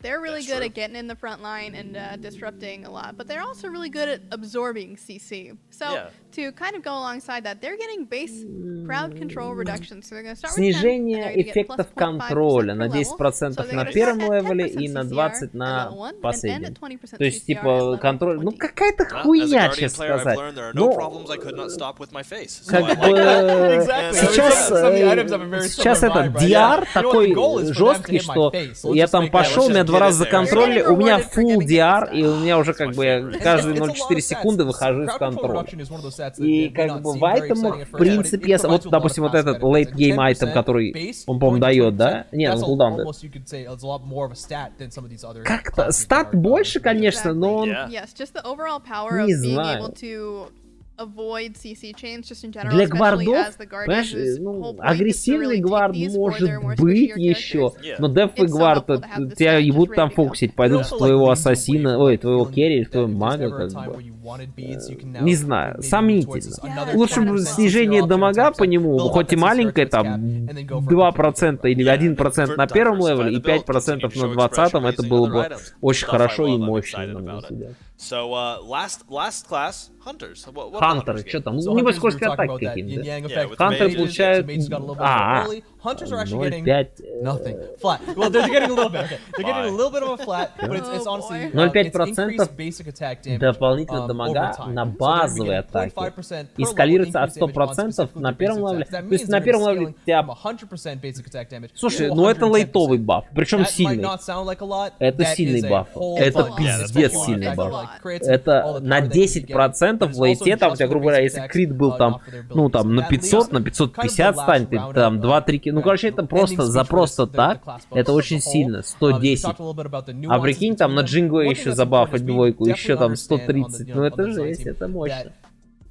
They're really good at getting in the front line and disrupting a lot, but they're also really good at absorbing CC. So to kind of go alongside that, they're getting base crowd control reductions. So they're going to start with 10, Снижение эффектов контроля на 10% на первом левеле и на 20% на последнем. То есть, типа, контроль... Ну, какая-то хуйня, честно сказать. Ну, как бы... Сейчас этот DR такой жесткий, что я там пошел, меня 2 раза законтролили, у меня full DR, и у меня уже как бы я каждые 0,4 секунды выхожу из контроля. И как бы в айтемах, в принципе, вот, допустим, вот этот late game айтем, который он, по-моему, дает, да? Нет, он кулдаун дает. Как-то стат больше, конечно, но он... Не знаю. Для гвардов, понимаешь, ну, агрессивный гвард может быть еще, но деф и гвард, тебя и будут там фокусить, пойдут в твоего ассасина, ой, твоего керри, в твоего мага, как бы. Не знаю, сомнительно. Лучше бы снижение дамага по нему, хоть и маленькое, там, 2% или 1% на первом левеле и 5% на 20-м, это было бы очень хорошо и мощно, на мой взгляд. So, last class, Hunters. Хантеры, что там? Ну, небось, скоростные атаки какие-то. Хантеры получают... 0,5... Nothing. Flat. Well, they're getting a little bit. Okay. They're getting a little bit of a flat, but it's honestly... 0,5% дополнительно дамага на базовые атаки. И скалируется от 100% на первом левеле. То есть на первом левеле у тебя... Слушай, ну это лейтовый баф, причем сильный. Это сильный баф. Это пиздец сильный баф. Это на 10% в лейте, там у тебя, грубо говоря, если крит был там, ну там на 500, на 550 станет, ты там 2-3... Ну, короче, это просто за просто так, это очень сильно, 110. А прикинь, там на Джинго еще забафать двойку, еще там 130. Ну это жесть, это мощно.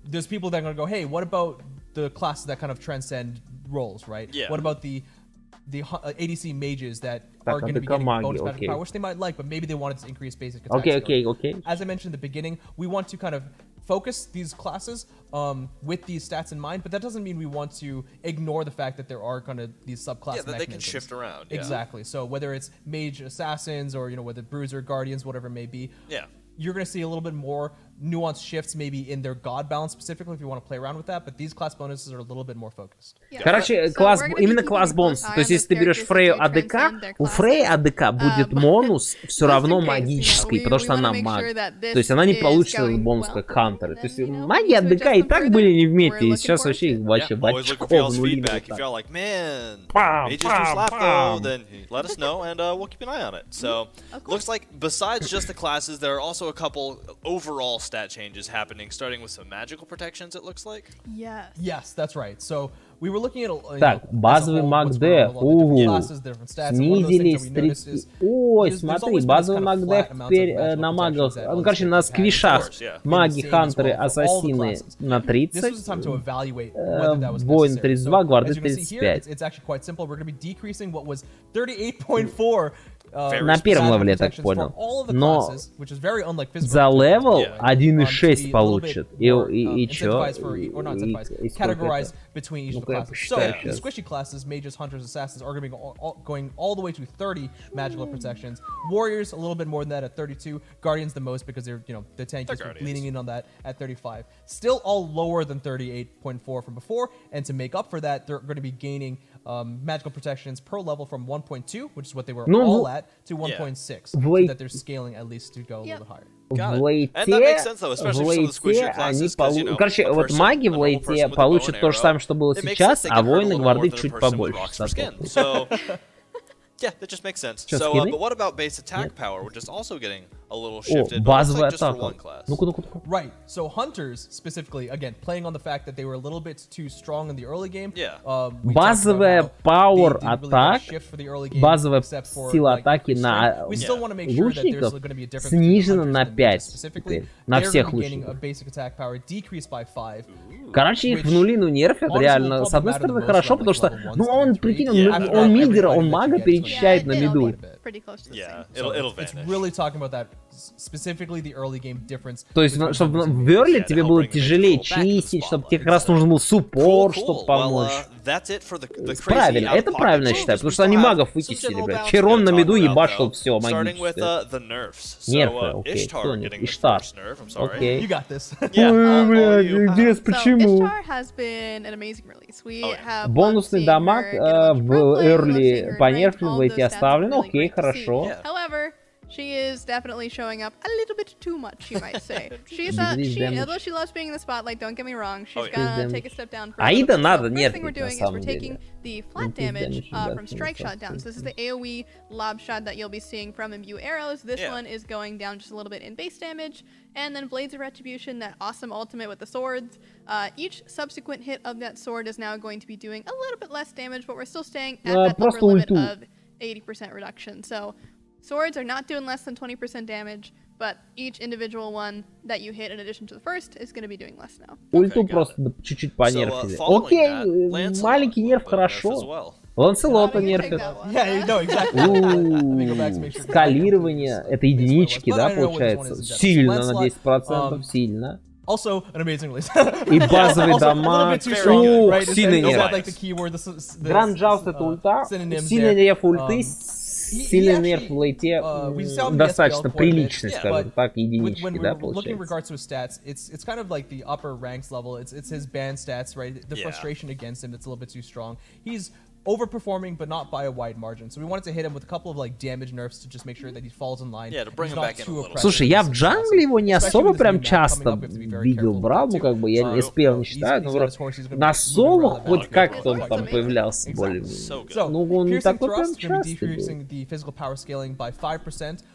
There's people that are going to go, hey, what about the classes that kind of transcend roles, right? Yeah. What about the ADC mages that are going to be getting bonus magic power, which they might like, but maybe they wanted to increase basic attack. Okay. As I mentioned in the beginning, we want to kind of focus these classes with these stats in mind, but that doesn't mean we want to ignore the fact that there are kind of these subclass mechanisms. That they can shift around. Yeah. Exactly. So whether it's mage assassins or whether bruiser guardians, whatever it may be. Yeah. You're going to see a little bit more nuanced shifts maybe in their god balance specifically if you want to play around with that, but these class bonuses are a little bit more focused. Короче, именно класс бонус. То есть если ты берешь Фрею АДК, у Фреи АДК будет бонус все равно магический, потому что она маг. То есть она не получит этот бонус как Хантеры. То есть маги АДК и так были не вместе, и сейчас вообще их бачком нули. Let us know and we'll keep an eye on it. So, looks like besides just the classes, there are also a couple overall stat changes happening, starting with some magical protections, it looks like. Yes, that's right. So we were looking at так, базовый маг Д, снизились 30... Ой, смотри, базовый маг Д теперь на магах, ну, короче, на сквишах маги, хантеры, ассасины на 30, воин 32, гварды 35. На первом левеле, я так понял. Но за левел 1.6 получит. И чё? So the squishy classes, mages, hunters, assassins, are going to be going all the way to 30 magical protections. Warriors a little bit more than that at 32. Guardians the most because they're the tankies leaning in on that at 35. Still all lower than 38.4 from before. And to make up for that, they're going to be gaining magical protections per level from 1.2, which is what they were all at. that to 1.6, so that they're scaling at least to go a little bit higher. В лейте они получат... Короче, вот маги в лейте получат то же самое, что было сейчас, а воины гварды чуть побольше. Yeah, that just makes sense. So, but what about base attack power, which is also getting a little shifted, базовая just for атака. one class? Ну-ка. Right. So hunters specifically, again, playing on the fact that they were a little bit too strong in the early game. Yeah. Базовая power атак, базовая сила атаки на лучников снижена на 5 теперь, на всех лучников. Короче, их в нулину нерфят, реально. С одной стороны, хорошо, потому что, ну, он, прикинь, он мидера, он мага перечищает на миду. Yeah, it'll vanish. It's really talking about that, specifically the early game difference. То есть, чтобы в early тебе было тяжелее чистить, чтобы тебе как раз нужен был суппорт, чтобы помочь. Правильно, это правильно я считаю, потому что они магов выкисили, блядь. Херон на миду ебашил все магическое. Нерфы, окей, кто нет? Иштар. Окей. Ой, блядь, без почему? Бонусный дамаг в early понерфлен, в эти оставлен, окей, хорошо. She is definitely showing up a little bit too much, you might say. Although she loves being in the spotlight, don't get me wrong, she's gonna take a step down. Аида надо First thing we're нерфить, на doing is самом we're деле. taking the flat damage from strike shot down. So this is the AoE lob shot that you'll be seeing from imbue arrows. This one is going down just a little bit in base damage. And then Blades of Retribution, that awesome ultimate with the swords. Each subsequent hit of that sword is now going to be doing a little bit less damage, but we're still staying at that upper limit of 80% reduction. So swords are not doing less than 20% damage, but each individual one that you hit in addition to the first is going to be doing less now. Ульту просто чуть-чуть понерфили. Окей, маленький нерф хорошо. Ланселота нерфит. Скалирование, это единички, да, получается? Сильно, на 10%, сильно. Also, an amazing release. И базовый дамаг. Ух, сильный нерф. Гранд Джаус это ульта. Сильный нерф ульты. Сильный нерф в лейте достаточно приличный, скажем так, единички, да, получается. Looking in regards to his stats, it's kind of like the upper ranks level. It's his band stats, right? The frustration against him that's a little bit too strong. He's overperforming, but not by a wide margin. So we wanted to hit him with a couple of like damage nerfs to just make sure that he falls in line. Yeah, to bring him back in a little. Слушай, я в джангле его не особо прям часто видел, брал, ну как бы я SPL не считаю, но на соло хоть как-то он там появлялся более-менее. Ну он не такой прям часто был.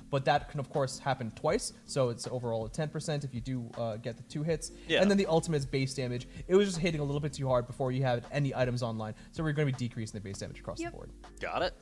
But that can of course happen twice, so it's overall a 10% if you do get the 2 hits. And then the ultimate's base damage. It was just hitting a little bit too hard before you had any items online, so we're going to be decreasing the base damage across the board. Got it.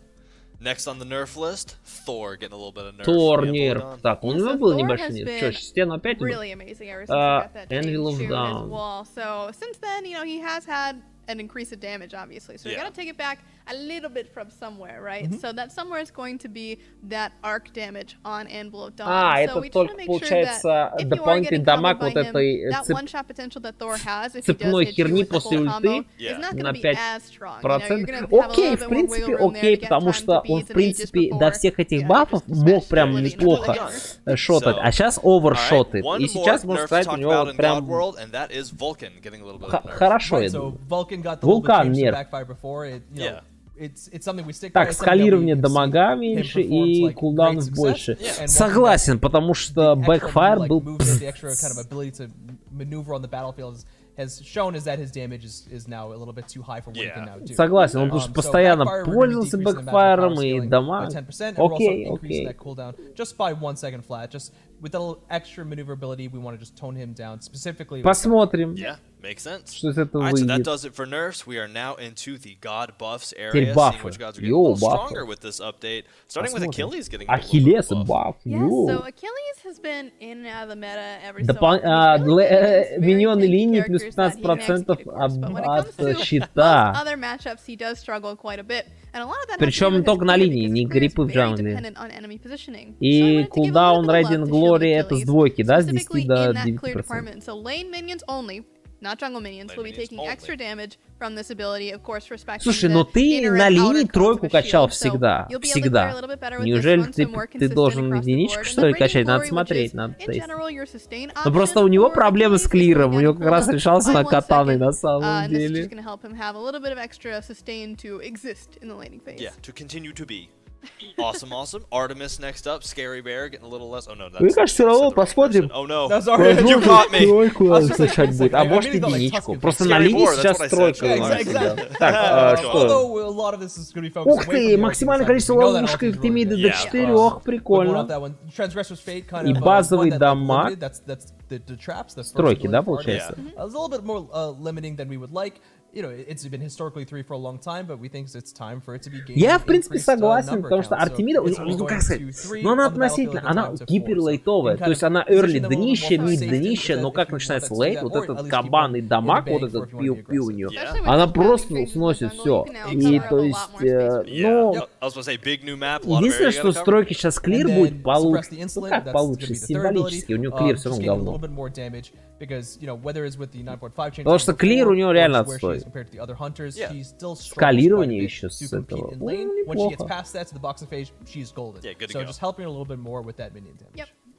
Next on the nerf list, Thor getting a little bit of nerf. Thor нерф. Так, у него был небольшой нерф. Что, стену опять? Really amazing ever since he got that Anvil of change to Down. his wall. So since then, you know, he has had an increase of damage, obviously. So we gotta take it back a little bit from somewhere, right? So that somewhere is going to be that arc damage on Anvil of Dawn. So это только получается дополнительный дамаг вот этой цепной херни после ульты на 5%. Окей, в принципе, окей, потому что он, в принципе, до всех этих бафов мог прям неплохо шотать, а сейчас овершотает. И сейчас, можно сказать, у него прям хорошо, я думаю. Вулкан нерф. Так, скалирование дамага меньше и кулдаунов больше. Согласен, потому что бэкфайр был... Согласен, он просто постоянно пользовался бэкфайром и дамаг. Окей, окей. Посмотрим. Makes sense. Что из этого Alright, so that выйдет. does it for nerfs. We are now into the god buffs area. Теперь бафы. Seeing which gods are getting a little stronger with this update. Starting with Achilles getting a Ахиллес little bit баф. Yes, so Achilles has been in and out of the meta every so often. Миньоны линии плюс 15% от щита. Other matchups he does struggle quite a bit. Причем только на линии, не гриппы в джангле. И кулдаун Radiant Glory это с двойки, да, с 10 до 9%. Not jungle minions will be taking extra damage from this ability, of course, respecting. Слушай, но ты на линии тройку качал всегда. Всегда. Неужели ты должен единичку, что ли, качать? Надо смотреть, надо тестить. Но просто у него проблемы с клиром. У него как раз решался на катаной на самом деле. Yeah, to continue to be. Awesome, awesome. Artemis next up. Scary Bear getting a little less. Oh no, that's. Мне кажется, все равно посмотрим. Oh no. You caught me. Тройку надо сначать будет, а может единичку. Просто на линии сейчас тройка. Так, что? Ух ты, максимальное количество ловушек и Артемиды до 4, прикольно. И базовый дамаг. Стройки, да, получается? Я, в принципе, согласен, потому что Артемида, ну как сказать, ну она относительно, она гиперлейтовая, то есть она early днище, mid днище, но как начинается лейт, вот этот кабан и дамаг, вот этот пиу-пиу у нее, она просто сносит все. И то есть, ну, единственное, что стройки сейчас клир будет получше, ну как получше, символически, у него клир все равно говно. Потому что клир у него реально отстой. Скалирование еще с этого. Ну, неплохо.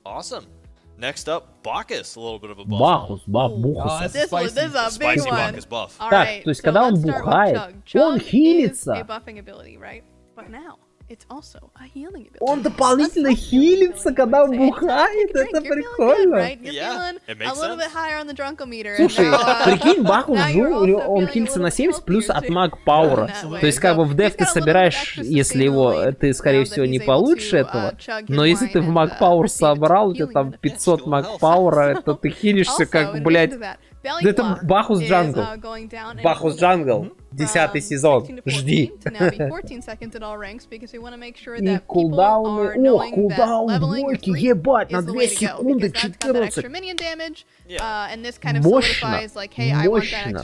Awesome. Next up, Bacchus, a little bit of a buff. Бахус, бухус. This is a big Spicy one. Bacchus buff. Так, то есть, когда он бухает, он хилится. Он дополнительно хилится, когда он бухает, это прикольно. Слушай, прикинь, Бахус, он хилится на 70 плюс от маг пауэра. То есть, как бы в деф ты собираешь, если его, ты, скорее всего, не получишь этого, но если ты в маг пауэр собрал, у тебя там 500 маг пауэра, это ты хилишься как, блядь, это Бахус Джангл. Бахус Джангл. 10-й сезон. Жди. И кулдауны. Ох, кулдаун двойки, ебать, на 2 секунды 14. Мощно. Мощно.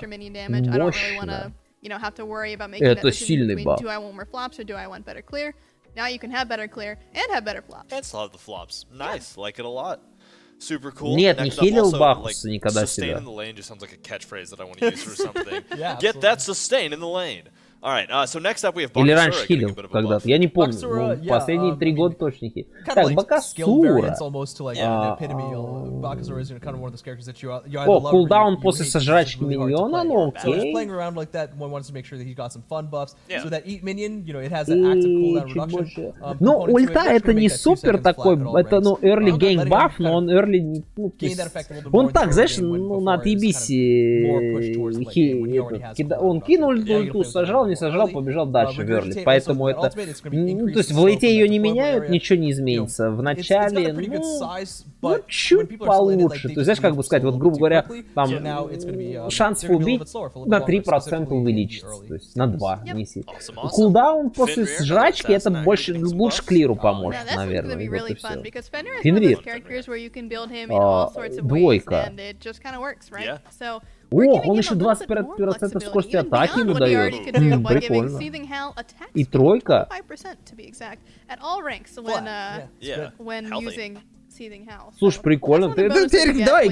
Это сильный баф. Now you can have better clear and have better flops. And still have the flops. Nice, like it a lot. Super cool. Нет, не Next up, хилил also, Бахуса like, никогда sustain себя. in the lane just sounds like a catchphrase that I want to use for something. Yeah, Get that sustain in the lane. All right, so next up we have Или Bakasura раньше getting a хилил bit of a когда-то. buff. Я не помню. Bakasura, Ну, yeah, последние 3 года точно хилил. Kind of Так, like skill Бакасура. variants almost to like an epitome. Bakasura is kind of one of those characters that you either О, love or кулдаун you после hate, 'cause it's сожрачки really hard to миньона, play. ну So just окей. playing around like that, one wants to make sure that he got some fun buffs. Yeah. So that eat minion, you know, it has that active И cooldown чуть reduction. больше. Ну, ульта это не супер такой, это, ну, early game buff, но он early, ну, то есть, он так, знаешь, ну, на отъебись, он кинул ульту, сожрал, не сожрал, побежал дальше в early, поэтому это, ну, то есть в лейте ее не меняют, ничего не изменится, в начале, ну, чуть получше, то есть, знаешь, как бы сказать, вот, грубо говоря, там, шанс убить на 3% увеличится, то есть на 2, не сильно. Кулдаун после сжрачки, это больше, лучше клиру поможет, наверное, и вот и все. Фенрир. Двойка. Ох, он еще 25% скорости атаки ему дает. Прикольно. И тройка. Слушай, прикольно. Давай,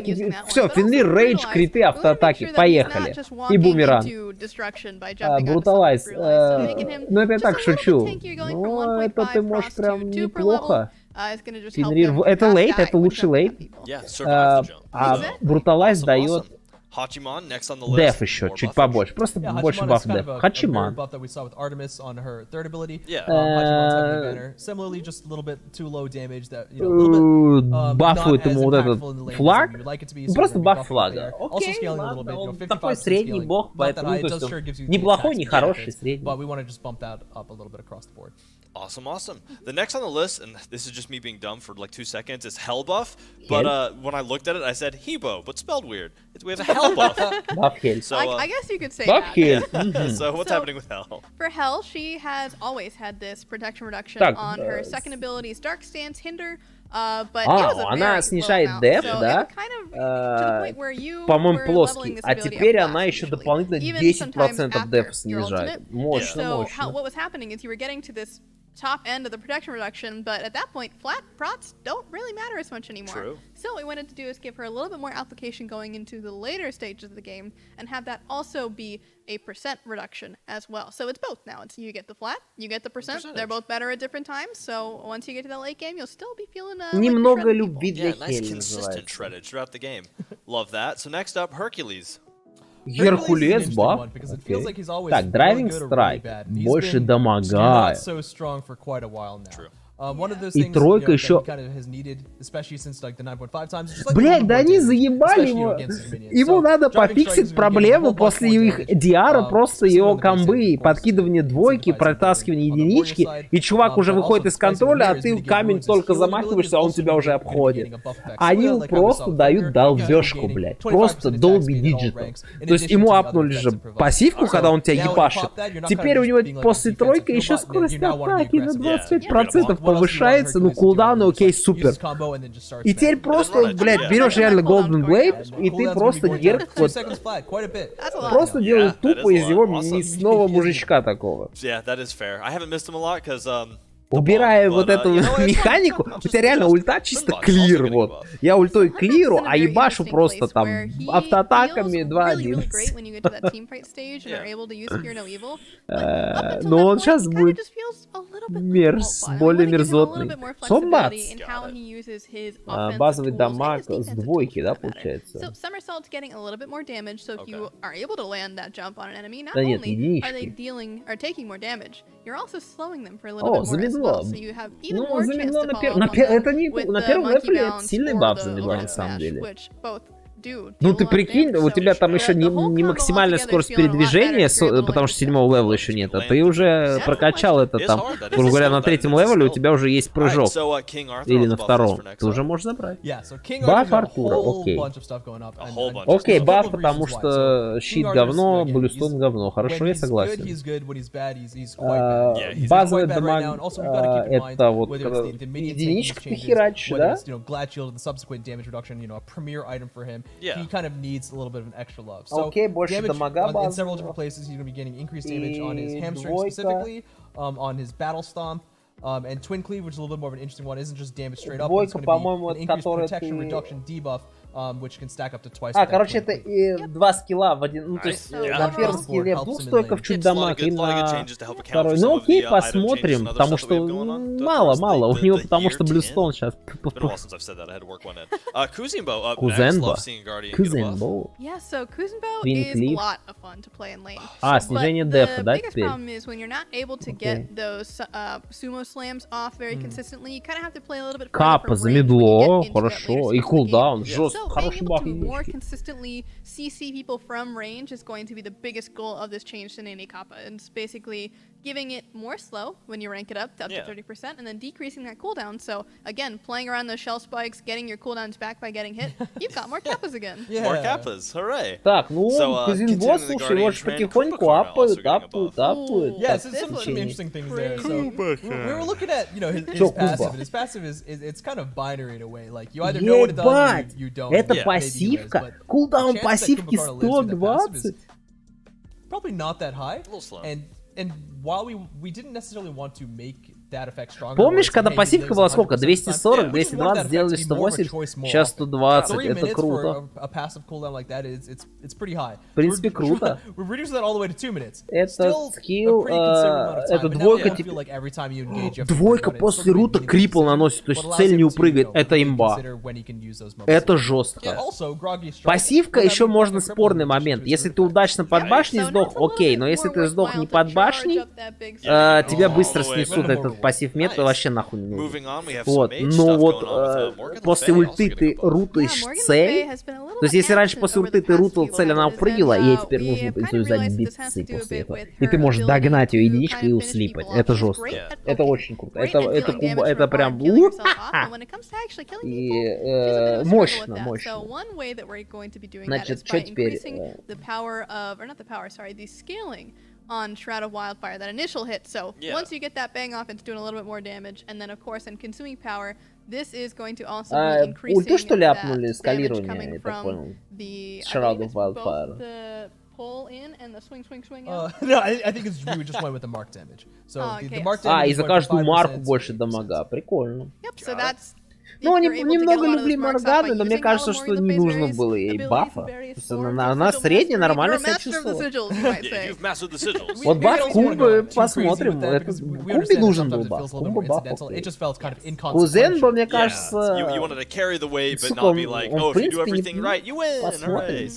все, Фенрир, рейдж, криты, автоатаки. Поехали. И бумеранг. Бруталайз. Ну, это я так шучу. Ну, это ты можешь прям неплохо. Фенрир, это лейт, это лучший лейт. А Бруталайз дает деф еще, чуть побольше. Просто больше баф деф. Хачиман. Бафует ему вот этот флаг. Просто баф флага. Окей, ладно, он такой средний бог, поэтому неплохой, не хороший, средний. Awesome, awesome. The next on the list, and this is just me being dumb for like 2 seconds, is Hell buff. But when I looked at it, I said Hebo, but spelled weird. We have a Hell buff. Buff Hell. So, I guess you could say Buff that. Hell. So what's happening with Hell? For Hell, she has always had this protection reduction on her second abilities, Dark Stance, Hinder. But она снижает деф, да? По-моему, плоский. А теперь она еще дополнительно 10% деф снижает. Мощно, мощно. What was happening is you were getting to this top end of the protection reduction, but at that point, flat prots don't really matter as much anymore. True. So what we wanted to do is give her a little bit more application going into the later stages of the game, and have that also be a % reduction as well. So it's both now. It's you get the flat, you get the %. They're both better at different times. So once you get to that late game, you'll still be feeling немного like любви для nice Хель consistent shredded throughout the game. Love that. So next up, Hercules. Геркулес баф. Так, драйвинг страйк. Больше дамага. И тройка еще... Блять, да они заебали его. Ему надо пофиксить проблему после их диара, просто его комбы, подкидывание двойки, протаскивание единички, и чувак уже выходит из контроля, а ты камень только замахиваешься, а он тебя уже обходит. Они ему просто дают долбежку, блять. Просто долби диджитал. То есть ему апнули же пассивку, когда он тебя ебашит. Теперь у него после тройки еще скорость атаки на 25% повышается, ну кулдаун, окей, супер. И теперь просто, блядь, берешь реально Golden Blade, и ты просто герк, вот, просто делаешь тупо из него мясного мужичка такого. Убирая вот эту механику, у тебя реально ульта чисто клир, вот. Я ультой клиру, а ебашу просто там автоатаками 2-1. Но он сейчас будет более мерзотный. Комбат. Базовый дамаг с двойки, да, получается? Да нет, единички. О, замедло. Ну, замедло на первом... Это не... На первом левеле это сильный баф замедло, на самом деле. Ну ты прикинь, у тебя там еще не максимальная скорость передвижения, потому что 7-го левела еще нет, а ты уже прокачал это там, грубо говоря, на 3-м левеле у тебя уже есть прыжок. Или на 2-м. Ты уже можешь забрать. Баф Артура, окей. Окей, баф, потому что щит говно, блюстон говно. Хорошо, я согласен. Базовый дамаг, это вот единичка ты херачишь, да? He kind of needs a little bit of an extra love. So больше дамага in several different places, he's going to be getting increased damage on his hamstring specifically, on his battle stomp, and twin cleave, which is a little bit more of an interesting one, isn't just damage straight up. It's going to be an increased protection, reduction, debuff, which can stack up to twice. Короче, это два скилла в один. Ну, то есть на первом скилле двухстойков чуть дамаг, и на второй. Ну окей, посмотрим, потому что мало у него, потому что блюстон сейчас. Кузенбо. А, снижение дефа, да, теперь? Капа замедло, хорошо, и кулдаун, жестко. More consistently CC people from range is going to be the biggest goal of this change to Nene Kappa. And it's basically giving it more slow when you rank it up to 30%, and then decreasing that cooldown. So again, playing around those shell spikes, getting your cooldowns back by getting hit, you've got more Kappas again. More Kappas, hooray! Так, ну, Кузенбо, слушай, его же потихоньку апают. Yeah, so some interesting things there. So we were looking at, you know, his passive, and his passive it's kind of binary in a way. Like, you either know what it does or you don't. Это пассивка? Кулдаун пассивки 120? Probably not that high. A little slow. And while we didn't necessarily want to make that effect stronger. Помнишь, когда пассивка была сколько? 240, 220, сделали 180, сейчас 120, это круто. В принципе, круто. Это скилл, это двойка, двойка после рута крипл наносит, то есть цель не упрыгает, это имба. Это жестко. Пассивка еще можно спорный момент. Если ты удачно под башней сдох, окей, но если ты сдох не под башней, тебя быстро снесут этот пассив мет, вообще нахуй не нужен. Вот, но вот после ульты ты рутаешь цель. То есть если раньше после ульты ты рутал цель, она упрыгила, и ей теперь нужно завязать битсы после этого. И ты можешь догнать ее единичкой и услипать. Это жестко. Это очень круто. Это прям... И мощно. Значит, что теперь? On Shroud of Wildfire, that initial hit. So once you get that bang off, it's doing a little bit more damage. And then, of course, in consuming power, this is going to also be increasing ульту, что ли, that апнули скалирование, coming я так понял. The Shroud of Wildfire. The pull in and the swing out. No, I think we just went with the mark damage. So the mark damage. И за каждую марку больше дамага. Прикольно. Yep, so that's... Ну, немного любли Морганы, но мне кажется, что не нужно было ей бафа. Она средняя нормально себя чувствовала. Вот баф Кумбы посмотрим. Кумбе нужен был баф. Кумба баф. Кузенбо, мне кажется... Сука, он в принципе не... Посмотрим.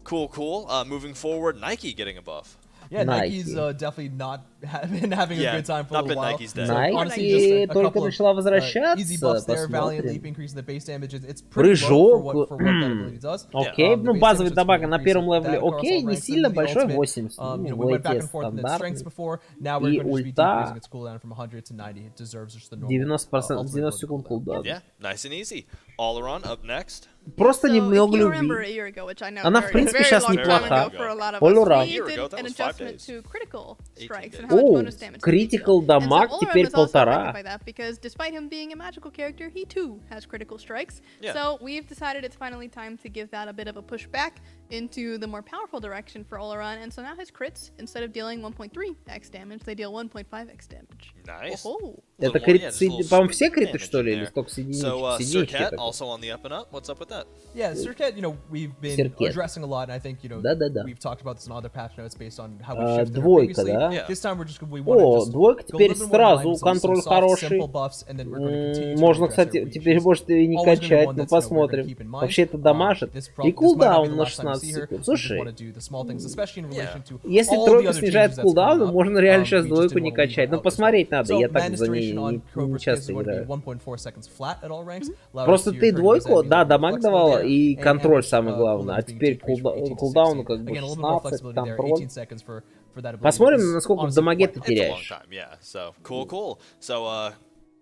Cool, cool. Moving forward, Nike getting a buff. Yeah, Nike. Nike's definitely not been having a good time for a little while. Nike's dead. So honestly, Nike just a только couple начала of возвращаться. easy buffs there, Valiant Посмотрим. Leap, increasing the base damage. It's pretty low for what that ability does. Окей, ну The base базовый damage дамаг is на первом increasing левеле that across окей, all не ranks. сильно And the большой, ultimate, 80. we Ну, went back and ЛТ forth in its strengths стандартный. before. Now we're И going to be ульта decreasing its cooldown from 100 to 90. It deserves just the normal 90%, ultimate 90 секунд cooldown. кулдаун. Yeah, nice and easy. All-around up next. Просто So, немного if you remember a любви. year ago, which I know Она, в very, принципе, very сейчас long time неплоха. ago for a lot of All us, around. we A year did ago, that an was 5 adjustment days. to critical 18 strikes and days. how much О, bonus damage they critical deal. And so дамаг All теперь Around was also affected 1,5. by that because despite him being a magical character, he too has critical strikes. Yeah. So we've decided it's finally time to give that a bit of a push back into the more powerful direction for All Around. And so now his crits, instead of dealing 1.3x damage, they deal 1.5x damage. Nice. Oh. Это крит, по-моему, все криты, что ли, или только с единички? So, С единички Surcat только. also on the up and up. What's up with that? Yeah, Surcat, we've been Surcat. addressing a lot, and I think, Да-да-да. we've talked about this in other patch notes based on how we shifted Двойка, previously. да? Yeah. This time we want to О, just двойка go a теперь little bit more in line сразу, with some контроль soft, хороший. simple buffs, and then we're going to continue to Можно, address кстати, it where we теперь should. может и не Always gonna be качать, one ну that's, we're gonna посмотрим. keep in mind. Вообще это дамажит. This И might not be кулдаун the на last time we 16 see her. секунд. We just Слушай, wanna do the small things, especially in relation to если all the тройка other снижает changes that's кулдаун, coming up, можно реально сейчас we just двойку didn't не wanna leave качать. her Ну out as посмотреть well. надо, So я так madness за ней duration on не Cobra's case часто is going to be играю. 1.4 seconds flat at all ranks. Просто ты двойку, да, дамаг давала, и контроль самое главное. А теперь кулдаун как бы 16, контроль. Посмотрим, насколько в дамаге ты It's a long теряешь. time, yeah. So, cool. So,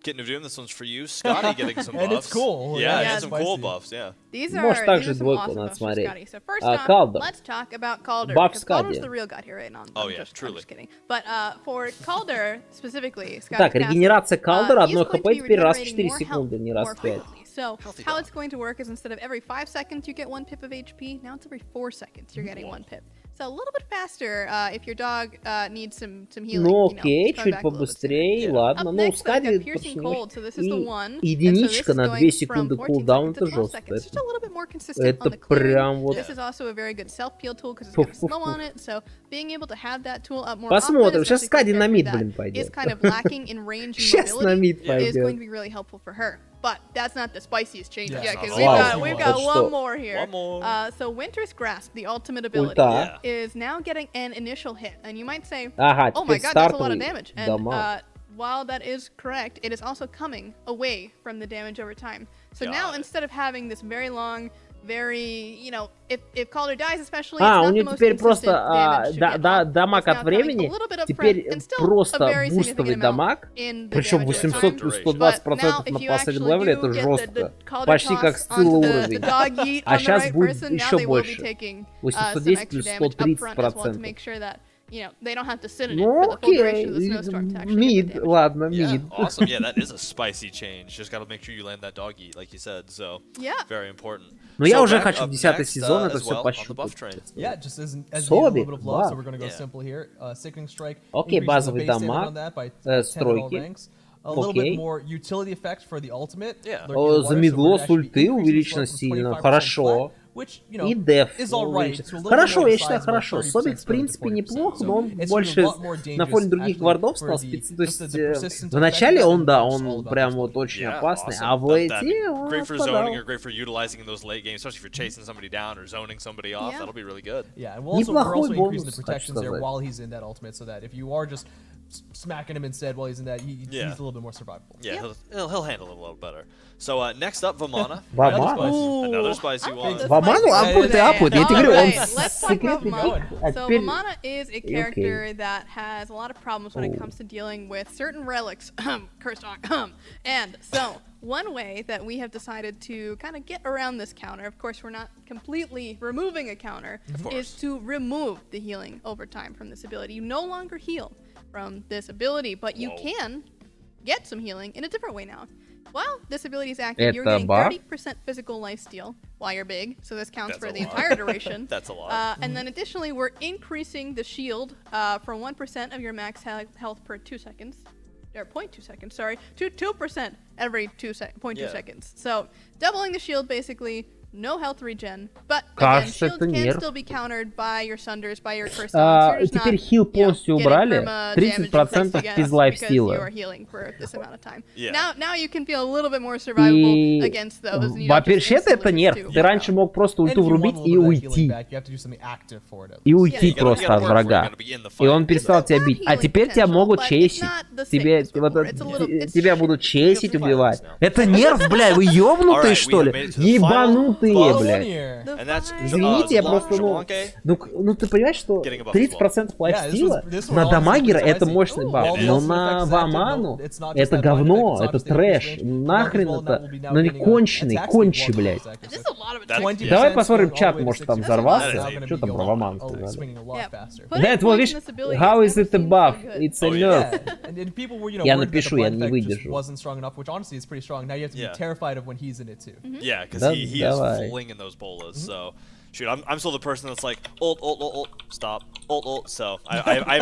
getting to doom, this one's for you. Scotty getting some buffs. And it's cool. Yeah, Yeah, and some cool spicy. buffs, yeah. These Может, are, также these are some двойку awesome надо buffs for смотреть. Scotty. So first off, Calder. let's talk about Calder. Buff Because Calder's Scotty. the real god here, right? No, Oh, I'm yeah, just, truly. I'm just kidding. But for Calder specifically, Scotty's Так, регенерация Calder, he's одной going хп to be теперь раз в regenerating 4 more секунды, health не раз more в 5. frequently. So Healthy how dog. it's going to work is instead of every 5 seconds you get 1 pip of HP, now it's every 4 seconds you're getting 1 pip. So a little bit faster if your dog needs some healing. Ну you know, окей, it's coming чуть back a little bit sooner. побыстрее, ладно. Up Ну, next, Скади I've got Piercing Cold, so this is the one. и And so this единичка is на going 2 from секунды 14 кулдаун, seconds to это 12 жестко. seconds. Just a little bit more consistent on Это the clearing. прям вот... This is also a very good self-peel tool because it's got a slow on it, so being able to have that tool up more Посмотрим, often, сейчас especially for a Скади на character мид, that блин, is пойдет. kind of lacking in range and Сейчас на mobility, мид is going to пойдет. be really helpful for her. But that's not the spiciest change Yeah, yet, not because at all. we've Вот got что. one more here. One more. So Winter's Grasp, the ultimate ability, Ульта. is now getting an initial hit, and you might say, Ага, "Oh my теперь god, that's a lot of стартовый damage." And дамаг. while that is correct, it is also coming away from the damage over time. So Got now it. instead of having this very long, very, if Calder dies especially, А, it's у not the нее most теперь consistent просто damage to get off. дамаг It's now от coming времени, a little bit up теперь front and still просто a very бустовый significant amount дамаг, in the причем damage over 800 time. плюс But 120% now, на if you последнем actually левеле, do это get жестко. the Calder Почти как toss Сцилла onto the уровень. dog yeet А on the сейчас right будет person, now еще they will be больше. taking 810 some плюс extra damage up front as well to 130%. make sure that they don't have to sit in it Ну for the full duration of the окей, snowstorm to actually get the мид, damage. ладно, Yeah, мид. awesome. Yeah, that is a spicy change. Just got to make sure you land that dog eat, like you said. So, Yeah. very important. Но я So уже back хочу up в 10-й next, сезон это as все well, on the buff пощупать. train. Yeah, just as needed a Соби, little bit of love, so да. we're going to go Yeah. simple here. Sickening Strike. Окей, increases the базовый base damage дамаг, on that by 10 с at all тройки. ranks. A little Окей. bit more utility effect for the ultimate. Yeah. Lurking Water, so Замедло we're с actually ульты increasing увеличено slope from сильно, 25% хорошо. flat, which, И деф is all right. увеличен. So a little bit Хорошо, more я the считаю, size of хорошо. 30% Собик, в принципе, to 40%. неплох, So но он it's gonna be a больше lot more на dangerous фоне других actually гвардов for стал the- специфичным. То just есть the persistent в начале effect он, да, is all он about прям this вот build. очень Yeah, опасный, awesome. а в That- эти он great for отпадал. zoning or great for utilizing in those late games, especially if you're chasing somebody down or zoning somebody off. Yeah. That'll be really good. Yeah, and we're also Неплохой increasing the бонус, protections хочу there сказать. while he's in that ultimate, so that if you are just smacking him instead while he's in that, he's Yeah. a little bit more survivable. Yeah, he'll handle it a little better. So next up, Vamana. Ваману? Another spicy I one. like the Ваману spicy one апают и today. апают. Я тебе говорю, он Alright, let's talk about секретный Vamana. пик. А So теперь... Vamana is a character that has a lot of problems when it comes to dealing with certain relics. Cursed on. And so one way that we have decided to kind of get around this counter, of course we're not completely removing a counter, is to remove the healing over time from this ability. You no longer heal from this ability, but you can get some healing in a different way now. While this ability is active, you're Это getting баф? 30% physical lifesteal while you're big, so this counts That's for a the lot. entire duration. That's a lot. And then additionally, we're increasing the shield from 1% of your max health per 2 seconds, or 0.2 seconds, sorry, to 2% every 0.2 Yeah. seconds. So doubling the shield basically no health regen, but again, Кажется, shields это can нерв. still be countered by your sunders, by your curse summons. You're just Теперь not, хил you know, полностью getting убрали. perma damage 30% against без лайф because you are стила. healing for this amount of time. Yeah. Now you can feel a little bit more survivable И against those. and you don't just вообще-то это instantly нерв. lose Ты too. раньше мог просто And ульту if you want a врубить little и bit of that healing уйти. back, you have to do something active for it, at И least. уйти you gotta просто work от for it, врага. you're gonna be in the И он fight. перестал тебя бить. А теперь тебя могут чесить. Тебя будут чесить, убивать. Это нерв, бля, вы ёбнутые, что ли? Ебанутые, блядь. And that's Извините, я просто, ну ты понимаешь, что 30% лайфстила на дамагера это мощный баф, но на ваману это говно, это трэш, нахрен это, ну не конченый, кончи, блядь. Давай посмотрим чат, может там взорваться, что там про ваману сказали. Да, вот видишь, how is it a buff? It's a nerf. Я напишу, я не выдержу. Yeah, because Да, he is давай. flinging those bolas. So, shoot, I'm still the person that's like ult, stop, ult. So I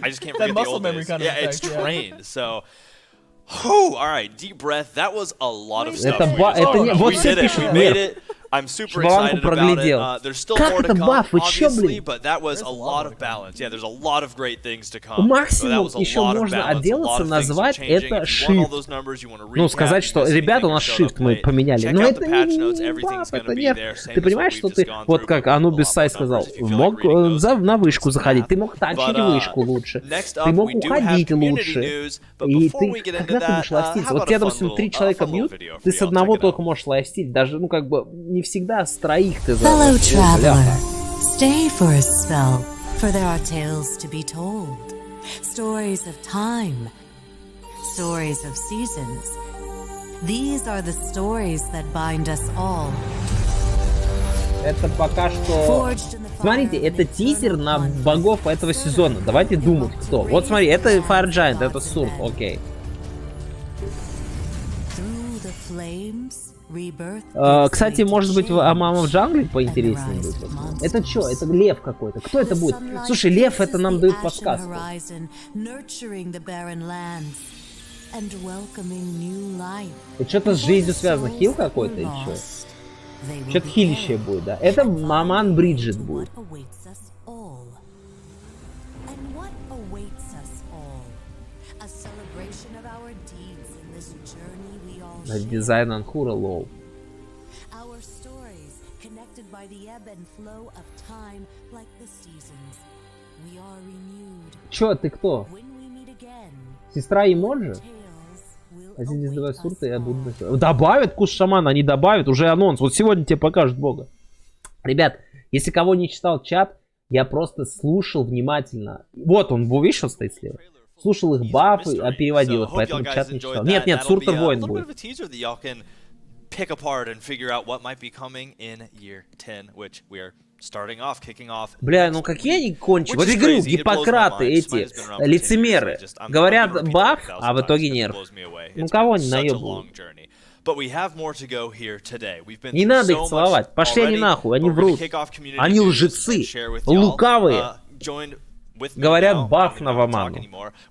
just can't forget the muscle old memory days. kind of Yeah, it's effect, yeah. trained. So. Whew, all right, deep breath. That was a lot of stuff. Это не- вот we все did it. пишут We нерв. made it. I'm super Шваланку excited about it. проглядел. There's still Как more to это come, баф? Вы чё, obviously, блин? but that was a lot of balance. Yeah, there's a lot of great things to come. Максимум That was a еще lot of можно balance, a lot отделаться, of things назвать changing. это If you want all shift. those numbers, you wanna Ну, recap, сказать, you что, miss ребята, у anything нас that showed up shift мы late. поменяли. Check Но out это the patch не notes, баф, everything's это gonna be нет. there, same Ты as понимаешь, what что we've ты, just gone вот through, как but a lot Анубис-Сай more сказал, numbers if you feel мог like reading those. на вышку заходить, math. ты мог танчить But, вышку лучше, next ты up, мог we do have уходить community лучше. news, but И before ты, we get into когда ты that, будешь лайфстилить, how вот about тебя, a fun допустим, 3 little человека video бьют, for ты you? с I'll одного check it только out. можешь лайфстилить, даже, ну, как бы, не всегда с троих ты Fellow О, traveler, бляха. stay for a spell, for there are tales to be told. Stories of time, stories of seasons. These are the stories that bind us all. Это пока что... Смотрите, это тизер на богов этого сезона. Давайте думать, кто. Вот смотри, это Fire Giant, это Сурт, окей. Through the flames, rebirth Кстати, может быть, Мама в джангле поинтереснее будет. Это что? Это лев какой-то. Кто это будет? Слушай, лев, это нам дают подсказку. Это что-то с жизнью связано. Хил какой-то или что? Что-то хилищее будет, да? Это Маман Бриджит будет. Дизайн Анхура лоу. Чё, ты кто? Сестра Эмоджи? Один из два сурта, я буду... Добавят куш шамана, они добавят, уже анонс. Вот сегодня тебе покажут бога. Ребят, если кого не читал чат, я просто слушал внимательно. Вот он, видишь, он стоит слева? Слушал их бафы, а переводил их, поэтому чат не читал. Нет, Сурта воин будет. Pick apart and figure out what might be coming in year 10, which we're starting off, kicking off. Бля, ну какие они конченые. Вот я говорю, Гиппократы эти, лицемеры. Говорят баф, а в итоге нерв. Ну кого они наебывают? Не надо их целовать. Пошли они нахуй, они врут. Они лжецы, лукавые. Говорят, баф на ваману.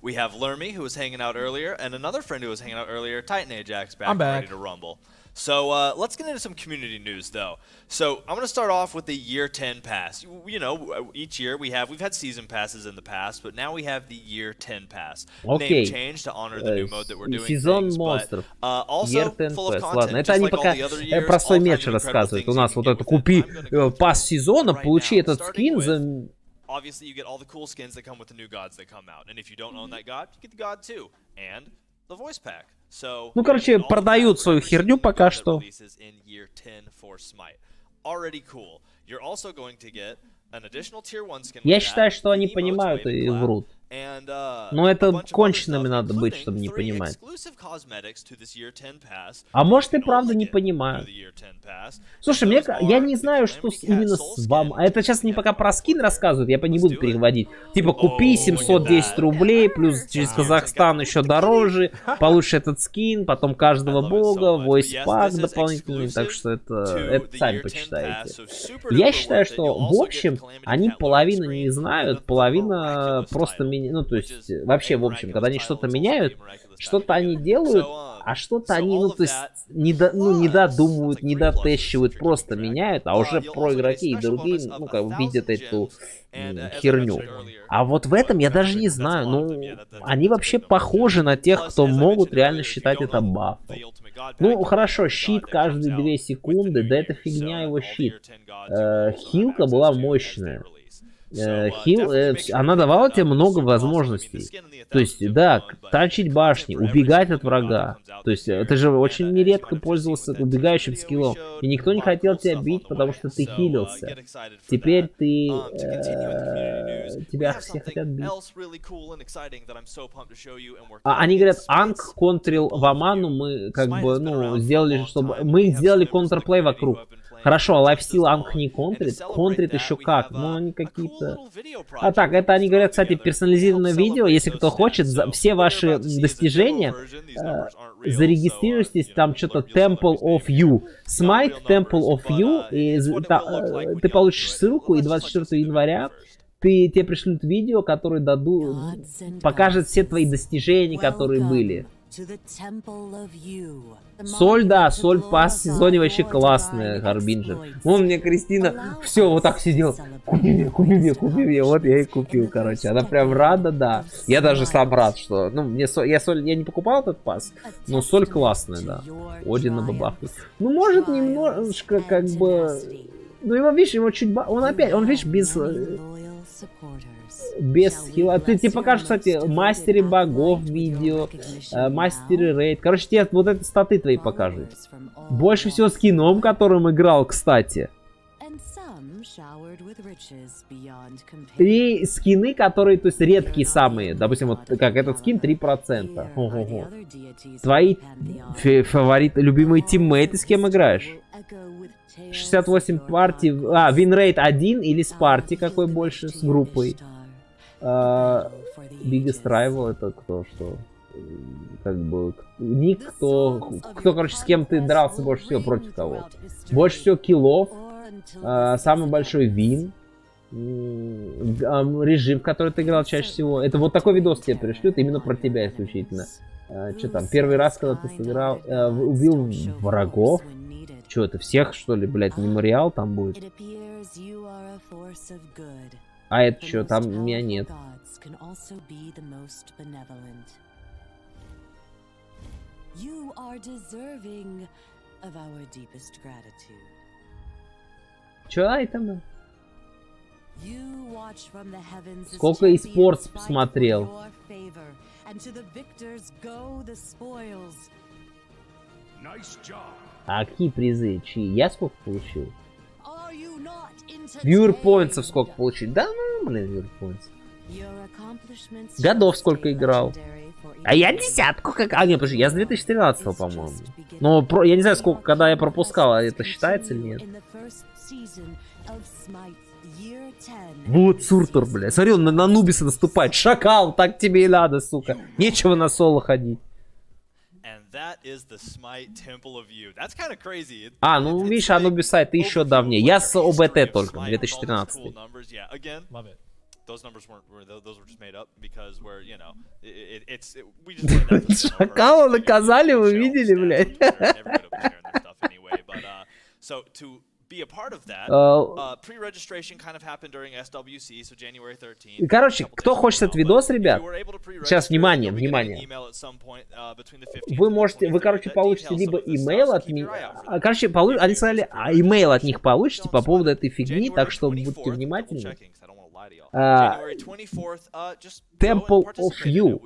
We have Lermy, who was hanging out earlier, and another friend who was hanging out earlier, Titan Ajax, I'm back. ready to rumble. So let's get into some community news, though. So I'm going to start off with the year 10 pass. You know, each year we've had season passes in the past, but now we have the year 10 pass. Okay. Name change to honor the new mode that we're doing. Сезон things, монстров. but, also Year 10 full of pass. content, Ладно, это just они like all пока the other years, простой all меч kinds of incredible рассказывают. У things нас you вот can это get with купи that. I'm gonna go пас сезона, right получи now, этот starting скин with- за... Obviously, you get all the cool skins that come with the new gods that come out. And if you don't own that god, you get the god too. And the voice pack. So, Ну, короче, all of that продают for свою every херню single пока god that что. releases in year 10 for Smite. Already cool. You're also going to get an additional tier 1 skin Я with считаю, that, что они emotes, понимают wave и clap, врут. and, Но это a bunch of other конченными stuff, надо быть, including чтобы не 3 понимать. exclusive cosmetics to this year 10 pass. А может и You can правда only не get понимают. through the year 10 pass. Слушай, Those я are не the знаю, что Calamity Cat именно Soul с вам. skin. А это сейчас не пока про скин рассказывают, я не буду переводить. Типа, купи Oh, 710 рублей, плюс через Казахстан еще дороже, получишь этот скин, потом каждого бога, войс-пак дополнительный, так что это сами почитаете. Я считаю, что в общем они половину не знают, половина просто, ну, то есть, вообще, в общем, когда они что-то меняют, что-то они делают, а что-то они, ну, то есть, не додумывают, не дотещивают, просто меняют, а уже про игроки и другие, ну, как бы, видят эту херню. А вот в этом я даже не знаю, ну, они вообще похожи на тех, кто могут реально считать это бафом. Ну, хорошо, щит каждые 2 секунды, да это фигня его щит. Хилка была мощная. Она давала тебе много возможностей. То есть, да, тачить башни, убегать от врага. То есть, ты же очень нередко пользовался убегающим скиллом. И никто не хотел тебя бить, потому что ты хилился. Теперь ты... тебя все хотят бить. Они говорят, Анг контрил в Аману, мы как бы, ну, сделали, чтобы... Мы сделали контрплей вокруг. Хорошо, а лайфстил Анг не контрит? Контрит еще как, но они какие-то... А так, это они говорят, кстати, персонализированное видео, если кто хочет, все ваши достижения, зарегистрируйтесь, там что-то Temple of You, Smite, Temple of You, и ты получишь ссылку, и 24 января тебе пришлют видео, которые покажет все твои достижения, которые были. Соль, да, соль по сезоне вообще классная, Харбинджер. Вон мне Кристина все вот так сидел. Купи мне. Вот я и купил, короче. Она прям рада, да. Я даже сам рад, что... Ну, мне соль... Я не покупал этот пас, но соль классная, да. Один на бабаху. Ну, может, немножко, как бы... Ну, его, видишь, его чуть... Он, видишь, без хила. Тебе покажут, кстати, мастере богов видео, мастере рейд. Короче, тебе вот эти статы твои покажут. Больше всего скином, которым играл, кстати. И скины, которые, то есть, редкие самые. Допустим, вот как этот скин 3%. Ого-го. Твои фавориты, любимые тиммейты, с кем играешь? 68 партий. Винрейт 1 или с партий какой больше, с группой. Biggest Rival это кто, что? Как бы ник, кто, короче, с кем ты дрался больше всего, против кого? Больше всего киллов, самый большой вин, режим, в который ты играл чаще всего. Это вот такой видос тебе пришлют, именно про тебя исключительно. Что там, первый раз, когда ты сыграл, убил врагов. Что это, всех, что ли, блядь, мемориал там будет? А это что, там меня нет. Чё айтемы? Сколько и спортс посмотрел. А какие призы? Чьи? Я сколько получил? Viewer points сколько получил? Да ну, блин, viewer points. Годов сколько играл? А я 10-ку как... А, нет, подожди, я с 2013-го, по-моему. Но я не знаю, сколько, когда я пропускал, это считается или нет? Вот Суртор, бля. Смотри, он на Нубиса наступает. Шакал, так тебе и надо, сука. Нечего на соло ходить. А, ну видишь, Анубис сайт еще давнее. Я с ОБТ только, 2013. Шакала наказали, вы видели, блядь? Короче, кто хочет этот видос, ребят, сейчас, внимание, внимание. Вы, короче, получите либо имейл от меня, короче, они сказали, имейл от них получите по поводу этой фигни, так что будьте внимательны. Temple of You.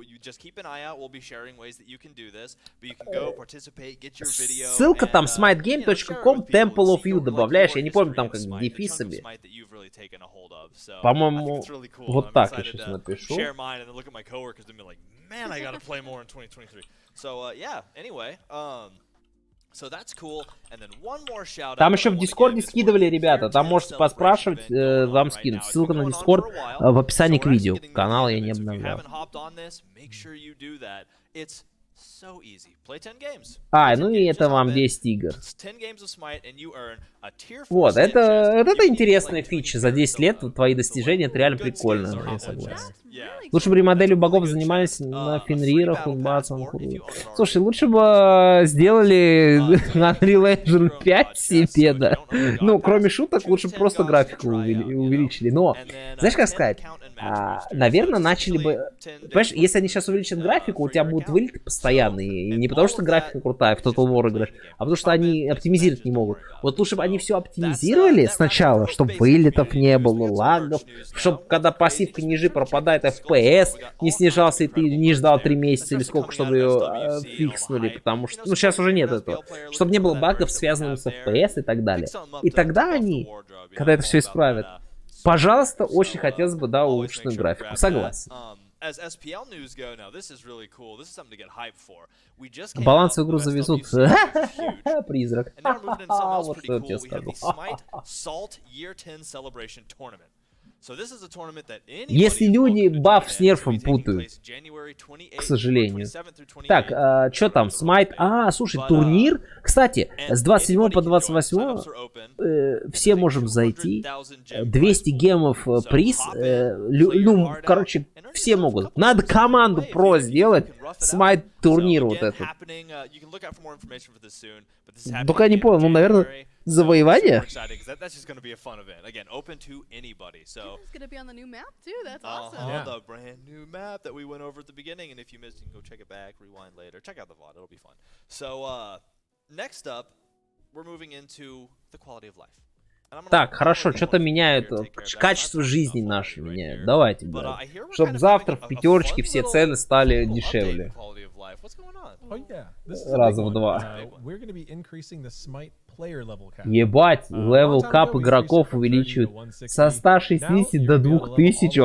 Ссылка там smitegame.com, Temple of You добавляешь, я не помню там как дефисами. По-моему, вот так я сейчас напишу. Там еще в Дискорде скидывали, ребята. Там можете поспрашивать, вам скинуть. Ссылка на Дискорд в описании к видео. Канал я не обновлял. Ну и это вам 10 игр. Вот, это интересная фича. За 10 лет твои достижения, это реально прикольно, я согласен. Лучше бы ремоделью богов занимались на Фенрирах, Унбасом. Слушай, лучше бы сделали Unreal Engine 5 себе, да. Ну, кроме шуток, лучше просто графику увеличили. Но, знаешь, как сказать? Наверное, начали бы... Понимаешь, если они сейчас увеличат графику, у тебя будут вылеты постоянные. И не потому, что графика крутая, в Total War играешь, а потому, что они оптимизировать не могут. Вот лучше бы они все оптимизировали сначала, чтобы вылетов не было, лагов, чтобы когда пассивка ниже пропадает, FPS не снижался, и ты не ждал 3 месяца или сколько, чтобы ее фикснули, потому что... Ну, сейчас уже нет этого. Чтобы не было багов, связанных с FPS и так далее. И тогда они, когда это все исправят, пожалуйста, очень хотелось бы, да, улучшенную графику. Согласен. Баланс в игру завезут. Призрак. Вот что я тебе скажу. Если люди баф с нерфом путают, к сожалению. Так, что там, Smite? Слушай, турнир. Кстати, с 27 по 28 все можем зайти. 200 гемов приз. Ну, короче, все могут. Надо команду про сделать. Smite турнир вот этот. Только я не понял, ну, наверное... Завоевание? Так, хорошо, что-то меняют, качество жизни наше меняют. Давайте, чтобы завтра в пятерочке все цены стали дешевле. Раза в 2. Ебать, левел кап игроков увеличивают со 160 до 2000.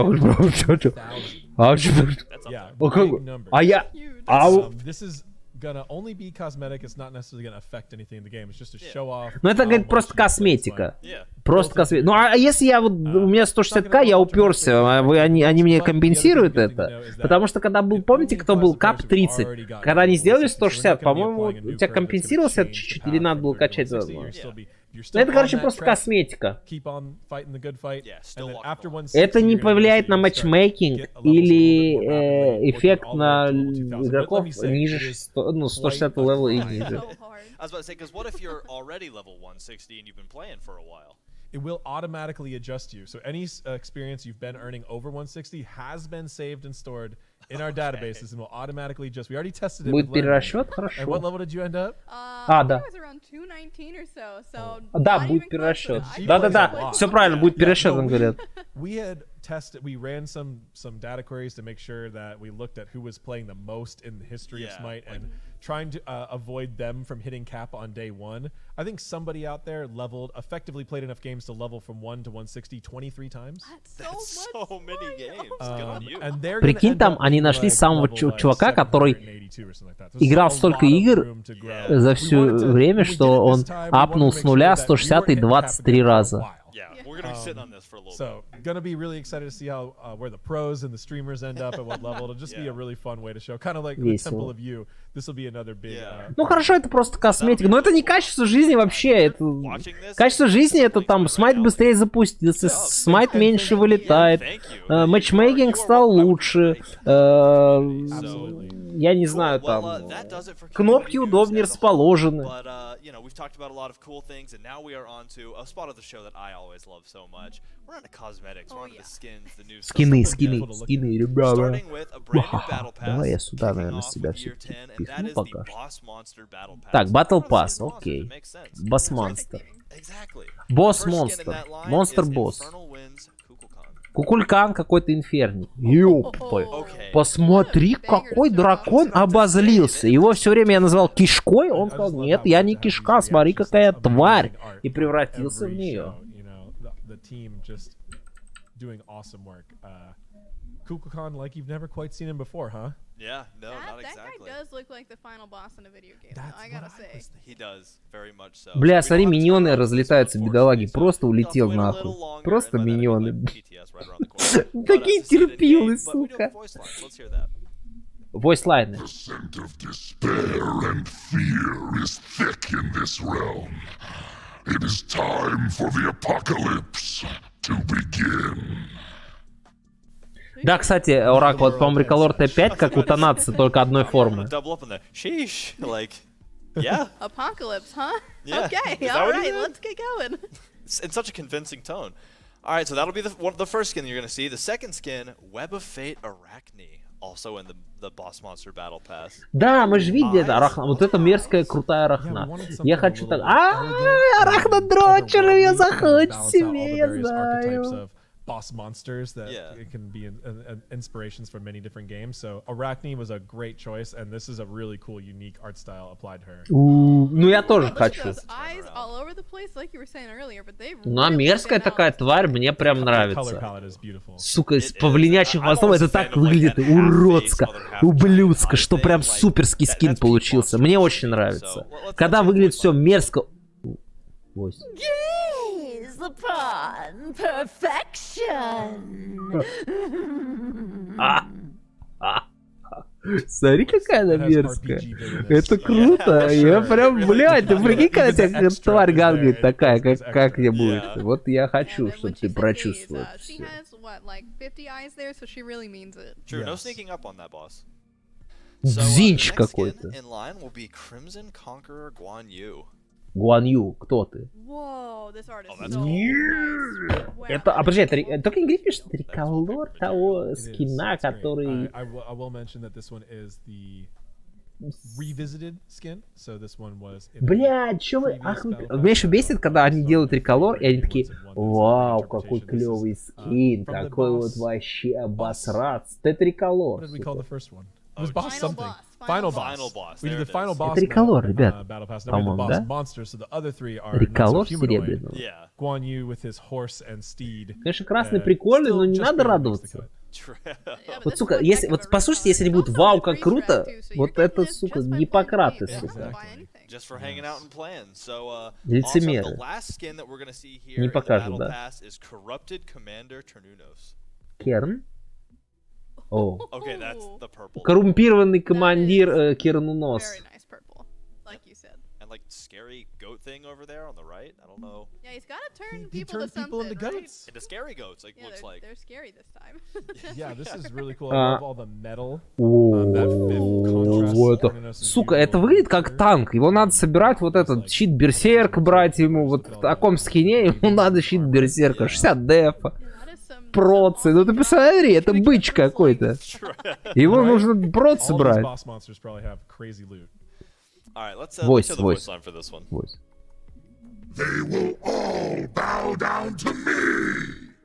Ну это, говорит, просто косметика. Просто косметика. Ну а если я вот, у меня 160к, я уперся, они мне компенсируют это? Потому что когда был, помните, кто был кап 30? Когда они сделали 160, по-моему, у тебя компенсировался это чуть-чуть или надо было качать заодно? Это, короче, просто косметика. Это не повлияет на матчмейкинг или эффект на игроков ниже 160 левела и ниже. It will automatically adjust you. So any experience you've been earning over 160 has been saved and stored in our databases and will automatically adjust. We already tested it. Будет перерасчет, хорошо. And what level did you end up? Да. Да, будет перерасчет. Да. Все правильно, будет перерасчет, он говорит. We had tested, we ran some data queries to make sure that we looked at who was playing the most in the history of Smite and trying to avoid them from hitting cap on day one. I think somebody out there effectively played enough games to level from 1 to 160 23 times. That's so many games. Good on you. Прикинь, там они нашли самого чувака, который играл столько игр за все время, что он апнул с нуля 160 и 23 раза. We're gonna be sitting on this for a little bit. So, gonna be really excited to see how where the pros and the streamers end up at what level. It'll just be a really fun way to show. Kind of like the Temple of You. This will be another big. Ну хорошо, это просто косметика, но это не качество жизни вообще. Это качество жизни, это там Smite быстрее запустился, Smite меньше вылетает, матчмейкинг стал лучше. Я не знаю, там кнопки удобнее расположены. Скины, ребята. Давай я сюда, наверное, себя все-таки пихну пока что. Так, Battle Pass, окей. Босс-монстр. Босс-монстр. Монстр-босс. Кукулькан какой-то инферник. Ёппай. Посмотри, какой дракон обозлился. Его все время я называл кишкой. Он сказал, нет, я не кишка, смотри, какая тварь. И превратился в нее. Kukulkan, like you've never quite seen him before, huh? Yeah, no, not exactly. That guy does look like the final boss in a video game, though, I gotta say. He does, very much so. Бля, смотри, миньоны разлетаются, бедолаги. Просто улетел нахуй. Просто миньоны. Такие терпилы, сука. Войслайны. It is time for the apocalypse to begin. Да, кстати, Орак, вот, по-моему, Риколор Т5, как у Танатца, только одной формы. Double up on the sheesh. Like, yeah. Apocalypse, huh? Yeah. Okay, Is that all what he right, did? let's get going. In such a convincing tone. All right, so that'll be the first skin you're going to see. The second skin, Web of Fate Arachne, also in the boss monster battle pass. Да, мы же видели это, Арахна. Вот это мерзкая, крутая Арахна. Я хочу так... Арахна дрочер, ее заходит себе, я знаю. Boss monsters that it can be inspirations for many different games. So Arachne was a great choice, and this is a really cool, unique art style applied to her. Ну я тоже хочу. Ну а мерзкая такая тварь мне прям нравится. Сука, с павлинячим хвостом это так выглядит уродско, ублюдско, что прям суперский скин получился. Мне очень нравится. Когда выглядит все мерзко... Upon perfection. Смотри, какая она мерзкая. Это круто. Я прям, блядь, ты прикинь, когда тебя тварь ганглит такая, как мне будет. Вот я хочу, чтобы ты прочувствовал все. Дзинч какой-то. Гуан Ю, кто ты? Это, подожди, это только не говоришь, что это реколор того скина, который... Бля, чё вы... Ах, меня еще бесит, когда они делают реколор, и они такие: вау, какой клевый скин, такой вот вообще обосраться. Это реколор. Final boss. We did the final boss. Это реколор, ребят. По-моему, да? Реколор серебряного. Guan Yu with his horse and steed. Конечно, красный прикольный, но не надо радоваться. Вот, сука, если, вот послушайте, если они будут вау, как круто, вот это, сука, гиппократы, сука. Лицемеры. Не покажут, да? Керн? О. Коррумпированный командир Кернунос. Scary goat thing over there on the right. I don't know. Yeah, he's got to turn people into goats. Into scary goats, like looks like. They're scary this time. Yeah, this is really cool. I love all the metal. That contrast. Сука, это выглядит как танк. Его надо собирать, вот этот щит берсерк брать ему. Вот в таком скине ему надо щит берсерка. 60 дефа. Процы. Ну ты посмотри, это быч какой-то. Его нужно процы брать. Alright, let's hear the voice line for this one. They will all bow down to me.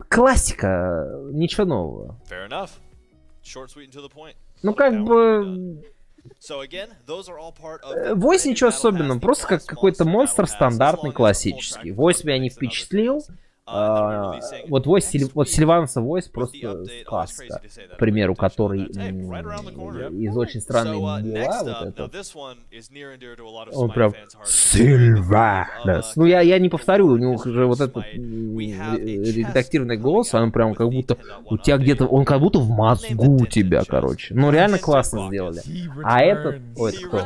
Классика, ничего нового. Fair enough. Short, sweet, and to the point. Ну как бы... Войс ничего особенного, просто как какой-то монстр стандартный, классический. Войс меня не впечатлил. Вот Сильванса Войс просто сказка, к примеру, который из очень странной дела, вот этот. Он прям Сильванс. Ну я не повторю, у него уже вот этот редактированный голос, он прям как будто у тебя где-то, он как будто в мозгу у тебя, короче. Ну реально классно сделали. А этот, ой, это кто?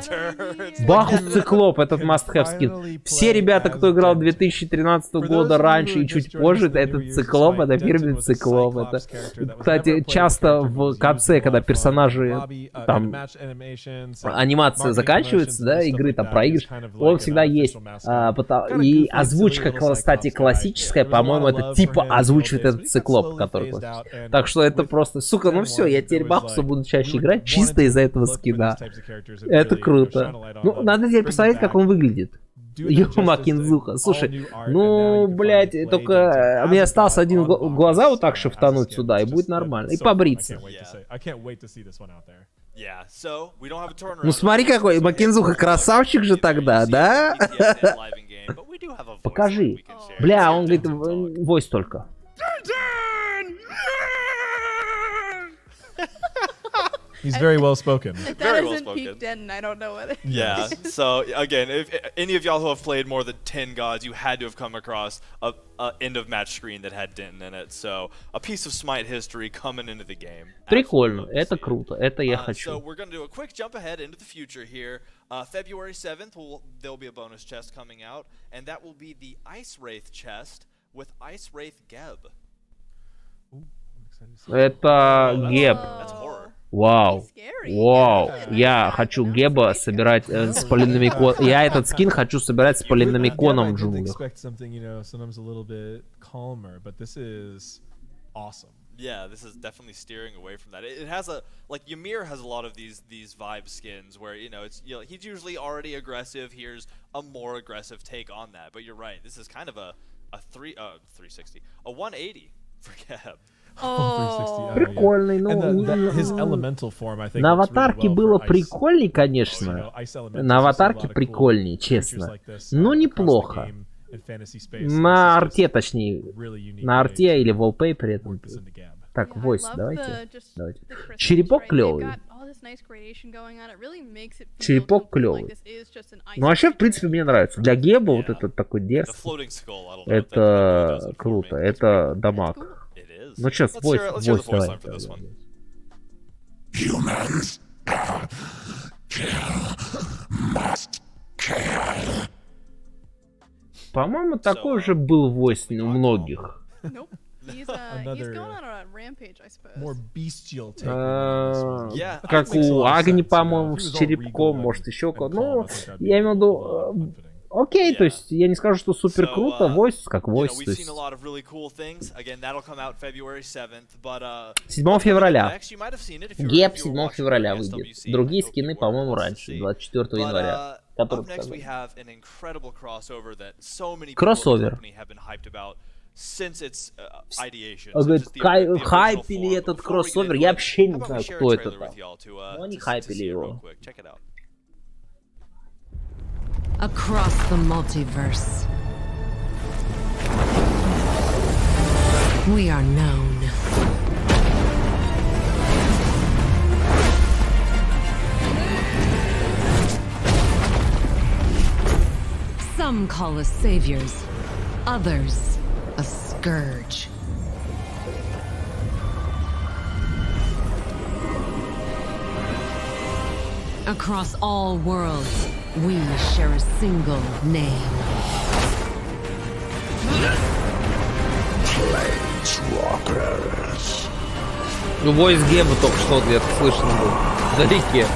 Бахус Циклоп, этот must-have скин. Все ребята, кто играл 2013 года раньше и чуть позже, этот циклоп, это фирменный циклоп. Это, кстати, часто в конце, когда персонажи там анимация заканчивается, да, игры там проигрыш, он всегда есть. И озвучка, кстати, классическая, по-моему, это типа озвучивает этот циклоп, который классический. Так что это просто, сука, ну все, я теперь Бахуса буду чаще играть чисто из-за этого скина. Это круто. Ну, надо теперь посмотреть, как он выглядит. Ёма, Кинзуха. Слушай, ну, блядь, только мне остался один глаза вот так шифтануть сюда, и будет нормально. И побриться. Ну смотри, какой Макинзуха красавчик же тогда, да? Покажи. Бля, он говорит, войс только. He's very well spoken. If that isn't peak Den, I don't know what it is. Yeah. So again, if any of y'all who have played more than 10 gods, you had to have come across a end of match screen that had Den in it. So a piece of Smite history coming into the game. Прикольно, это круто, это я хочу. So we're gonna do a quick jump ahead into the future here. February 7th, there'll be a bonus chest coming out, and that will be the Ice Wraith chest with Ice Wraith Geb. Это геб. Вау. Вау. Я хочу геба собирать с полинами коном. Я этот скин хочу собирать с полинами коном в джунглях. Yeah, this is definitely steering away from that. It has a like Ymir has a lot of these vibe skins where it's he's usually already aggressive. Here's a more aggressive take on that. But you're right. This is kind of a 360, a 180 for Geb. Прикольный, ну, на аватарке было прикольней, конечно. На аватарке прикольней, честно. Но неплохо. На арте, точнее. На арте или wallpaper этом. Так, voice, давайте. Черепок клевый. Черепок клевый. Ну, вообще, в принципе, мне нравится. Для геба вот этот такой дерзкий. Это круто. Это дамаг. Ну что, voice давай. Humans must kill. По-моему, такой же был voice у многих. Как у Агни, по-моему, с черепком, может еще кого-то. Ну, я имею в виду... Окей, то есть я не скажу, что супер круто, voice как voice. 7 февраля. Геб 7 февраля выйдет. Другие скины, по-моему, раньше, 24 января. Кроссовер. Говорит, хайпили этот кроссовер, я вообще не знаю, кто это там. Но они хайпили его. Across the multiverse, we are known. Some call us saviors, others a scourge. Across all worlds, we share a single name. Planeswalkers. Ну, войс геба только что где-то слышно был. Вдалеке.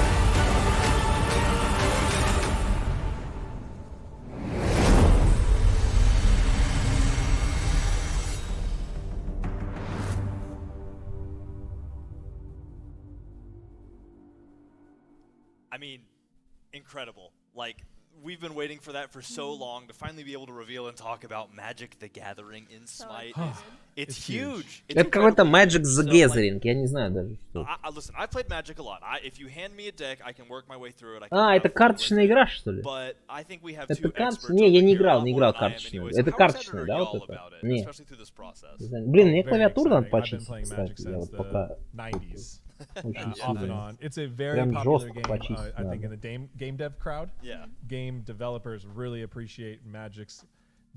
I mean, incredible. Like, we've been waiting for that for so long to finally be able to reveal and talk about Magic the Gathering in Smite. It's huge. Это какой-то Magic the Gathering, я не знаю даже что. Listen, I played Magic a lot. If you hand me a deck, I can work my way through it. Это карточная игра, что ли? Это карточная? Не, я не играл карточную. Это карточная, да, вот это? Не. Блин, мне клавиатуру надо почистить, кстати. Я вот пока... Off and on. It's a very popular game, I think, in the game dev crowd. Yeah. Game developers really appreciate Magic's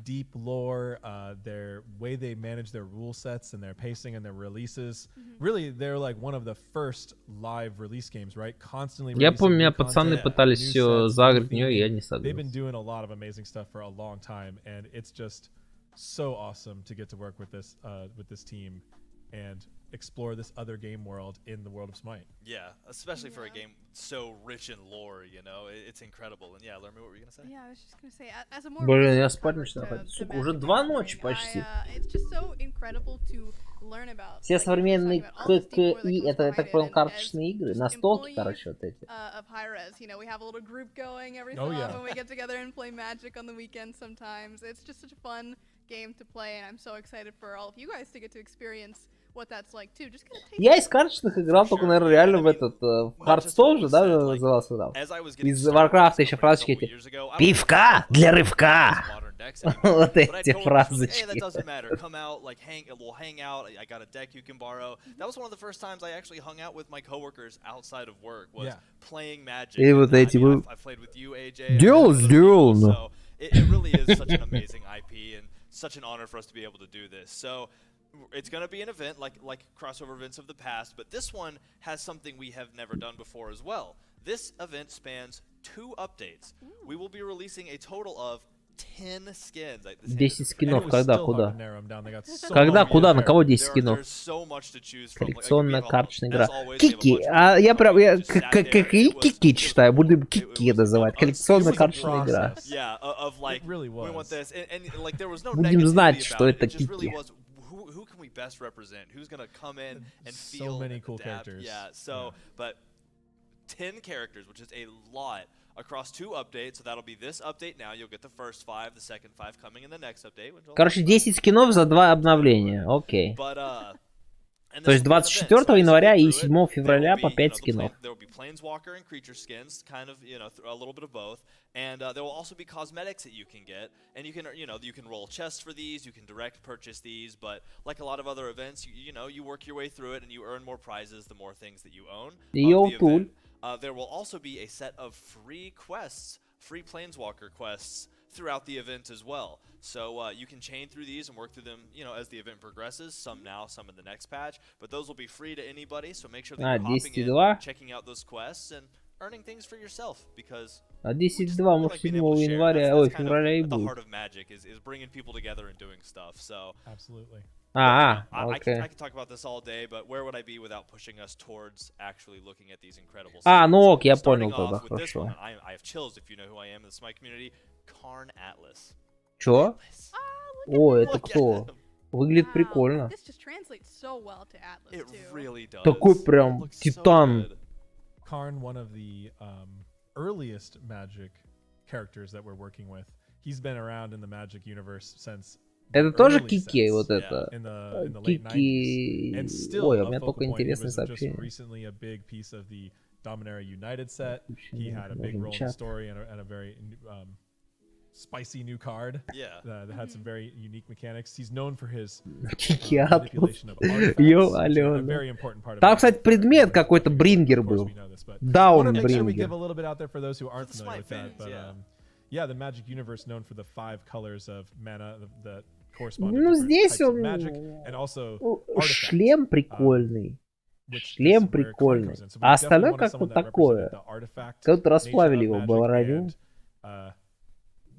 deep lore, their way they manage their rule sets and their pacing and their releases. Really, they're like one of the first live release games, right? Constantly. Я помню, меня пацаны пытались все заграть в нее, и я не согласен. They've been doing a lot of amazing stuff for a long time, and it's just so awesome to get to work with this team and explore this other game world in the world of Smite. Yeah, especially for a game so rich in lore, it's incredible. And yeah, Lermy, what were you gonna say? Yeah, I was just gonna say, as a more Блин, я спать начинаю ходить. Сука, уже 2 ночи почти. It's just so incredible to learn about. Все современные ККИ, это, я так понял, карточные игры, настолки, короче, вот эти. Of high res, we have a little group going every so often when we get together and play Magic on the weekends sometimes. It's just such a fun game to play, and I'm so excited for all of you guys to get to experience what that's like too. Just я из карточных играл только, наверное, реально в этот Hearthstone же, да, назывался там. Из Warcraft еще фразочки эти. Пивка для рывка. Вот эти фразочки. Hey, that doesn't matter. Come out, like we'll hang out. I got a deck you can borrow. That was one of the first times I actually hung out with my coworkers outside of work. Was playing Magic. И вот эти I played with you, AJ. Duel. So it really is such an amazing IP and such an honor for us to be able to do this. So it's going to be an event like crossover events of the past, but this one has something we have never done before as well. This event spans 2 updates. We will be releasing a total of 10 skins. 10 скинов, когда, куда? So Когда, куда, на кого 10 скинов? So much to choose from. Коллекционная карточная игра. Кики. А я прям, как и Кики читаю, будем Кики называть. Коллекционная карточная игра. Будем знать, что это Кики. Who can we best represent? Who's gonna come in and So feel many cool adapt? characters. Yeah. So, but 10 characters, which is a lot across 2 updates. So that'll be this update. Now you'll get the first 5, the second 5 coming in the next update. Короче, 10 скинов за 2 обновления. Окей. То есть 24 января и 7 февраля по 5 скинов. Planeswalker and creature skins, kind of, you know, a little bit of both, and there will also be cosmetics that you can get, and you can, you can roll chests for these, you can direct purchase these, but like a lot of other events, you work your way through it and you earn more prizes the more things that you own. There will also be a set of free quests, free Planeswalker quests throughout the event as well. So you can chain through these and work through them, as the event progresses. Some now, some in the next patch. But those will be free to anybody. So make sure that you're hopping in, checking out those quests, and earning things for yourself. Because 10.2, может, 7 января, ой, февраля и будет. The heart of Magic is bringing people together and doing stuff. So absolutely. I can talk about this all day, but where would I be without pushing us towards actually looking at these incredible skins? Ну ок, я понял тогда, хорошо. I have chills if you know who I am in the Smite community. Karn Atlas. Чё? О, это кто? Выглядит прикольно. Такой прям титан. Karn, one of the earliest Magic characters that we're working with. He's been around in the Magic universe since. Это тоже Кики, вот это. Кики. Ой, у меня только интересные сообщения. Recently a big piece of the Dominaria United set. He had a big role in the story and a very spicy new card that had some very unique mechanics. He's known for his manipulation of artifacts. A very important part of Там, кстати, предмет какой-то Брингер был. Даун Брингер. We give a little bit out there for those who aren't familiar with that, but yeah, the Magic universe known for the 5 colors of mana that correspond to different types of magic, and also шлем прикольный. Шлем прикольный. А остальное как-то такое. Как-то расплавили его, Баларадин.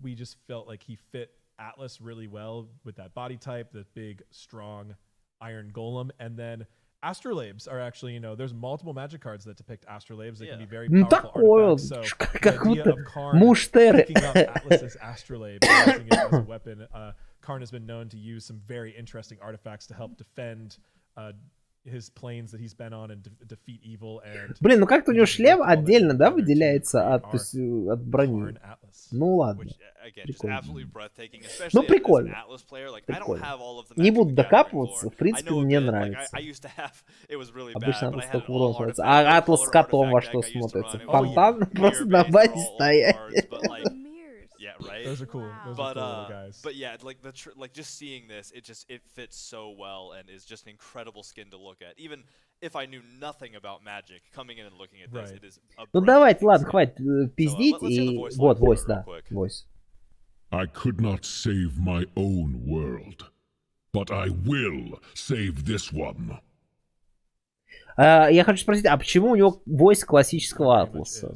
We just felt like he fit Atlas really well with that body type, the big, strong iron golem, and then astrolabes are actually, there's multiple Magic cards that depict astrolabes that can be very powerful artifacts. So the idea of Karn picking up Atlas's astrolabe and using it as a weapon, Karn has been known to use some very interesting artifacts to help defend his planes that he's been on and defeat evil and. Блин, ну как-то у него шлем отдельно, да, выделяется от брони. Ну ладно. Прикольно. Ну прикольно. Прикольно. Не буду докапываться, в принципе, мне нравится. Обычно Атлас только урон смотрится. А Атлас с котом во что смотрится? Фонтан просто на базе стоять. Yeah, right. Those are cool. Those are cool guys. But yeah, like just seeing this, it fits so well and is just an incredible skin to look at. Even if I knew nothing about Magic, coming in and looking at this, it is. Ну давайте, ладно, хватит пиздить и вот voice, да, voice. I could not save my own world, but I will save this one. Я хочу sпросить, а почему у него voice классического Атласа?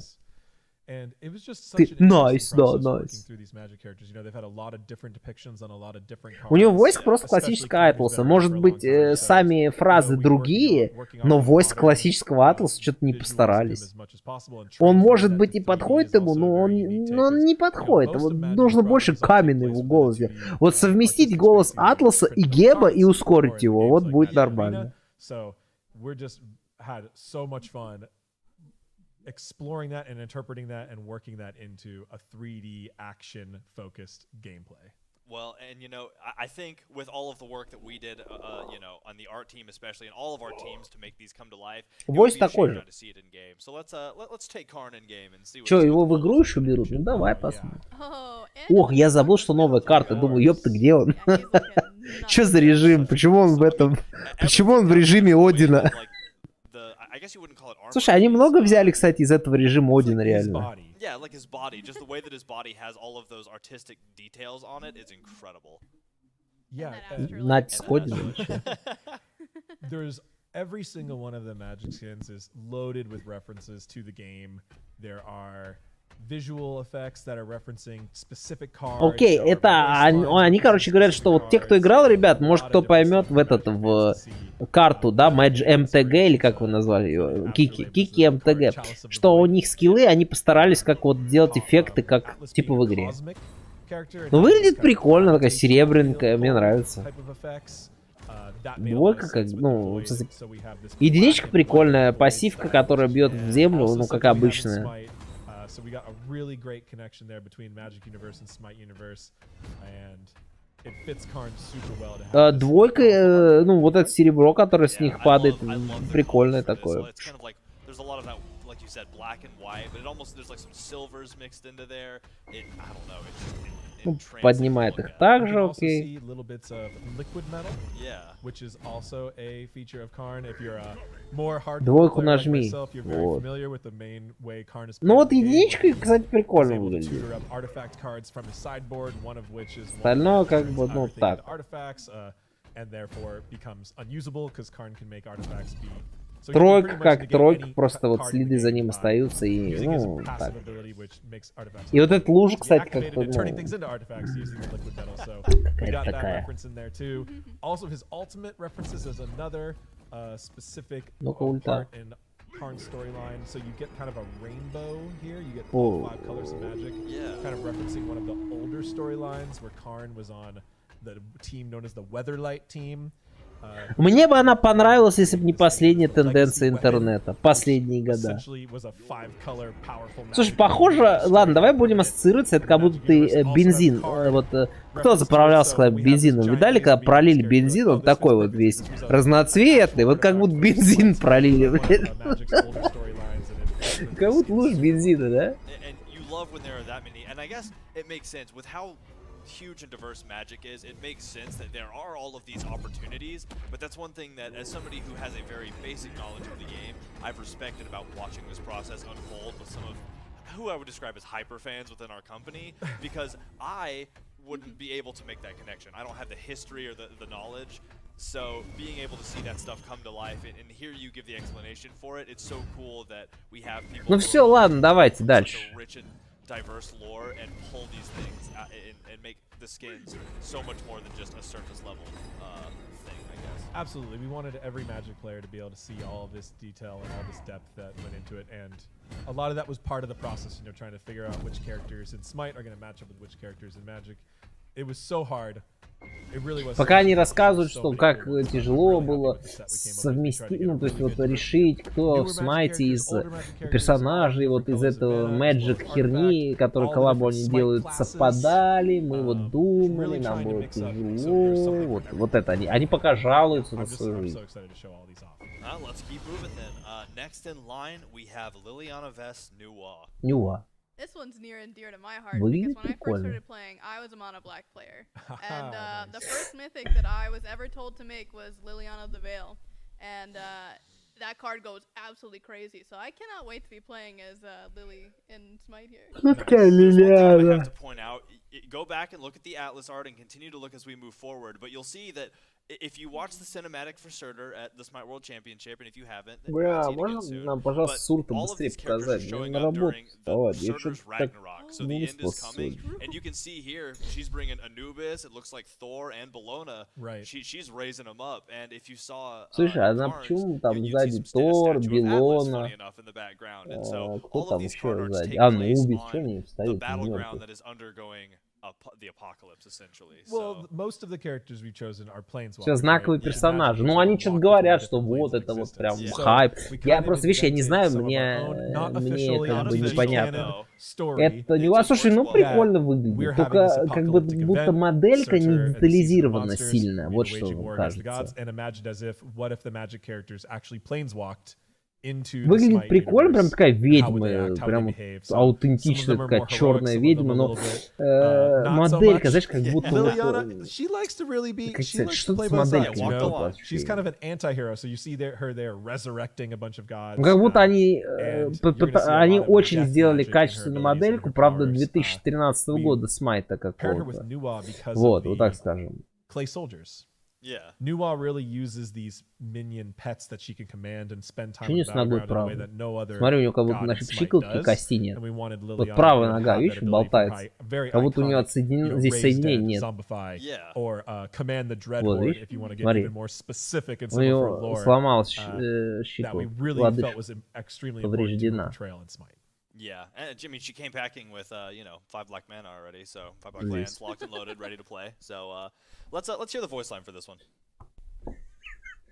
And it was just such an nice, да, working nice. through these Magic characters. They've had a lot of different depictions on a lot of different cards. У него войск просто классического Атласа. Может быть, сами фразы другие, но войск классического Атласа что-то не постарались. Он, может быть, и подходит ему, но он не подходит. Вот нужно больше каменный в голосе. Вот совместить голос Атласа и Геба и ускорить его, вот будет нормально. So we just had so much fun exploring that and interpreting that and working that into a 3D action-focused gameplay. Well, and I think with all of the work that we did, on the art team especially, and all of our teams to make these come to life, voice такой же. So let's take Karn in game and see. Что, его в игру еще берут? Ну давай посмотрим. Ох, я забыл, что новая карта. Думаю, ёпта, где он? Что за режим? Почему он в этом? Почему он в режиме Одина? Слушай, они много взяли, кстати, из этого режима Одина, реально. Yeah, like his body, just the way that his body has all of those artistic details on it is incredible. Yeah, Натиск Одина. There's every single one of the Magic skins is loaded with references to the game. There are Окей, это они, короче, говорят, что вот те, кто играл, ребят, может, кто поймет в карту, да, МТГ, или как вы назвали ее, Кики МТГ, что у них скиллы, они постарались как вот делать эффекты, как типа в игре. Ну, выглядит прикольно, такая серебряненькая, мне нравится. Двойка, как, ну, единичка прикольная, пассивка, которая бьет в землю, ну, как обычная. Двойка, ну, вот это серебро, которое с них падает, прикольное такое. Ну, поднимает их также, окей. Двойку нажми. Вот. Ну вот единичка, кстати, прикольно выглядит. Остальное как бы, ну, так. Тройка как тройка, просто вот следы за ним остаются и, ну, так. И вот эта лужа, кстати, как-то, ну, какая-то такая. Ну-ка, ульта. Мне бы она понравилась, если бы не последняя тенденция интернета. Последние года. Слушай, похоже... Ладно, давай будем ассоциироваться. Это как будто ты бензин. Вот кто заправлялся когда бензином? Видали, когда пролили бензин? Он такой вот весь разноцветный. Вот как будто бензин пролили. Как будто луж бензина, да? Huge and diverse Magic is, it makes sense that there are all of these opportunities, but that's one thing that, as somebody who has a very basic knowledge of the game, I've respected about watching this process unfold with some of who I would describe as hyper fans within our company, because I wouldn't be able to make that connection. I don't have the history or the knowledge, so being able to see that stuff come to life and hear you give the explanation for it, it's so cool that we have people. Ну все, ладно, давайте дальше. Diverse lore and pull these things and make the skins so much more than just a surface level thing, I guess. Absolutely, we wanted every Magic player to be able to see all of this detail and all this depth that went into it, and a lot of that was part of the process, you know, trying to figure out which characters in Smite are going to match up with which characters in Magic. It was so hard. Пока они рассказывают, что как тяжело было совместить, ну, то есть вот решить, кто в Смайте из персонажей, вот из этого Magic херни, которые коллабу они делают, совпадали, мы вот думали, нам было тяжело, вот это они пока жалуются на свою жизнь. Новая. This one's near and dear to my heart because when I first started playing, I was a mono black player, and the first mythic that I was ever told to make was Liliana of the Veil, and that card goes absolutely crazy. So I cannot wait to be playing as Lily in Smite here. I have to point out, go back and look at the Atlas art and continue to look as we move forward, but you'll see that if you watch the cinematic for Surtur at the Smite World Championship, and if you haven't, бля, можно нам, пожалуйста, Сурта быстрее показать? Мне на работу вставать, я что-то так не успел. And you can see here, she's bringing Anubis, it looks like Thor and Bellona. Right. She's raising them up, and if you saw... Слушай, а почему там сзади Тор, Белона, кто там еще сзади? Анубис, что они встают? The apocalypse, essentially. Well, most of the characters we've chosen are planeswalkers. Все знаковые персонажи. Ну, они что-то говорят, что вот это вот прям хайп. Я просто, видишь, я не знаю, мне как бы непонятно. Это не... Слушай, ну прикольно выглядит. Только как бы будто моделька не детализирована сильно. Вот что кажется. Выглядит прикольно, прям такая ведьма, прям аутентичная такая черная ведьма, но моделька, знаешь, как будто что-то с моделькой. Как будто они очень сделали качественную модельку, правда, 2013 года Смайта какого-то. Вот так скажем. Nuwa really uses these minion pets that she can command and spend time Чё in не the с ногой background in a way правой? that no other Смотри, у нее как будто god на in Smite щиколотке does. кости нет. And we wanted Вот Liliana правая to нога, have видишь, that ability for болтается. very Как будто у нее iconic, you know, здесь raise соединения dead, нет. zombify, or command the dread Вот, horde видишь? if you want to get Смотри. even more specific in У some of her нее lore. сломалась That we щиколотка, really felt лодыжка was extremely important to повреждена. portrayal in Smite. Yeah, and I mean, she came packing with, you know, 5 black mana already, so 5 black lands locked and loaded, ready to play. So let's hear the voice line for this one.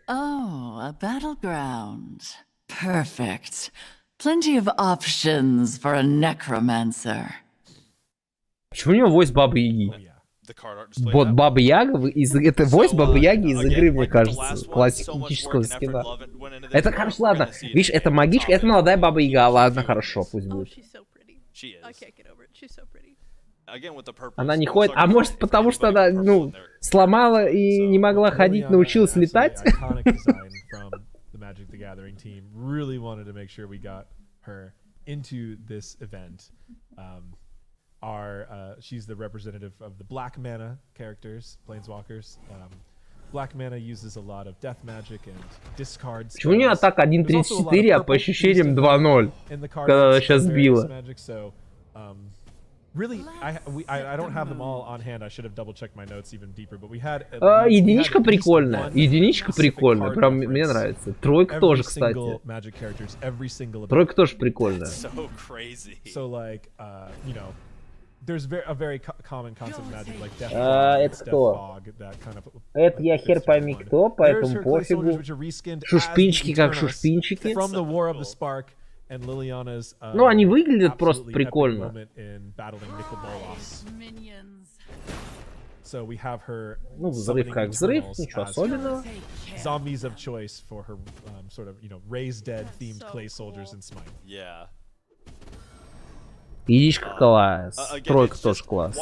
Oh, a battleground. Perfect. Plenty of options for a necromancer. Почему у него войс Бабы Яги? The card art display. Вот Баба Яга, это войс Бабы Яги из игры, мне like with the кажется, last one, so much классического work and effort скина. went into this. Это, We're короче, gonna ладно. see it Видишь, in это the магичка, это comments. молодая Баба Яга. Ладно, хорошо, пусть Oh, будет. she's so pretty. She I is. can't get over it. She's so pretty. Again, with the purple. Она не ходит, а может потому что она, ну, there. сломала и не могла ходить, Liliana, научилась an летать. absolutely iconic design from the Magic the Gathering team. Really wanted to make sure we got her into this event. She's the representative of the black mana characters, planeswalkers. Black mana uses a lot of death magic and discards. Почему у нее атака 1.34, а по ощущениям 2.0, когда она сейчас била? Really, I don't have them all on hand. I should have double checked my notes even deeper. But we had Единичка прикольная. Единичка прикольная. Прям мне нравится. Тройка тоже, кстати. Тройка тоже прикольная. So crazy. So like, you know, there's a very common concept of magic like death это кто? Это я хер пойми кто, поэтому пофигу. Шушпинчики как шушпинчики. From the War of the Spark. And Liliana's, ну, они выглядят просто прикольно. So we have her ну, взрыв как взрыв, ничего особенного. Zombies of choice for her sort of, you know, raise dead themed clay soldiers in Smite. Yeah. Единичка класс. Тройка тоже класс.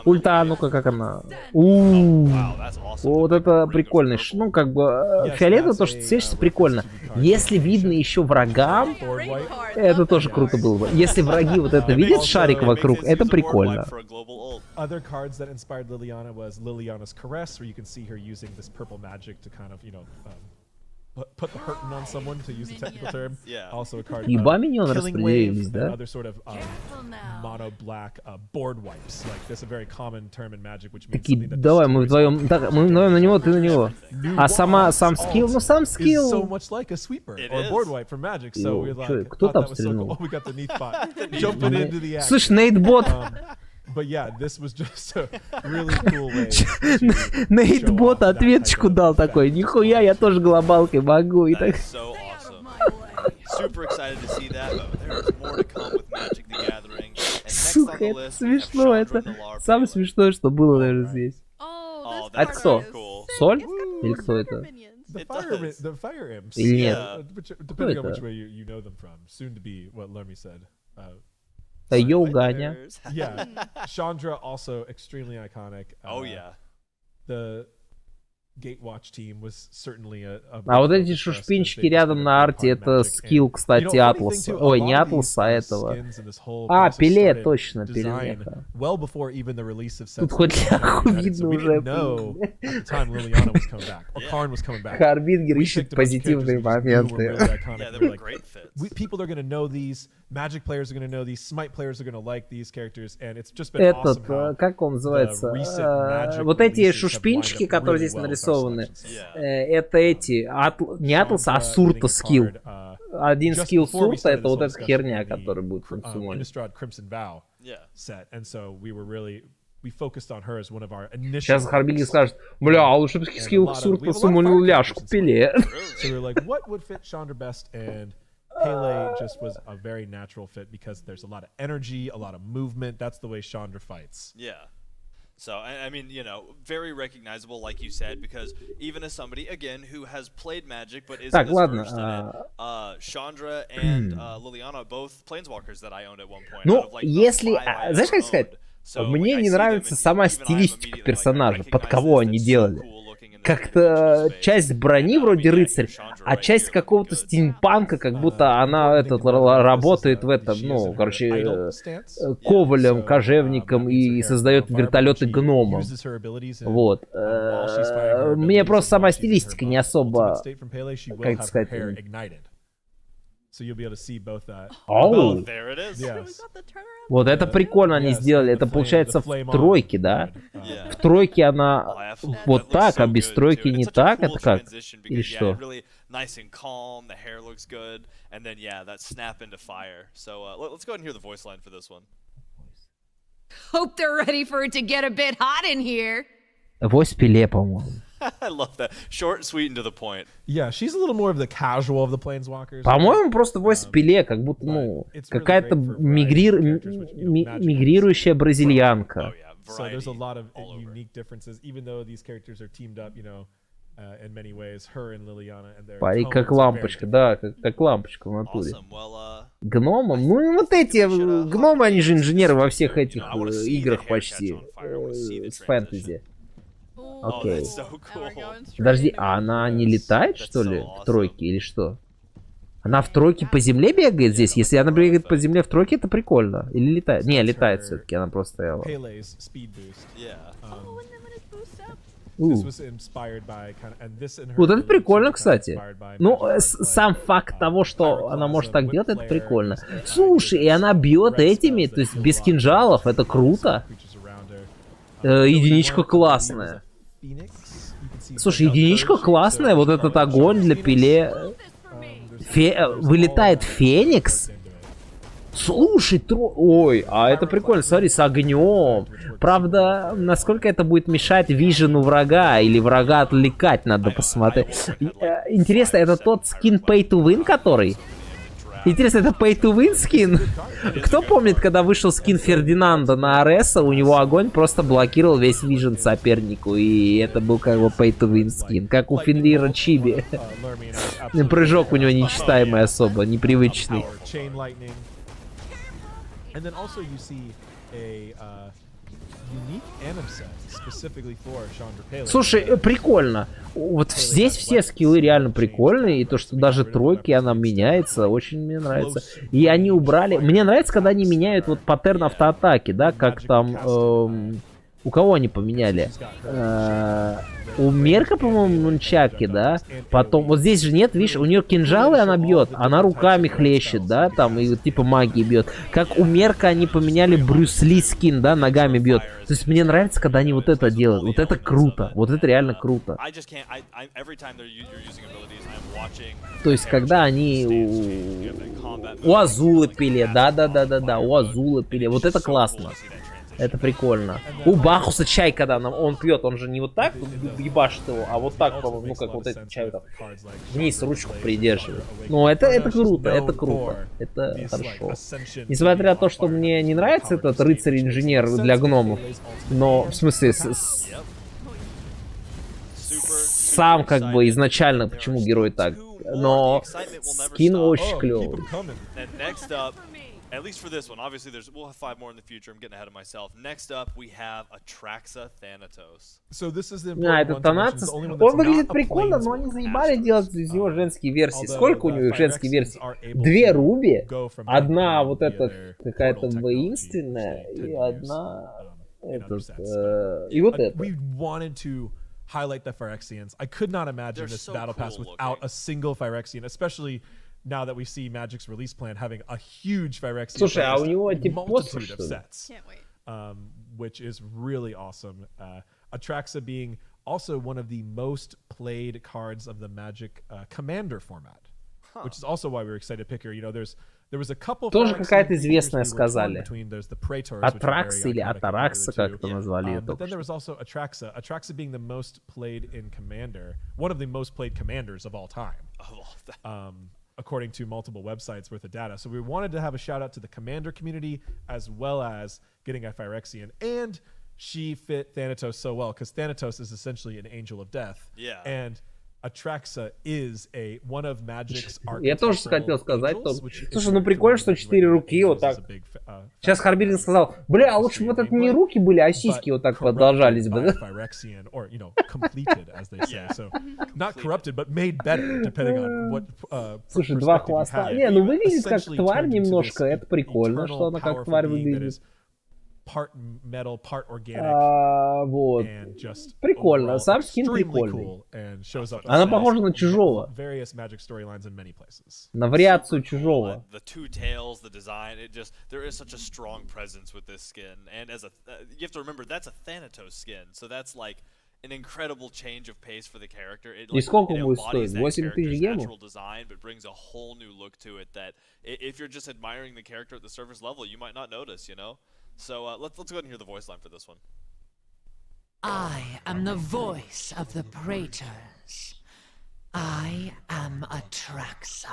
Ульта, ну-ка, как она? Вот это прикольный. Ну, как бы, фиолетово то, что светишься, прикольно. Если видно еще врагам, это тоже круто было бы. Если враги вот это видят, шарик вокруг, это прикольно. Other cards that inspired Liliana was Liliana's Caress, where you can see her using this purple magic to kind of, you know, put the hurting on someone, to use the technical term. Also a card killing wave, да? Other sort of mono black board wipes. Like that's a very common term in Magic, which means something that давай мы вдвоем, так, мы вдвоем на него, ты на него. А сам скилл, ну сам скилл. So much like a sweeper or board wipe for Magic. So we're like, кто там стрельнул? We got the neat spot. Jumping into the act. Слышь, Нейтбот. But yeah, this was just a really cool way. Нейтбот ответочку дал такой, нихуя, я тоже глобалкой могу. И так. Сука, это смешно, это самое смешное, что было, наверное, здесь. А это кто? Соль? Или кто это? The Fire Imps. Или нет? Depending on which way you know them from. Soon to be what Lermy said. Йоу, Ганя. Yeah. Chandra also extremely iconic. Oh yeah. The Gatewatch team was certainly a а вот эти шушпинчики рядом на арте, это скилл, кстати, Атласа. Ой, не Атласа, а этого. А, Пеле, точно, Пеле. Тут хоть ляху видно уже. Харбингер ищет позитивные моменты. People are going to know these, Magic players are going to know these, Smite players are going to like these characters, and it's just been awesome how как он называется? Вот эти шушпинчики, которые здесь нарисованы, это эти, не Атлас, а Сурта скилл. Один скилл Сурта, это вот эта херня, которая будет функционировать. Сейчас Харбингер скажет, бля, а лучше бы скилл Сурта сумманил ляжку Пеле. Pele just was a very natural fit because there's a lot of energy, a lot of movement. That's the way Chandra fights. Yeah. So, I mean, you know, very recognizable, like you said, because even as somebody, again, who has played Magic but isn't as versed in it, Chandra and Liliana, both Planeswalkers that I owned at one point. Ну, если... Знаешь, как сказать? Мне не нравится сама стилистика персонажа, под кого они делали. как-то часть брони вроде рыцарь, а часть какого-то стимпанка, как будто она работает в этом, ну, короче, ковалем, кожевником и создает вертолеты гномом. Вот. Мне просто сама стилистика не особо, как сказать... Оу! Вот это прикольно они сделали. Это получается в тройке, да? В тройке она вот так, а без тройки не так? Это как? Или что? Hope they're ready for it to get a bit hot in here. Вось пиле, по-моему. I love that. Short, sweet, and to the point. Yeah, she's a little more of the casual of the planeswalkers. По-моему, просто вось пиле, как будто, ну, какая-то мигрирующая бразильянка. So there's a lot of unique differences, even though these characters are teamed up, you know, in many ways. Her and Liliana and their Парень как лампочка, да, как лампочка в натуре. Гномом? Ну, вот эти гномы, они же инженеры во всех этих играх почти. С фэнтези. Окей. Подожди, а она не летает, что ли, в тройке или что? Она в тройке по земле бегает здесь? Если она бегает по земле в тройке, это прикольно. Или летает? Не, летает все-таки, она просто стояла. Вот это прикольно, кстати. Ну, сам факт того, что она может так делать, это прикольно. Слушай, и она бьет этими, то есть без кинжалов, это круто. Единичка классная. Слушай, единичка классная, вот этот огонь для пиле. Вылетает Феникс? Слушай, ой, а это прикольно, смотри, с огнем. Правда, насколько это будет мешать вижену врага, или врага отвлекать, надо посмотреть. Интересно, это тот скин Pay to Win, который? Интересно, это Pay to Win скин? Кто помнит, когда вышел скин Фердинанда на Ареса, у него огонь просто блокировал весь вижен сопернику, и это был как бы Pay to Win скин, как у Фенрира Чиби. Прыжок у него нечитаемый особо, непривычный. Слушай, прикольно. Вот здесь все скиллы реально прикольные, и то, что даже тройки она меняется, очень мне нравится. И они убрали... Мне нравится, когда они меняют вот паттерн автоатаки, да, как там... У кого они поменяли? У Мерка, по-моему, нунчаки, да? Потом, вот здесь же нет, видишь, у нее кинжалы она бьет, она руками хлещет, да, там, и типа магии бьет. Как у Мерка они поменяли Брюс Ли скин, да, ногами бьет. То есть мне нравится, когда они вот это делают. Вот это круто, вот это реально круто. То есть, когда они у Азулы пили, да, у Азулы пили, вот это классно. Это прикольно. У Бахуса чай, когда он пьет, он же не вот так ебашит его, а вот так, по-моему, ну как вот этот чай там вниз ручку придерживает. Ну, это круто, это круто. Это хорошо. Несмотря на то, что мне не нравится этот рыцарь-инженер для гномов, но, в смысле, сам как бы изначально, почему герой так. Но скин очень клевый. At least for this one. Obviously, we'll have 5 more in the future. I'm getting ahead of myself. Next up, we have Atraxa Thanatos. So this is the это Танец. Он выглядит прикольно, но они заебали делать из него женские версии. Сколько у него женских версий? 2 Руби, одна вот эта какая-то воинственная, и одна и вот это. Highlight the Phyrexians. I could not imagine this battle pass without a single Phyrexian, especially now that we see Magic's release plan having a huge Phyrexian. Слушай, а у него типа multitude of sets, which is really awesome. Atraxa being also one of the most played cards of the Magic Commander format, which is also why we were excited to pick her. You know, there was a couple. Тоже какая-то известная сказали. Атракс или Атаракса, как это назвали. But then there was also Atraxa. Atraxa being the most played in Commander, one of the most played commanders of all time. According to multiple websites worth of data. So we wanted to have a shout out to the Commander community as well as getting a Phyrexian. And she fit Thanatos so well because Thanatos is essentially an angel of death. Yeah. And Atraxa is one of Magic's Я тоже хотел сказать, то... Слушай, ну прикольно, что 4 руки вот так. Сейчас Харбирин сказал, бля, а лучше бы вот это не руки были, а сиськи вот так продолжались бы. Слушай, 2 хвоста. Не, ну выглядит как тварь немножко, это прикольно, что она как тварь выглядит. Part metal, part organic. Вот. Прикольно, сам скин прикольный. Она похожа на Чужого. На вариацию Чужого. The two tails, the design, it just there is such a strong presence with this skin, and as a you have to remember that's a Thanatos skin, so that's like an incredible change of pace for the character. It, like, сколько будет стоить? 8000 гемов? Design, but brings a whole new look to it that if you're just admiring the character at the surface level, you might not notice, you know. So let's go ahead and hear the voice line for this one. I am the voice of the Praetors. I am Atraxa.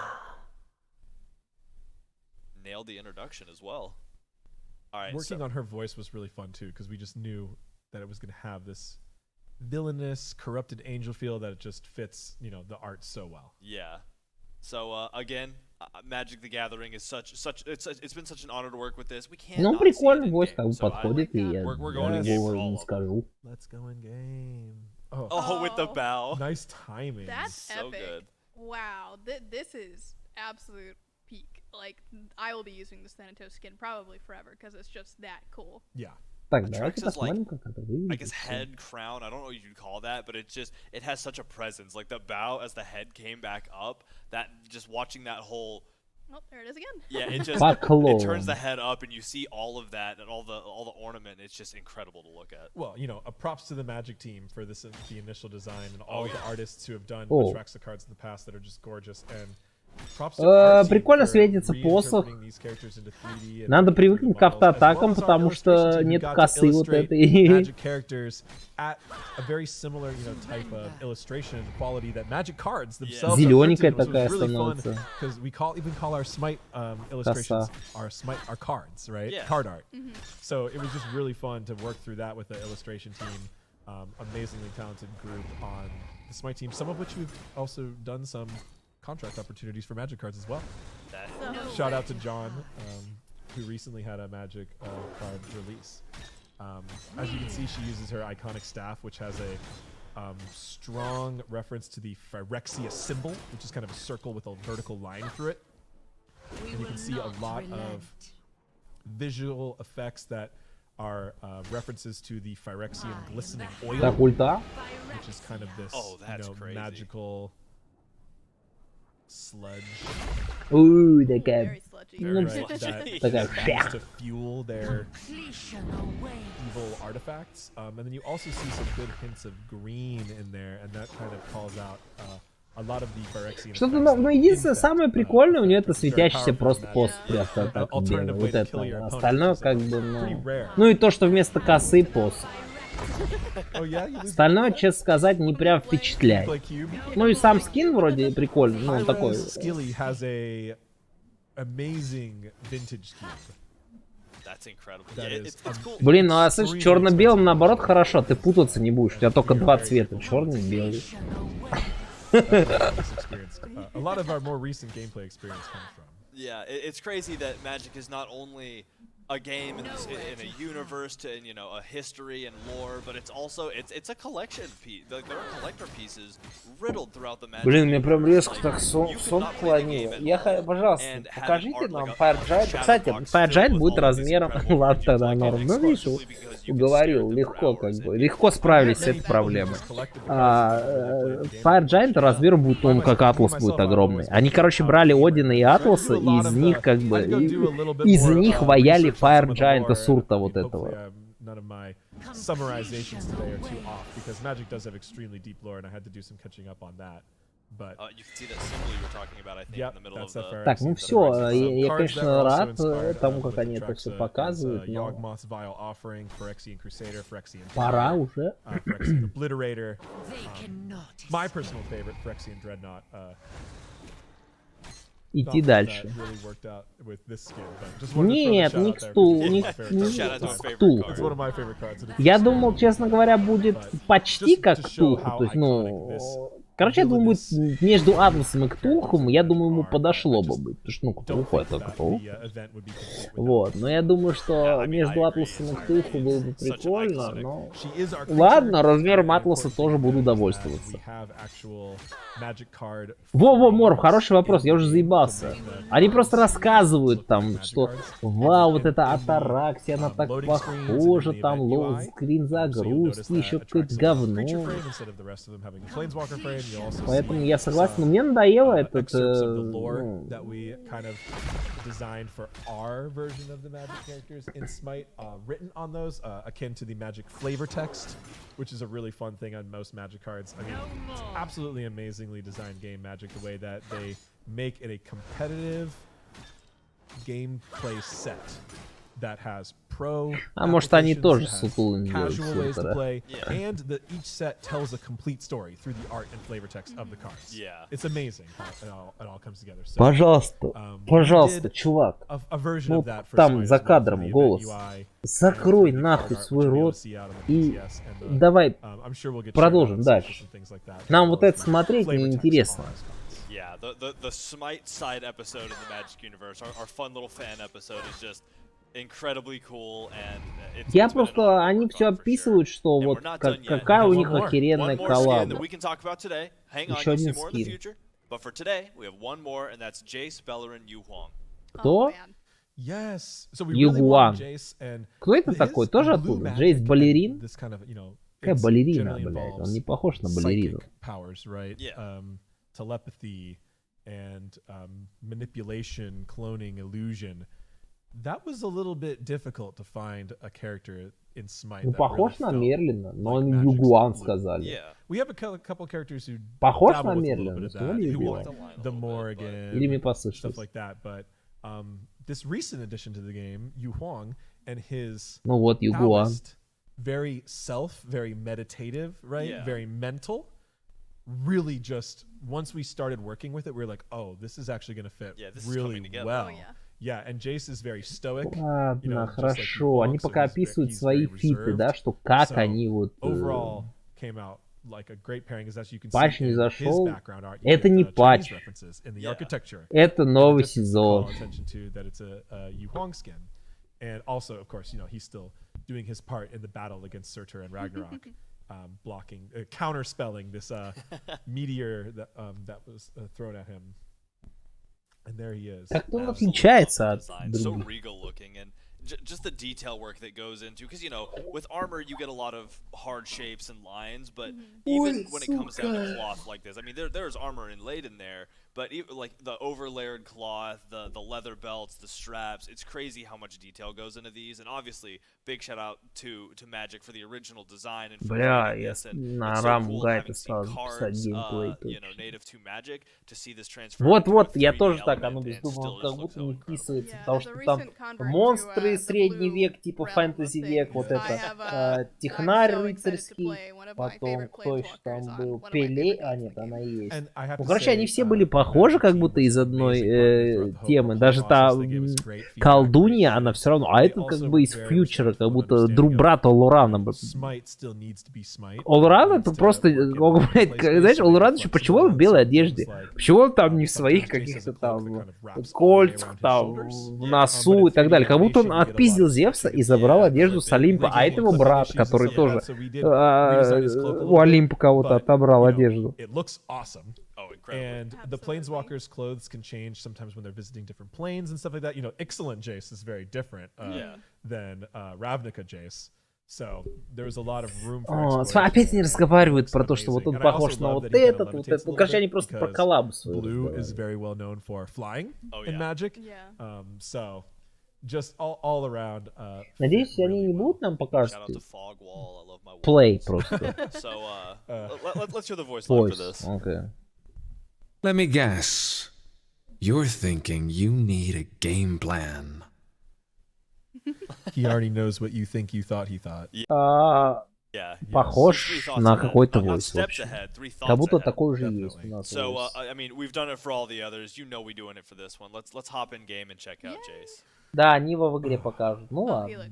Nailed the introduction as well. All right. Working on her voice was really fun too, because we just knew that it was going to have this villainous, corrupted angel feel that it just fits, you know, the art so well. Yeah. So again, Magic the Gathering is it's been such an honor to work with this. We can't. Ну прикольно, voice как бы подходит, и я не скажу. Let's go in game. Oh, with the bow. Nice timing. That's so epic. Good. Wow, this is absolute peak. Like, I will be using this Thanatos skin probably forever because it's just that cool. Yeah. Так, давайте посмотрим, как это I выглядит. guess head, crown, I don't know what you'd call that, but it has such a presence. Like the bow as the head came back up, that just watching that whole... Oh, there it is again. Yeah, it just it turns the head up and you see all of that and all the ornament. It's just incredible to look at. Well, you know, props to the Magic team for the initial design and all the artists who have done Atraxa cards in the past that are just gorgeous, and прикольно светится посох. Надо привыкнуть к автоатакам, потому что нет косы вот этой. Зелененькая такая становится. Коса. Card art. So it was just really fun to work through that with the illustration team. Amazingly talented group on the Smite team, some of which we've also done some contract opportunities for Magic cards as well. Shout out to John, who recently had a Magic card release. As you can see, she uses her iconic staff, which has a strong reference to the Phyrexia symbol, which is kind of a circle with a vertical line through it. And you can see a lot of visual effects that are references to the Phyrexian glistening oil, which is kind of this magical sludge. Ooh, такая... to fuel their evil artifacts. And then you also see some good hints of green in there, and that kind of calls out a lot of the Phyrexian. Что-то, ну, единственное, самое прикольное у нее это светящийся просто пост. Так, вот это. Остальное как бы, ну и то, что вместо косы пост. Остальное, честно сказать, не прям впечатляет. Ну и сам скин вроде прикольный, ну такой. Блин, ну а слышь, черно-белым наоборот хорошо, ты путаться не будешь, у тебя только 2 цвета, черный и белый. Yeah, it's crazy that Magic is not only a game in a universe to, you know, a history and lore, but it's also it's a collection piece. Like, there are collector pieces riddled throughout the Magic. Блин, мне прям резко так сон клонило. Пожалуйста, покажите нам Fire Giant. Кстати, Fire Giant будет размером... Ладно, тогда норм. Ну, видишь, уговорил, легко как бы. Легко справились с этой проблемой. Fire Giant размером будет, он как Атлас будет огромный. Они, короче, брали Одина и Атласа, и из них как бы... Из них ваяли Fire Giant Сурта вот этого. Так, ну все, я, конечно, рад тому, как они это все показывают, но пора уже. Идти дальше. Нет, не к Ктулху. Я думал, честно говоря, будет почти как Ктулху. То есть, ну, Короче, я думаю, между Атласом и Ктулхом, я думаю, ему подошло бы быть. Потому что, ну, Ктулху это Ктулх. Вот, но я думаю, что между Атласом и Ктулху было бы прикольно, но... Ладно, размером Атласа тоже буду довольствоваться. Во-во, Морф, хороший вопрос, я уже заебался. Они просто рассказывают там, что вау, вот это Атараксия, она так похожа, там лоу-скрин загрузки, еще какое-то говно. Поэтому я согласен, но мне надоело этот... Which is a really fun thing on most Magic cards. I mean, it's absolutely amazingly designed game, Magic, the way that they make it a competitive gameplay set that has pro, может, они тоже casual ways to play, and each set tells a complete story through the art and flavor text of the cards. Yeah, it's amazing how it all comes together. So, пожалуйста, чувак, ну там за кадром голос, закрой нахуй свой рот и давай продолжим дальше. Нам вот это смотреть неинтересно. Yeah, the Smite side episode in the Magic universe, our fun little fan episode is just incredibly cool, and я просто, они все описывают, что вот какая у них охеренная коллаба. Еще один скин. Кто? Югуан. Кто это такой? Тоже оттуда? Джейс балерин? Какая балерина, блядь? Он не похож на балерину. Telepathy and manipulation, cloning, illusion. That was a little bit difficult to find a character in Smite. Ну, похож на Мерлина, но он Югуан сказали. We have a couple characters who похож на Мерлина, the Morrigan, или мне послышалось. Stuff like that, but this recent addition to the game, Yu Huang and his ну вот Югуан. Very very meditative, right? Yeah. Very mental. Really just once we started working with it, we were like, oh, this is actually going to fit really well. Yeah, and Jace is very stoic. Ладно, хорошо. Они пока описывают свои фиты, да, что как они вот... Патч не зашел. Это не патч. Это новый сезон. And also, of course, you know, he's still doing his part in the battle against Surtur and Ragnarok. Blocking, counterspelling this meteor that was thrown at him. And there he is. Как он отличается от so regal looking, and just the detail work that goes into, because you know with armor you get a lot of hard shapes and lines, but even when it comes down to cloth like this, I mean there's armor inlaid in there, but even, like the overlayered cloth, the leather belts, the straps, it's crazy how much detail goes into these. And obviously big shout out to Magic for the original design and for this, and на it's раму so cool гайда having стал seen писать cards, геймплей. you know, native to Magic, to see this transfer. Вот, я тоже так, оно думал, как будто не вписывается, потому что там монстры, средний век, типа фэнтези век, вот это, технарь рыцарский, потом кто еще там был, Пеле, нет, она и есть. Ну, короче, они все были похожи, как будто из одной темы, даже та колдунья, она все равно, а это как бы из фьючера, как будто брат Олурана. Олуран это просто, знаешь, Олуран еще почему он в белой одежде? Почему он там не в своих каких-то там кольцах, там, в носу и так далее? Как будто он отпиздил Зевса и забрал одежду с Олимпа, а это его брат, который тоже у Олимпа кого-то отобрал одежду. And the planeswalkers' clothes can change sometimes when they're visiting different planes and stuff like that. You know, excellent Jace is very different than Ravnica Jace. So there's a lot of room for опять они разговаривают про то, что вот он похож на вот этот, вот это. Короче, они просто про коллабу свою. Blue is very well known for flying in Magic. So just all around. Надеюсь, они не будут нам показывать плей просто. So let's hear the voice line for this. Okay. Let me guess. You're thinking you need a game plan. He already knows what you think you thought he thought. Похож на какой-то войс, в общем. Как будто такой же есть у нас. So, I mean, we've done it for all the others. You know we're doing it for this one. Let's hop in game and check out Jace. Да, они его в игре покажут. Ну ладно.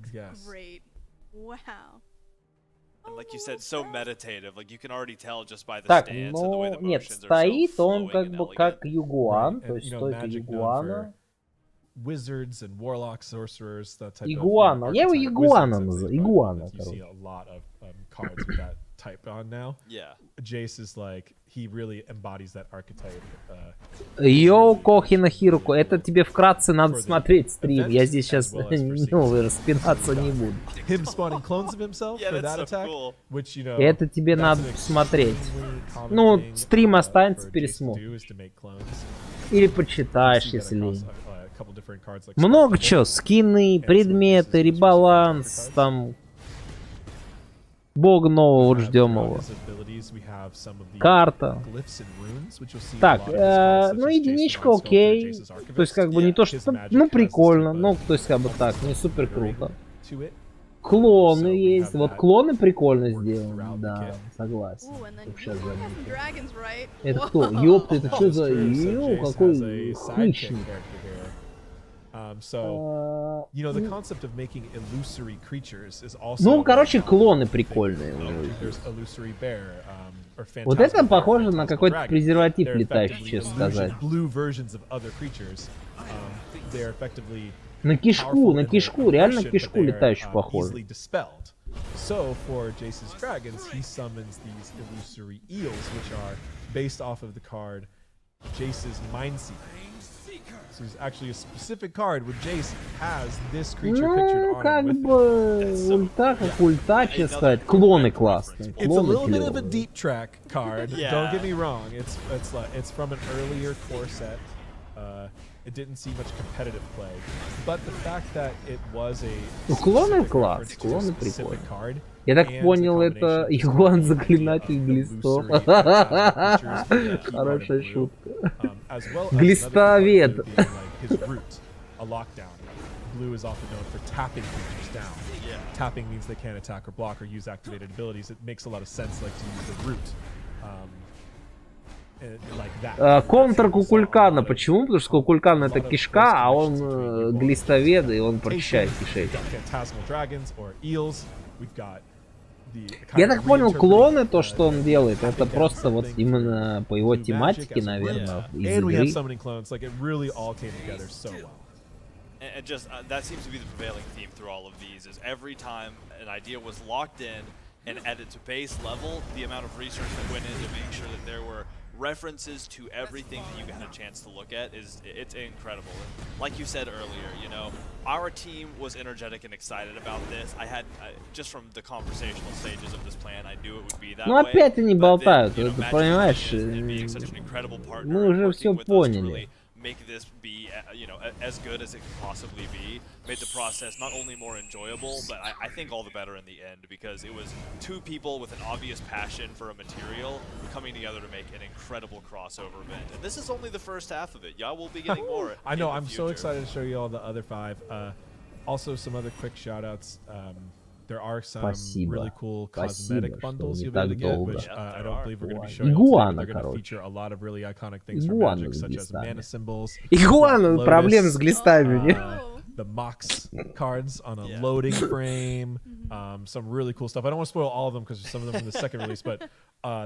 And like you said, so meditative. Like you can already tell just by the Так, stance and the way но the нет, motions are so стоит он flowing как and бы elegant. как югуан, Right, то and, есть you know, стойка magic known югуана. Wizards and warlocks, sorcerers, that type Игуана. of Я его archetype. игуана Wizards, называю. I'd say, Игуана, but you see короче. a lot of cards with that type on now. Yeah. Jace is like, he really embodies that archetype. Йоу, Кохина Хируко, это тебе вкратце надо смотреть стрим. Я здесь сейчас распинаться не буду. Him spawning clones of himself for that attack, which, you know, Это тебе надо посмотреть. Ну, стрим останется, пересмотрим. Или почитаешь, если лень. Много чего, скины, предметы, ребаланс, там... Бога нового ждем его. Карта. Так, ну единичка окей. То есть как бы не то, что... Ну прикольно, ну то есть как бы так, не супер круто. Клоны есть. Вот клоны прикольно сделаны, да, согласен. Это кто? Ёпта, это что за... Ёу, какой хищник. Ну, короче, клоны прикольные. Вот это похоже на какой-то презерватив летающий, честно сказать. На кишку, реально кишку летающую похоже. So for Jace's dragons, he summons these illusory eels, which are based off of the card Jace's Mindseeker. So there's actually a specific card where Jace has this creature pictured on как it. бы ульта, как ульта, честно сказать. Клоны классные. It's a little bit of a deep track card. Don't get me wrong. It's from an earlier core set. It didn't see much competitive play, but the fact that it was a клоны класс, клоны прикольные. Я так понял, это Игуан-заклинатель глистов. Хорошая шутка. Глистовед. Blue is often known for tapping creatures down. Tapping means they can't attack or block or use activated abilities. It makes a lot of sense, like to use the root. Контр Кукулькана. Почему? Потому что Кукулькан это кишка, а он глистовед, и он прочищает кишечник. Я так понял, клоны, то, что он делает, это просто вот именно по его тематике, наверное, из игры. And just that seems to be the prevailing theme through all of these is every time an idea was locked in and at its base level, the amount of research that went into making sure that there were references to everything that you got a chance to look at it's incredible. And like you said earlier, you know, our team was energetic and excited about this. I had just from the conversational stages of this plan, I knew it would be that way. Ну опять они болтают, это понимаешь? Мы уже все поняли. Make this be, you know, as good as it could possibly be. Made the process not only more enjoyable, but I think all the better in the end because it was two people with an obvious passion for a material coming together to make an incredible crossover event. And this is only the first half of it. Y'all will be getting more. I know. I'm so excited to show you all the other 5. Also, some other quick shout-outs. There are some really cool cosmetic bundles you'll be able to get, which I don't believe we're going to be showing. They're going to feature a lot of really iconic things from Magic, such as mana symbols. Игуана, проблем с глистами. The Mox cards on a loading frame. Some really cool stuff. I don't want to spoil all of them because some of them from the second release, but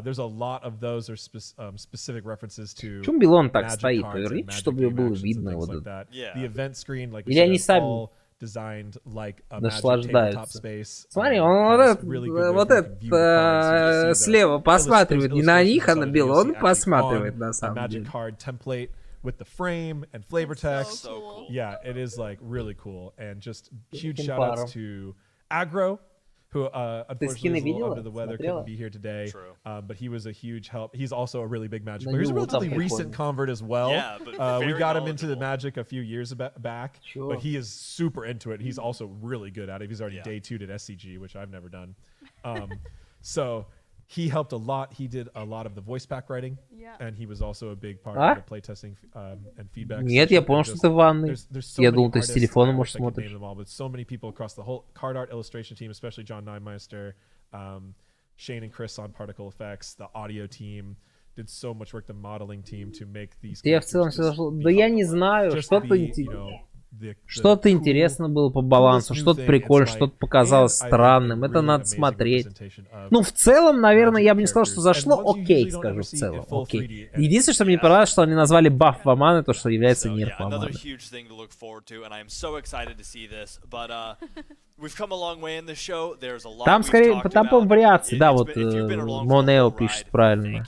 there's a lot of those are specific references to Magic cards and Magic game actions and things like that. The event screen, like we said, all designed like a Magic tabletop space. Смотри, он вот этот слева посматривает не на них, а на Билла, он посматривает на самом деле. Magic card template with the frame and flavor text. So cool. Yeah, it is like really cool. And just huge shout outs to Aggro, who unfortunately is a little under the weather, couldn't be here today. But he was a huge help. He's also a really big Magic player. He's a relatively recent convert as well. Yeah, but we got him into the Magic a few years back, but he is super into it. He's also really good at it. He's already day 2 at SCG, which I've never done. So he helped a lot. He did a lot of the voice pack writing, and he was also a big part of the playtesting and feedback. Нет, я понял, что ты в ванной. Я думал, ты с телефона, может, смотришь. But so many people across the whole card art illustration team, especially John Neumeister, Shane and Chris on Particle Effects, the audio team did so much work. The modeling team to make these. Я в целом сказал, да я не знаю, что-то Что-то интересно было по балансу, что-то прикольно, что-то показалось странным. Это надо смотреть. Ну, в целом, наверное, я бы не сказал, что зашло. Окей, скажу, в целом. Окей. Единственное, что мне не понравилось, что они назвали баф в Аманы, то, что является нерв Аманы. Там скорее, там по вариации, да, вот Монео пишет правильно.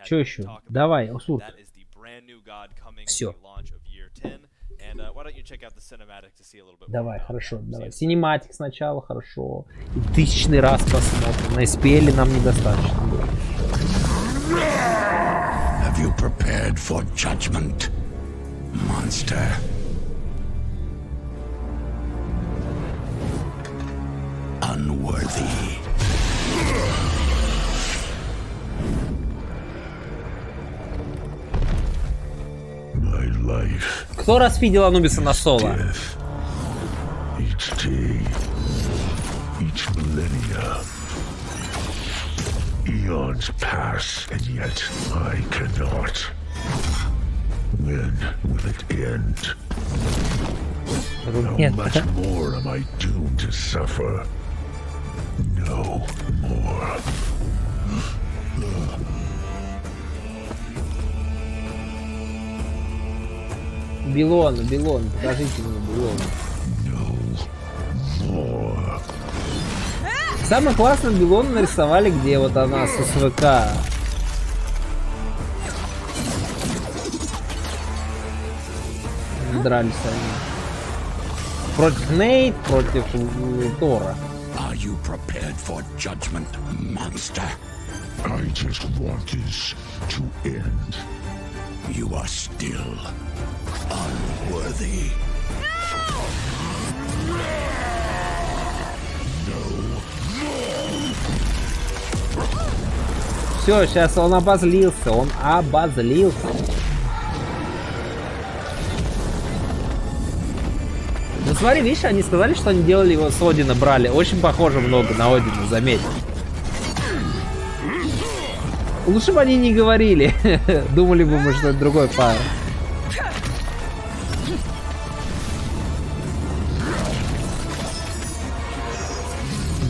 Что еще? Давай, Усурт. Все. Давай, хорошо, давай. Синематик сначала, хорошо. И 1000-й раз посмотрим. На SPL нам недостаточно было. Have you prepared for judgment, monster? Unworthy. My life. Кто расфидел Анубиса на соло? Each day, each millennia. Eons pass, and yet I cannot. When will it end? How much more am I doomed to suffer? No more. Белон, покажите мне Белон. No more. Самое классное Белон нарисовали, где вот она с СВК. Дрались они. Против Нейт, против Тора. Are you prepared for judgment, monster? I just want this to end. You are still unworthy. Все, сейчас он обозлился, Ну смотри, видишь, они сказали, что они делали его с Одина, брали. Очень похоже много на Одина, заметь. Лучше бы они не говорили. Думали бы мы, что это другой пар.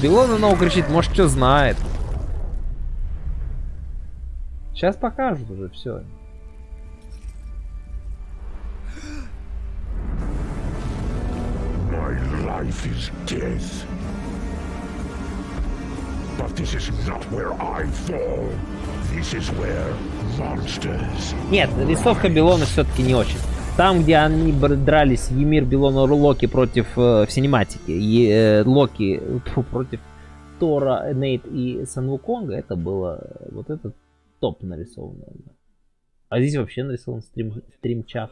Белона нового кричит, может, что знает. Сейчас покажут уже все. Life is death. But this is not where I fall. This is where monsters. Нет, рисовка Белона все-таки не очень. Там, где они дрались Емир, Белона, Локи против в синематике, Локи против Тора, Нейт и Санвуконга, это было вот этот топ нарисовано. А здесь вообще нарисован стримчак.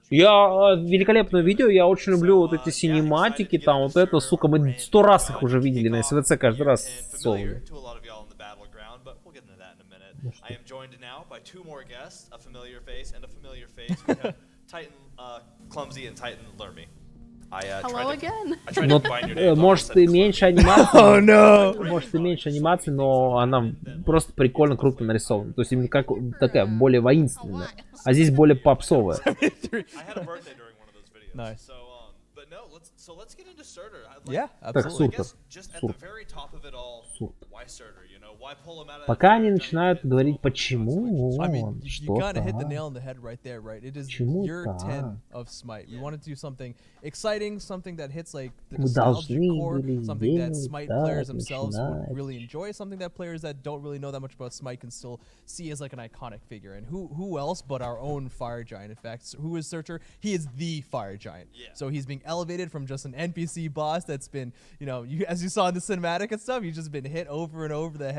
Я великолепное видео, я очень люблю вот эти синематики, там вот это, сука, мы 100 раз их уже видели на СВЦ, каждый раз соло. Может и меньше анимации, может и меньше анимации, но она просто прикольно круто нарисована. То есть именно как такая более воинственная, а здесь более попсовая. Так, Суртер. Пока они начинают говорить, почему он, что там, почему так. Мы должны были сделать так,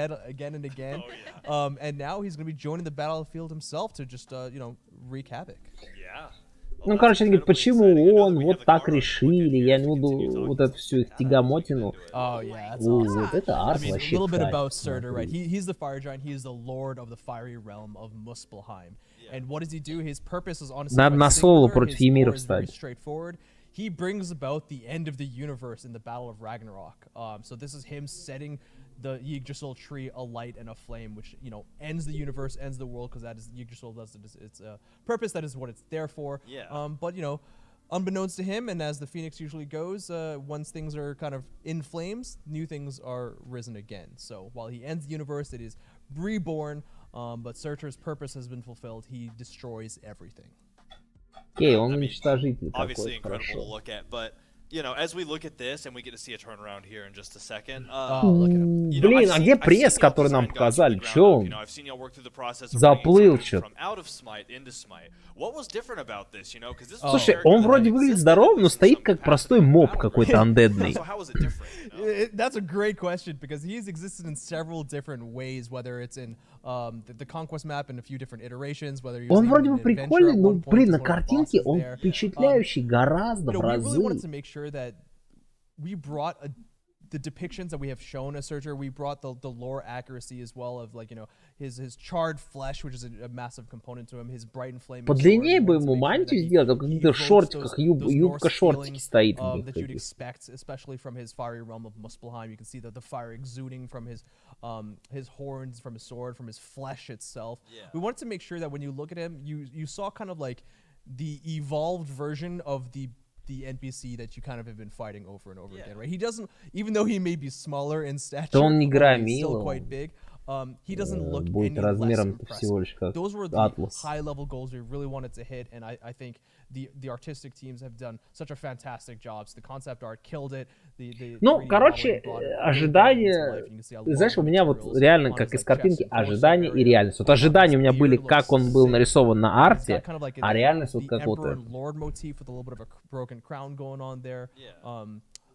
again and again. And now he's going to be joining the battlefield himself to just, you know, wreak havoc. Ну, короче, они говорят, почему он, вот так решили, я не буду вот эту всю их тягомотину. Вот это арт вообще. A little bit about Surtur, right? He's the fire giant, he is the lord of the fiery realm of Muspelheim. And what does he do? His purpose is honestly Надо на соло против Емира встать. Straightforward. He brings about the end of the universe in the Battle of Ragnarok. So this is him setting the Yggdrasil tree a light and a flame, which, you know, ends the universe, ends the world, because that is Yggdrasil does its purpose. That is what it's there for. Yeah. But, you know, unbeknownst to him, and as the Phoenix usually goes, once things are kind of in flames, new things are risen again. So while he ends the universe, it is reborn, but Surtur's purpose has been fulfilled. He destroys everything. Окей, он уничтожитель obviously такой, incredible хорошо. to look at, but you know, as we look at this, and we get to see a turnaround here in just a second. Блин, а где пресс, который нам показали? Чё он? Заплыл что-то. Слушай, он вроде выглядит здоровым, но стоит как простой моб какой-то андедный. That's a great question, because he's existed in several different ways, whether it's in the Conquest map in a few different iterations, whether he's Он вроде бы прикольный, но, блин, на картинке он впечатляющий гораздо в разы. We really wanted to make sure that we brought the depictions that we have shown as Surtur, we brought the lore accuracy as well of, like, you know, his charred flesh, which is a massive component to him, his bright and flaming. Подлиннее бы ему мантию сделать, в каких-то шортиках, юбка-шортики стоит. That you'd expect, especially from his fiery realm of Muspelheim. You can see the fire exuding from his horns, from his sword, from his flesh itself. Yeah. We wanted to make sure that when you look at him, you saw kind of like the evolved version of the NPC that you kind of have been fighting over and over again, right? He doesn't, even though he may be smaller in stature, he's still quite big. He doesn't look any less impressive. Those were the high-level goals we really wanted to hit, and I think the artistic teams have done such a fantastic job. So the concept art killed it. Ну, короче, ожидания, знаешь, у меня вот реально, как из картинки, ожидания и реальность. Вот ожидания у меня были, как он был нарисован на арте, а реальность вот как вот это.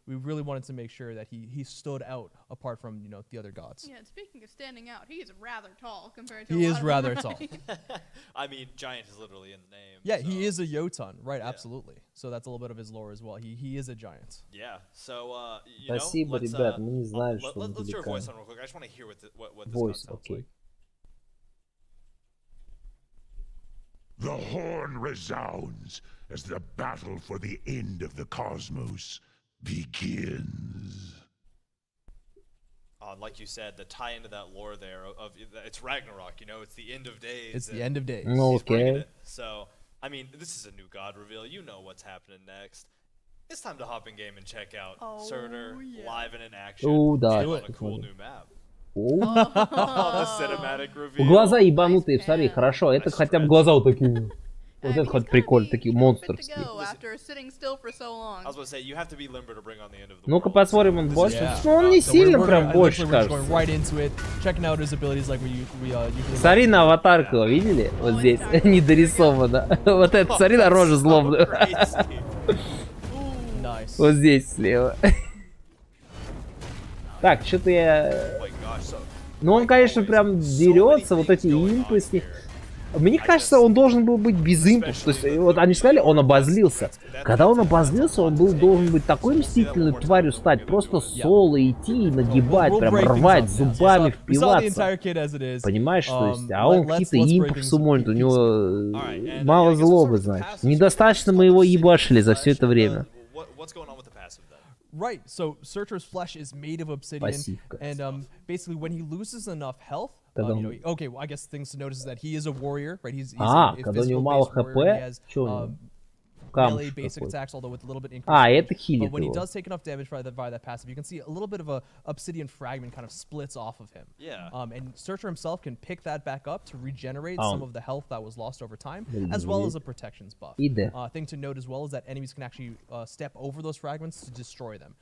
We really wanted to make sure that he stood out apart from, you know, the other gods. Yeah, and speaking of standing out, he is rather tall compared to. He is rather tall. I mean, giant is literally in the name. Yeah, so. He is a Jotun, right? Yeah. Absolutely. So that's a little bit of his lore as well. He is a giant. Yeah. So you Спасибо, know, ребят, мы не знали, что он let's hear a voice on real quick. I just want to hear what this sounds like. The horn resounds as the battle for the end of the cosmos begins. Like you said, the tie into that lore there of it's Ragnarok, you know, it's the end of days. It's the end of days. Okay. So, I mean, this is a new god reveal. You know what's happening next. It's time to hop in game and check out Surtur live and in action. Да. On a cool new map. The cinematic reveal. Глаза ебанутые, смотри, хорошо. Это хотя бы глаза вот такие. Вот это хоть прикольно, такие монстрские. Ну-ка посмотрим, он больше. Ну он не сильно прям больше, кажется. Смотри на аватарку, видели? Вот здесь, недорисовано. Вот это, смотри на рожу злобную. Вот здесь слева. Так, что-то я... Ну он, конечно, прям дерется, вот эти импульсы. Мне кажется, он должен был быть без импульса. То есть, вот они сказали, он обозлился. Когда он обозлился, он должен быть такой мстительной тварью стать. Просто соло идти и нагибать, прям рвать, зубами впиваться. Понимаешь, то есть, а он какие-то импульсы может, у него мало злобы, значит. Недостаточно мы его ебашили за все это время. Right, so Surtur's flesh is made of obsidian, and basically when he loses enough health, you know, okay, well, I guess things to notice is that he is a warrior, right? He's a physical-based warrior. He has melee basic attacks, although with a little bit increased. But when he does take enough damage via that passive, you can see a little bit of a obsidian fragment kind of splits off of him. Yeah. And Surtur himself can pick that back up to regenerate some of the health that was lost over time, as well as a protections buff. Thing to note as well is that enemies can actually step over those fragments to destroy them.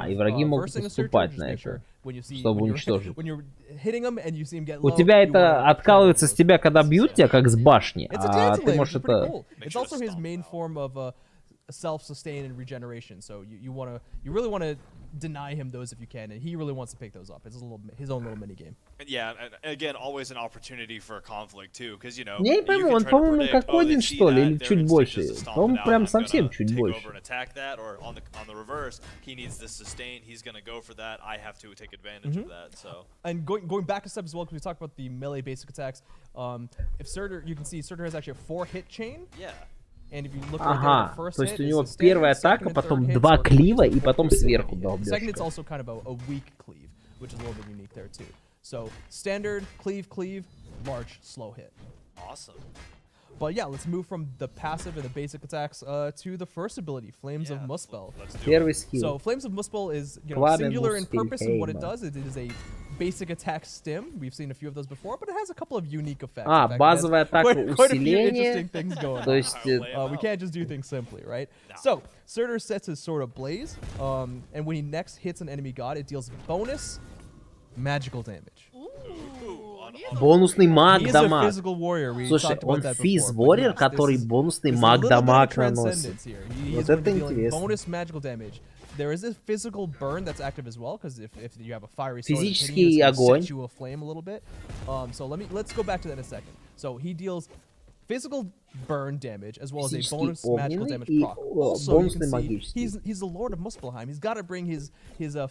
И враги могут наступать на это, чтобы уничтожить. When you're hitting him and you see him get У low, тебя это откалывается с тебя, когда бьют тебя, как с башни, а ты можешь это... It's also his main form of self-sustain and regeneration. So you really want to deny him those if you can, and he really wants to pick those up. It's his own little mini game. Yeah, and again, always an opportunity for a conflict too, because you know. Я не пойму, он, по-моему, как один, что ли, или чуть больше. По-моему, прям совсем чуть больше. And going back a step as well, because we talked about the melee basic attacks. If Surtur, you can see Surtur has actually a 4-hit chain. Yeah. Ага, то есть у него первая атака, потом 2 клива и потом сверху долбёшь. which is a little bit unique there too. So standard, cleave, large, slow hit. Awesome. But yeah, let's move from the passive and the basic attacks to the first ability, Flames of Muspel. So Flames of Muspel is singular in purpose, and what it does is it is a basic attack stim. We've seen a few of those before, but it has a couple of unique effects. Базовая атака quite a few усиление. interesting things going on. We can't just do things simply, right? No. So Surtur sets his Sword Ablaze, and when he next hits an enemy god, it deals bonus magical damage. Бонусный маг-дамаг. Слушай, он физ-ворьер, который бонусный маг-дамаг наносит. Вот это интересно. There is a physical burn that's active as well, because if you have a fiery sword, Физический огонь. set you aflame a little bit. So let's go back to that in a second. So he deals physical burn damage as well as a bonus magical damage proc. Also, you can see he's the Lord of Muspelheim. He's got to bring his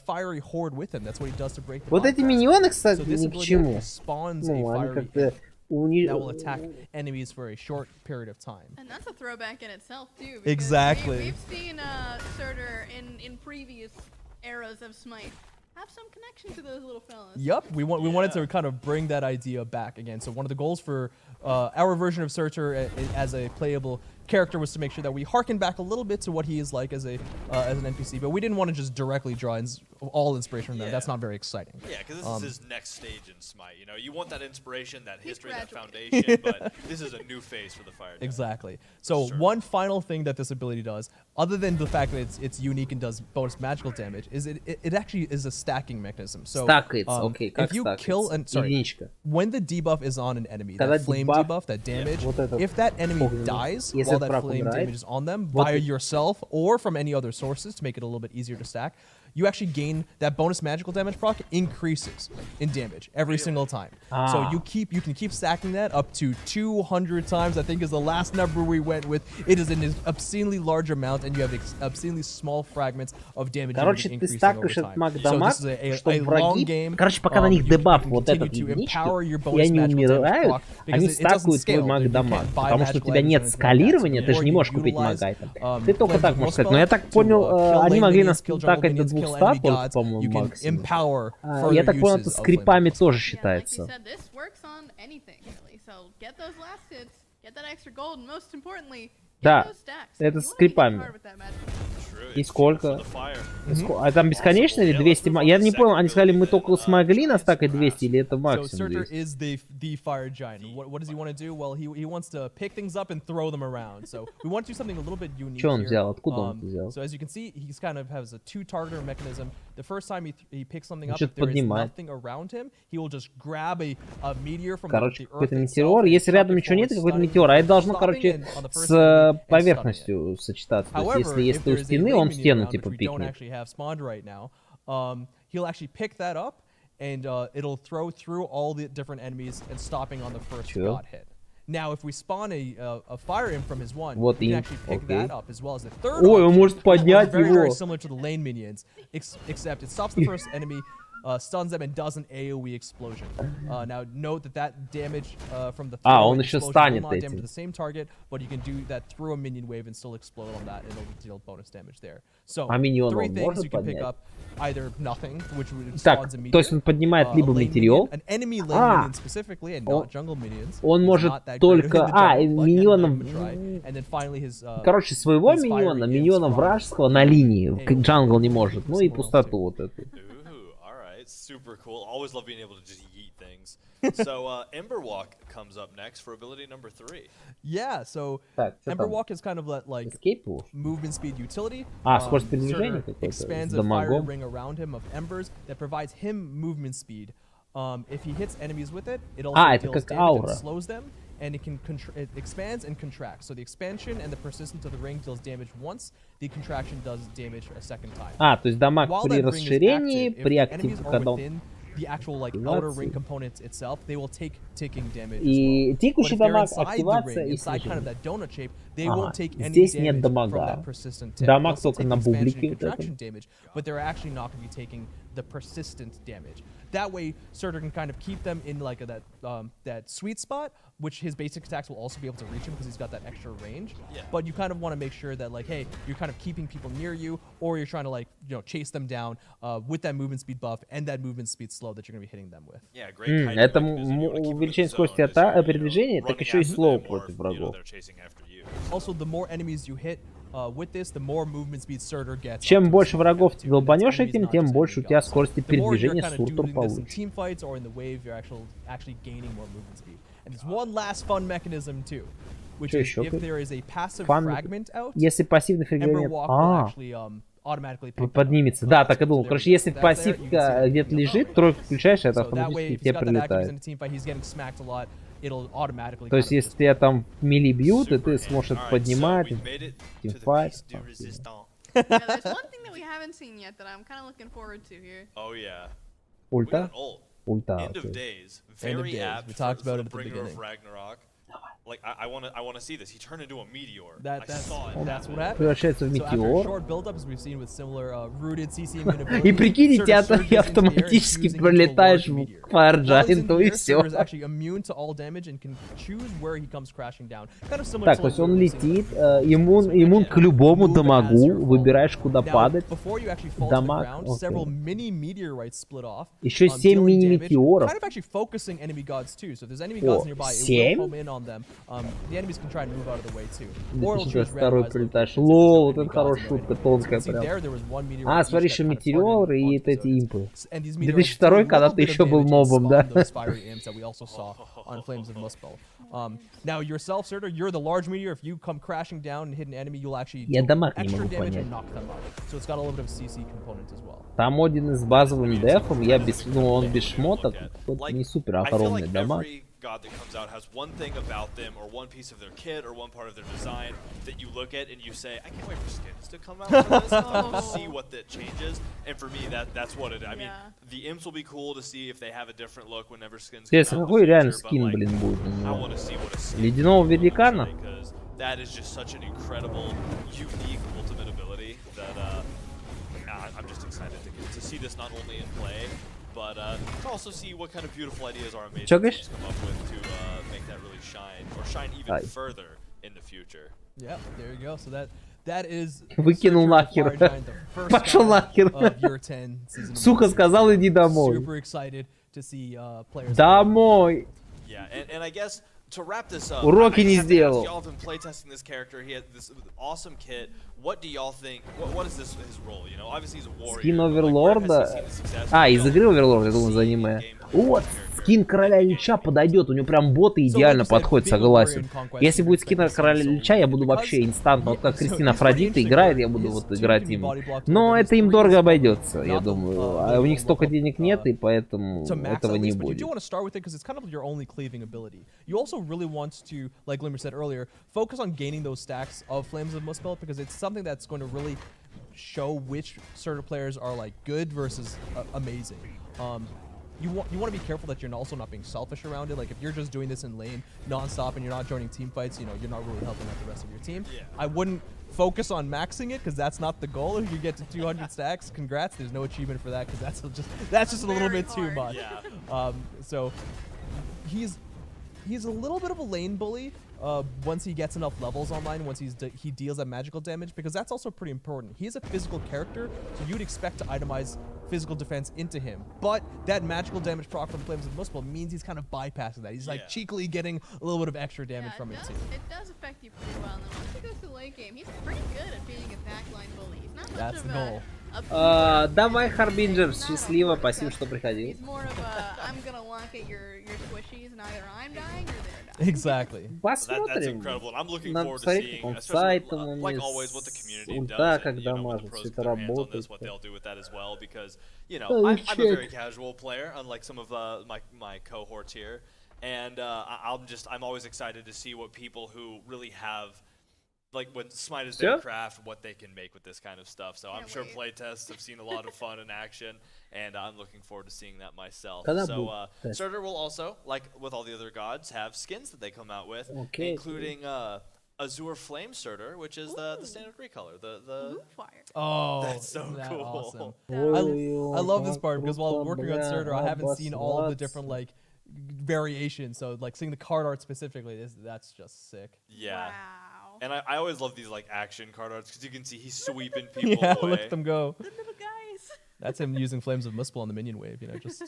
fiery horde with him. That's what he does to break the Вот эти миньоны, кстати, so ни к чему. Spawns a fiery that will attack enemies for a short period of time. And that's a throwback in itself too. Exactly. We've seen Surtur in previous eras of Smite have some connection to those little fellas. Yup, we wanted to kind of bring that idea back again. So one of the goals for our version of Surtur as a playable character was to make sure that we harken back a little bit to what he is like as an NPC, but we didn't want to just directly draw all inspiration from that. That's not very exciting. Yeah, because this is his next stage in Smite. You know, you want that inspiration, that history, that foundation, but this is a new phase for the fire. Exactly. So one final thing that this ability does, other than the fact that it's unique and does bonus magical damage, is it actually is a stacking mechanism. So if you kill when the debuff is on an enemy, that flame debuff, that damage, if that enemy dies while that flame damage is on them via yourself or from any other sources to make it a little bit easier to stack, you actually gain that bonus magical damage proc increases in damage every single time. So you can keep stacking that up to 200 times, I think is the last number we went with. It is an obscenely large amount, and you have obscenely small fragments of damage. Короче, ты стакаешь этот маг-дамаг, чтобы враги... Короче, пока на них дебаф вот этот единички, и они умирают, они стакают твой маг-дамаг. Потому что у тебя нет скалирования, ты же не можешь купить мага-айтем. Ты только так можешь сказать. Но я так понял, они могли нас стакать до 200, по-моему, максимум. Я так понял, это скрипами тоже считается. Да, это скрипами. И сколько? А там бесконечно или 200? Я не понял, они сказали, мы только смогли настакать 200 или это максимум 200? is the fire giant. What does he want to do? Well, he wants to pick things up and throw them around. So we want to do something a little bit unique. Что он взял? Откуда он это взял? So as you can see, he's kind of has a two-targeter mechanism. The first time he picks something up, if there is nothing around him, he will just grab a meteor from the earth. Какой-то метеор. Если рядом ничего нет, какой-то метеор. А это должно, короче, с поверхностью сочетаться. То есть, если ты у стены, он в стену типа пикнет. He'll actually pick that up, and it'll throw through all the different enemies and stopping on the first god hit. Now, if we spawn a fire imp from his one, we can actually pick that up as well as the third. Ой, он может поднять его. Very similar to the lane minions, except it stops the first enemy, stuns them, and does an AoE explosion. Now, note that damage from the он еще станет will not damage the same target, but you can do that through a minion wave and still explode on that, and it'll deal bonus damage there. So, three things you can pick up. Either nothing, which spawns immediately. То есть он поднимает либо материал. An enemy lane minion specifically, and not jungle minions. Он может только... миньонов... And then finally his, короче, своего миньона, миньона вражеского на линии. Джангл не может. Ну и пустоту вот эту. Super cool. Always love being able to just yeet things. So Emberwalk comes up next for ability number 3. Yeah, so Emberwalk is kind of like movement speed utility. Скорость передвижения какой-то. Expands a fire ring around him of embers that provides him movement speed. If he hits enemies with it, it also deals damage and slows them. And it expands and contracts. So the expansion and the persistence of the ring deals damage once. The contraction does damage a second time. То есть дамаг при расширении, при активации, когда он... The actual outer ring components itself, they will take ticking damage. И текущий дамаг, активация и inside kind of that donut shape, they won't take any здесь нет damage from дамага. that persistent tick. Дамаг только на бублике. Damage, but they're actually not going to be taking the persistent damage. That way, Surtur can kind of keep them in like that sweet spot, which his basic attacks will also be able to reach him because he's got that extra range. Yeah. But you kind of want to make sure that like, hey, you're kind of keeping people near you, or you're trying to like, chase them down with that movement speed buff and that movement speed slow that you're going to be hitting them with. Yeah, great. Это увеличение скорости передвижения, так еще и слоу против врагов. Also, the more enemies you hit with this, the more movement speed Surtur gets. Чем больше врагов ты долбанешь этим, тем больше у тебя скорости передвижения Суртур получит. Team fights or in the wave, you're actually gaining more movement speed. And there's one last fun mechanism too, which is if there is a passive fragment out, если пассивный фрагмент, поднимется. Да, так и думал. Короче, если пассивка где-то лежит, тройку включаешь, это автоматически тебе прилетает. То есть, если тебя там мили бьют, и ты сможешь это поднимать, тимфайт. Ульта? Ульта. End of days. We talked about it at the beginning. Like I want to see this. He turned into a meteor. That's what happened. Превращается в метеор. Short build-ups we've seen with similar rooted CCM abilities. И прикинь, тебя ты автоматически пролетаешь в Fire Giant, и все. Так, то есть он летит, иммун к любому дамагу, выбираешь, куда падать. Дамаг. Еще 7 мини-метеоров. О, 7? Второй прилетаешь. Лол, вот это хорошая шутка, тонкая прям. А, смотри, еще метеоры и эти импы. 2002, когда ты еще был мобом, да? Now yourself, Surtur, you're the large meteor. If you come crashing down and hit an enemy, you'll actually do extra damage and knock them out. So it's got a little bit of a CC component as well. Там один с базовым дефом, он без шмоток, не супер огромный дамаг. God that comes out has one thing about them or one piece of their kit or one part of their design that you look at and you say, I can't wait for skins to come out for this to see what that changes. And for me, that's what it is. I mean, the imps will be cool to see if they have a different look whenever skins come out. Какой реально скин, блин, будет у него? Ледяного великана? That is just such an incredible, unique ultimate ability that I'm just excited to see this not only in play, but to also see what kind of beautiful ideas our amazing teams come up with to make that really shine, or shine even further in the future. Yeah, there you go. So that is выкинул нахер. Пошел нахер. Сука сказал, иди домой. Super excited to see players. Домой. Yeah, and I guess to wrap this up, уроки не сделал. Y'all have been playtesting this character. He had this awesome kit. What do y'all think? What is his role? You know, obviously he's a warrior. Скин Оверлорда. А, из игры Оверлорда, я думал, за аниме. Вот, скин Короля Лича подойдет, у него прям боты идеально подходят, согласен. Если будет скин Короля Лича, я буду вообще инстантно, вот как Кристина Афродита играет, я буду вот играть им. Но это им дорого обойдется, я думаю. А у них столько денег нет, и поэтому этого не будет. You also really want to, like Limmer said earlier, focus on gaining those stacks of Flames of Muspel because it's something that's going to really show which Surtur players are like good versus amazing. You want to be careful that you're also not being selfish around it. Like if you're just doing this in lane non-stop and you're not joining team fights, you know, you're not really helping out the rest of your team. Yeah. I wouldn't focus on maxing it because that's not the goal. If you get to 200 stacks, congrats. There's no achievement for that because that's just a little bit too much. Yeah. So he's a little bit of a lane bully once he gets enough levels online, once he deals that magical damage, because that's also pretty important. He's a physical character, so you'd expect to itemize physical defense into him. But that magical damage proc from Flames of Muspel means he's kind of bypassing that. He's like cheekily getting a little bit of extra damage from it too. It does affect you pretty well. And once he goes to late game, he's pretty good at being a backline bully. He's not much of goal. Давай, Харбинджер, счастливо, спасибо, что приходил. Exactly. Посмотрим. Надо посмотреть, как он сайтом ульта, как дамажит, все это работает. You know, I'm a very casual player, unlike some of my cohorts here, and I'm always excited to see what people who really have, like when Smite is their craft, what they can make with this kind of stuff. So I'm sure playtests have seen a lot of fun in action, and I'm looking forward to seeing that myself. So Surtur will also, like with all the other gods, have skins that they come out with, including Azure Flame Surtur, which is the standard recolor. The fire. Oh, that's so cool. Awesome. I love this part because while working on Surtur, I haven't seen all of the different like variations. So like seeing the card art specifically, that's just sick. Yeah. Wow. And I always love these like action card arts because you can see he's sweeping people away. Let them go. The little guys. That's him using Flames of Muspel on the minion wave, you know, just.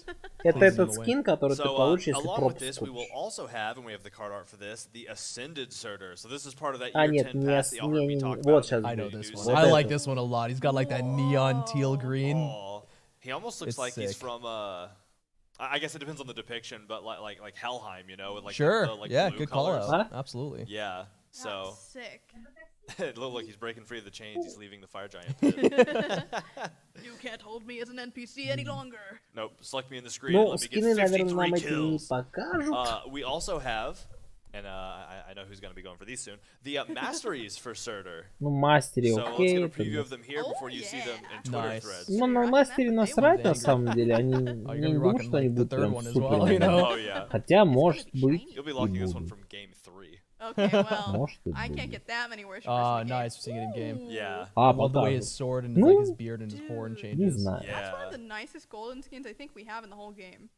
Это этот скин, который ты получишь, если along with this, we will пропуск. also have, and we have the card art for this, the Ascended Surtur. So this is part of that А, year нет, 10 не, pass that y'all heard me talk вот about. сейчас. I know this one. Вот I like это. this one a lot. He's got like that neon teal green. Oh, he almost looks It's like he's sick. from I guess it depends on the depiction, but like Helheim, you know, with like Sure. the like Yeah, blue good colors. call out. Absolutely. Yeah. So That's sick. it looked like he's breaking free of the chains. He's leaving the fire giant pit. You can't hold me as an NPC any longer. Nope. Select me in the screen. Ну, Let me скины, get наверное, 53 нам эти не kills. покажут. We also have, and I know who's going to be going for these soon, the masteries for Surtur. Ну, мастере, So let's окей. get a preview of them here before you see them in Twitter Nice. threads. Ну, на мастере насрать, на самом деле. Они не будут что-нибудь прям супер. Oh, yeah. Хотя, может быть, You'll be и locking this one будут. from game 3. Okay, well, Может и I can't будут. get that many worshippers. Ah, in the nice seeing it in game. Yeah. А, I love the way his покажут. sword and Ну, like his beard and his horn Dude. Не changes. знаю. That's one of the Yeah. nicest golden skins I think we have in the whole game.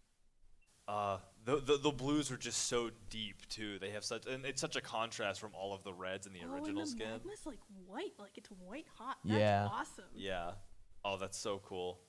The blues are just so deep too. They have such, and it's such a contrast from all of the reds in the original and the skin. magma's like white, like it's white hot. That's Yeah. awesome. Yeah. Oh, that's so cool.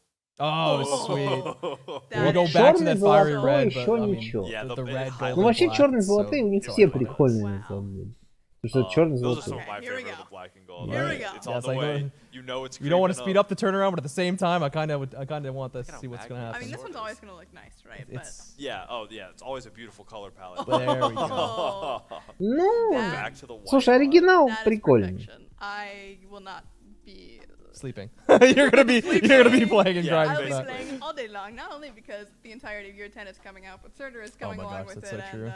Oh, sweet. That We go is back to Черный, that fiery золотой, red, but еще I mean, ничего. Yeah, the the red, highlight- Ну, gold, вообще, black, черный, so золотые, у них so все nice. прикольные, Wow. на самом деле. Потому что черный, Those are золотой. some of my Here we favorite go. of the black and gold. Here we Right? go. It's Yeah, on it's the like, way. You know it's. You don't want to creeping speed up the turnaround, but at the same time, I kind of want this to Look at see how what's gonna magnet- I mean, happen. this one's always gonna look nice, right? It's Yeah. Oh, yeah. It's always a beautiful color palette. there we go. Oh, Ну, Back to the white. слушай, one. оригинал that is прикольный. perfection. I will not be. Sleeping. You're gonna be playing and Yeah, grinding I'll for be that. playing all day long, not only because the entirety of year 10 is coming out, but Surtur is coming my along gosh, with that's it, so true.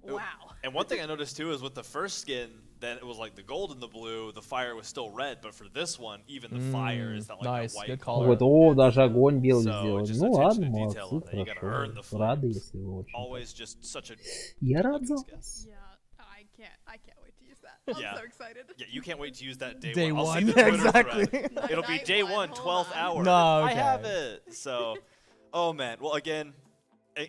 and wow. And one thing I noticed too is with the first skin, that it was like the gold and the blue, the fire was still red, but for this one, even the fire is that like Nice, that white good color. color. Вот, о, даже огонь белый So, сделали. just Ну attention ладно, to detail on молодцы, that. You gotta earn the хорошо. Рады, flames. если вы очень. Always just such a Я good рад за looking вас. skin. Yeah, I can't wait to use that. I'm Yeah. so excited. Yeah, you can't wait to use that day, Day one. I'll one, see the Twitter exactly. thread. It'll be Night day one, one, hold 12th on. hour. No, I okay. have it. So, oh man. Well, again,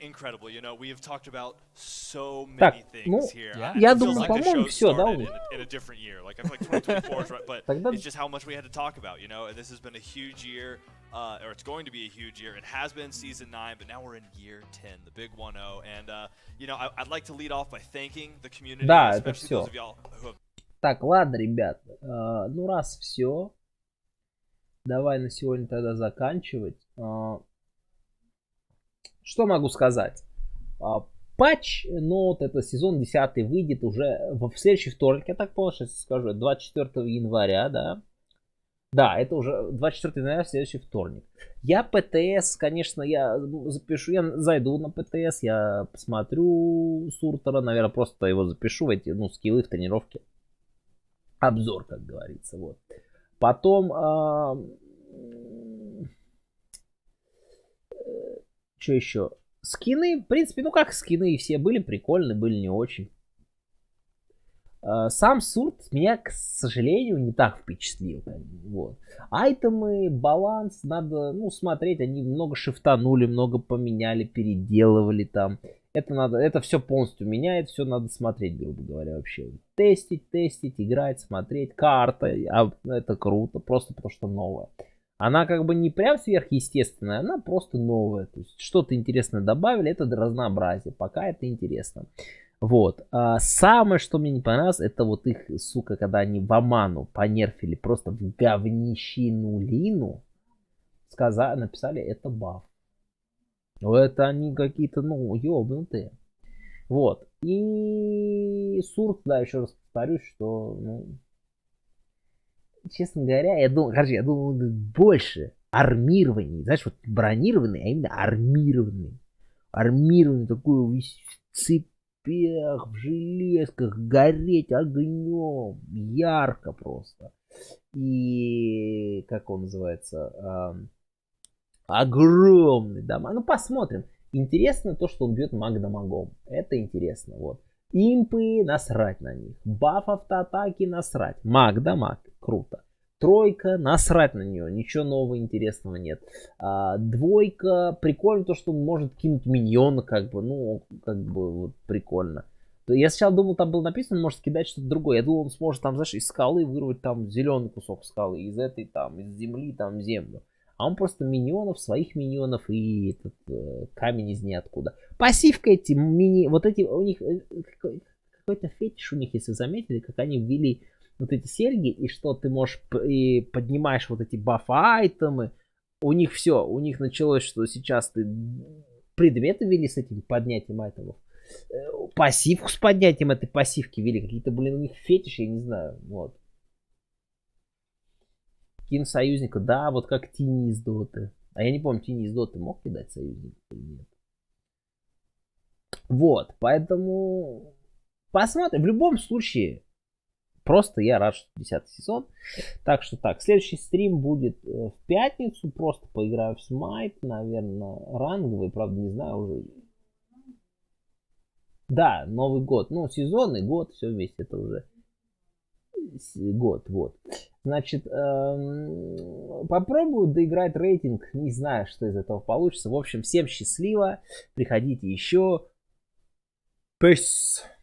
incredible. You know, we have talked about so Так, many ну, things here. yeah. It Я feels думаю, like the по-моему, show всё, да, started уже? in a different year. Like, I feel like 2024 is right, but Тогда- it's just how much we had to talk about, you know? And this has been a huge year, or it's going to be a huge year. It has been season 9, but now we're in year 10, the big 1-0. And, you know, I'd like to lead off by thanking the community, Да, это especially всё. those of y'all who have. Так, ладно, ребят. Ну, раз все. Давай на сегодня тогда заканчивать. Что могу сказать? Патчноут, это сезон 10 выйдет уже в следующий вторник, я так понял, сейчас скажу, 24 января, да? Да, это уже 24 января, следующий вторник. Я ПТС, конечно, я запишу, я зайду на ПТС, я посмотрю Суртера, наверное, просто его запишу, эти, ну, скиллы в тренировке. Обзор, как говорится, вот. Потом, что еще? Скины, в принципе, ну как скины, все были прикольные, были не очень. Сам Сурт меня, к сожалению, не так впечатлил. Вот. Айтемы, баланс, надо, ну, смотреть, они много шифтанули, много поменяли, переделывали там. Это надо, это все полностью меняет, все надо смотреть, грубо говоря, вообще. Тестить, играть, смотреть. Карта, это круто, просто потому что новая. Она как бы не прям сверхъестественная, она просто новая. То есть что-то интересное добавили, это разнообразие. Пока это интересно. Вот. Самое, что мне не понравилось, это вот их, сука, когда они в Аману понерфили, просто в говнищину лину, написали, это баф. Это они какие-то, ну, ёбнутые. Вот. И Сурт, да, еще раз повторюсь, что, ну, честно говоря, я думал больше армирований. Знаешь, вот бронированный, а именно армированный. Армированный, такой в цепях, в железках, гореть огнем. Ярко просто. И, как он называется, огромный дома. Ну, посмотрим. Интересно то, что он бьет маг дамагом. Это интересно, вот. Импы, насрать на них. Баф автоатаки, насрать. Маг, да маг, круто. Тройка, насрать на нее, ничего нового интересного нет. Двойка, прикольно то, что он может кинуть миньона, как бы, ну, как бы, вот, прикольно. Я сначала думал, там было написано, он может кидать что-то другое. Я думал, он сможет там, знаешь, из скалы вырвать там зеленый кусок скалы, из этой там, из земли там землю. А он просто миньонов, своих миньонов и этот камень из ниоткуда. Пассивка эти мини, вот эти, у них какой-то фетиш у них, если заметили, как они ввели вот эти серьги, и что ты можешь, и поднимаешь вот эти баф-айтемы. У них все, у них началось, что сейчас ты предметы ввели с этим поднятием айтемов. Пассивку с поднятием этой пассивки ввели. Какие-то, блин, у них фетиши, я не знаю. Вот. Кин союзника, да, вот как Тини из Доты. А я не помню, Тини из Доты мог кидать союзника или нет. Вот, поэтому посмотрим. В любом случае, просто я рад, что 10-й сезон. Так что так, следующий стрим будет в пятницу. Просто поиграю в Smite, наверное, ранговый, правда, не знаю уже. Да, Новый год. Ну, сезон и год, все вместе, это уже год, вот. Значит, попробую доиграть рейтинг. Не знаю, что из этого получится. В общем, всем счастливо. Приходите еще. Peace.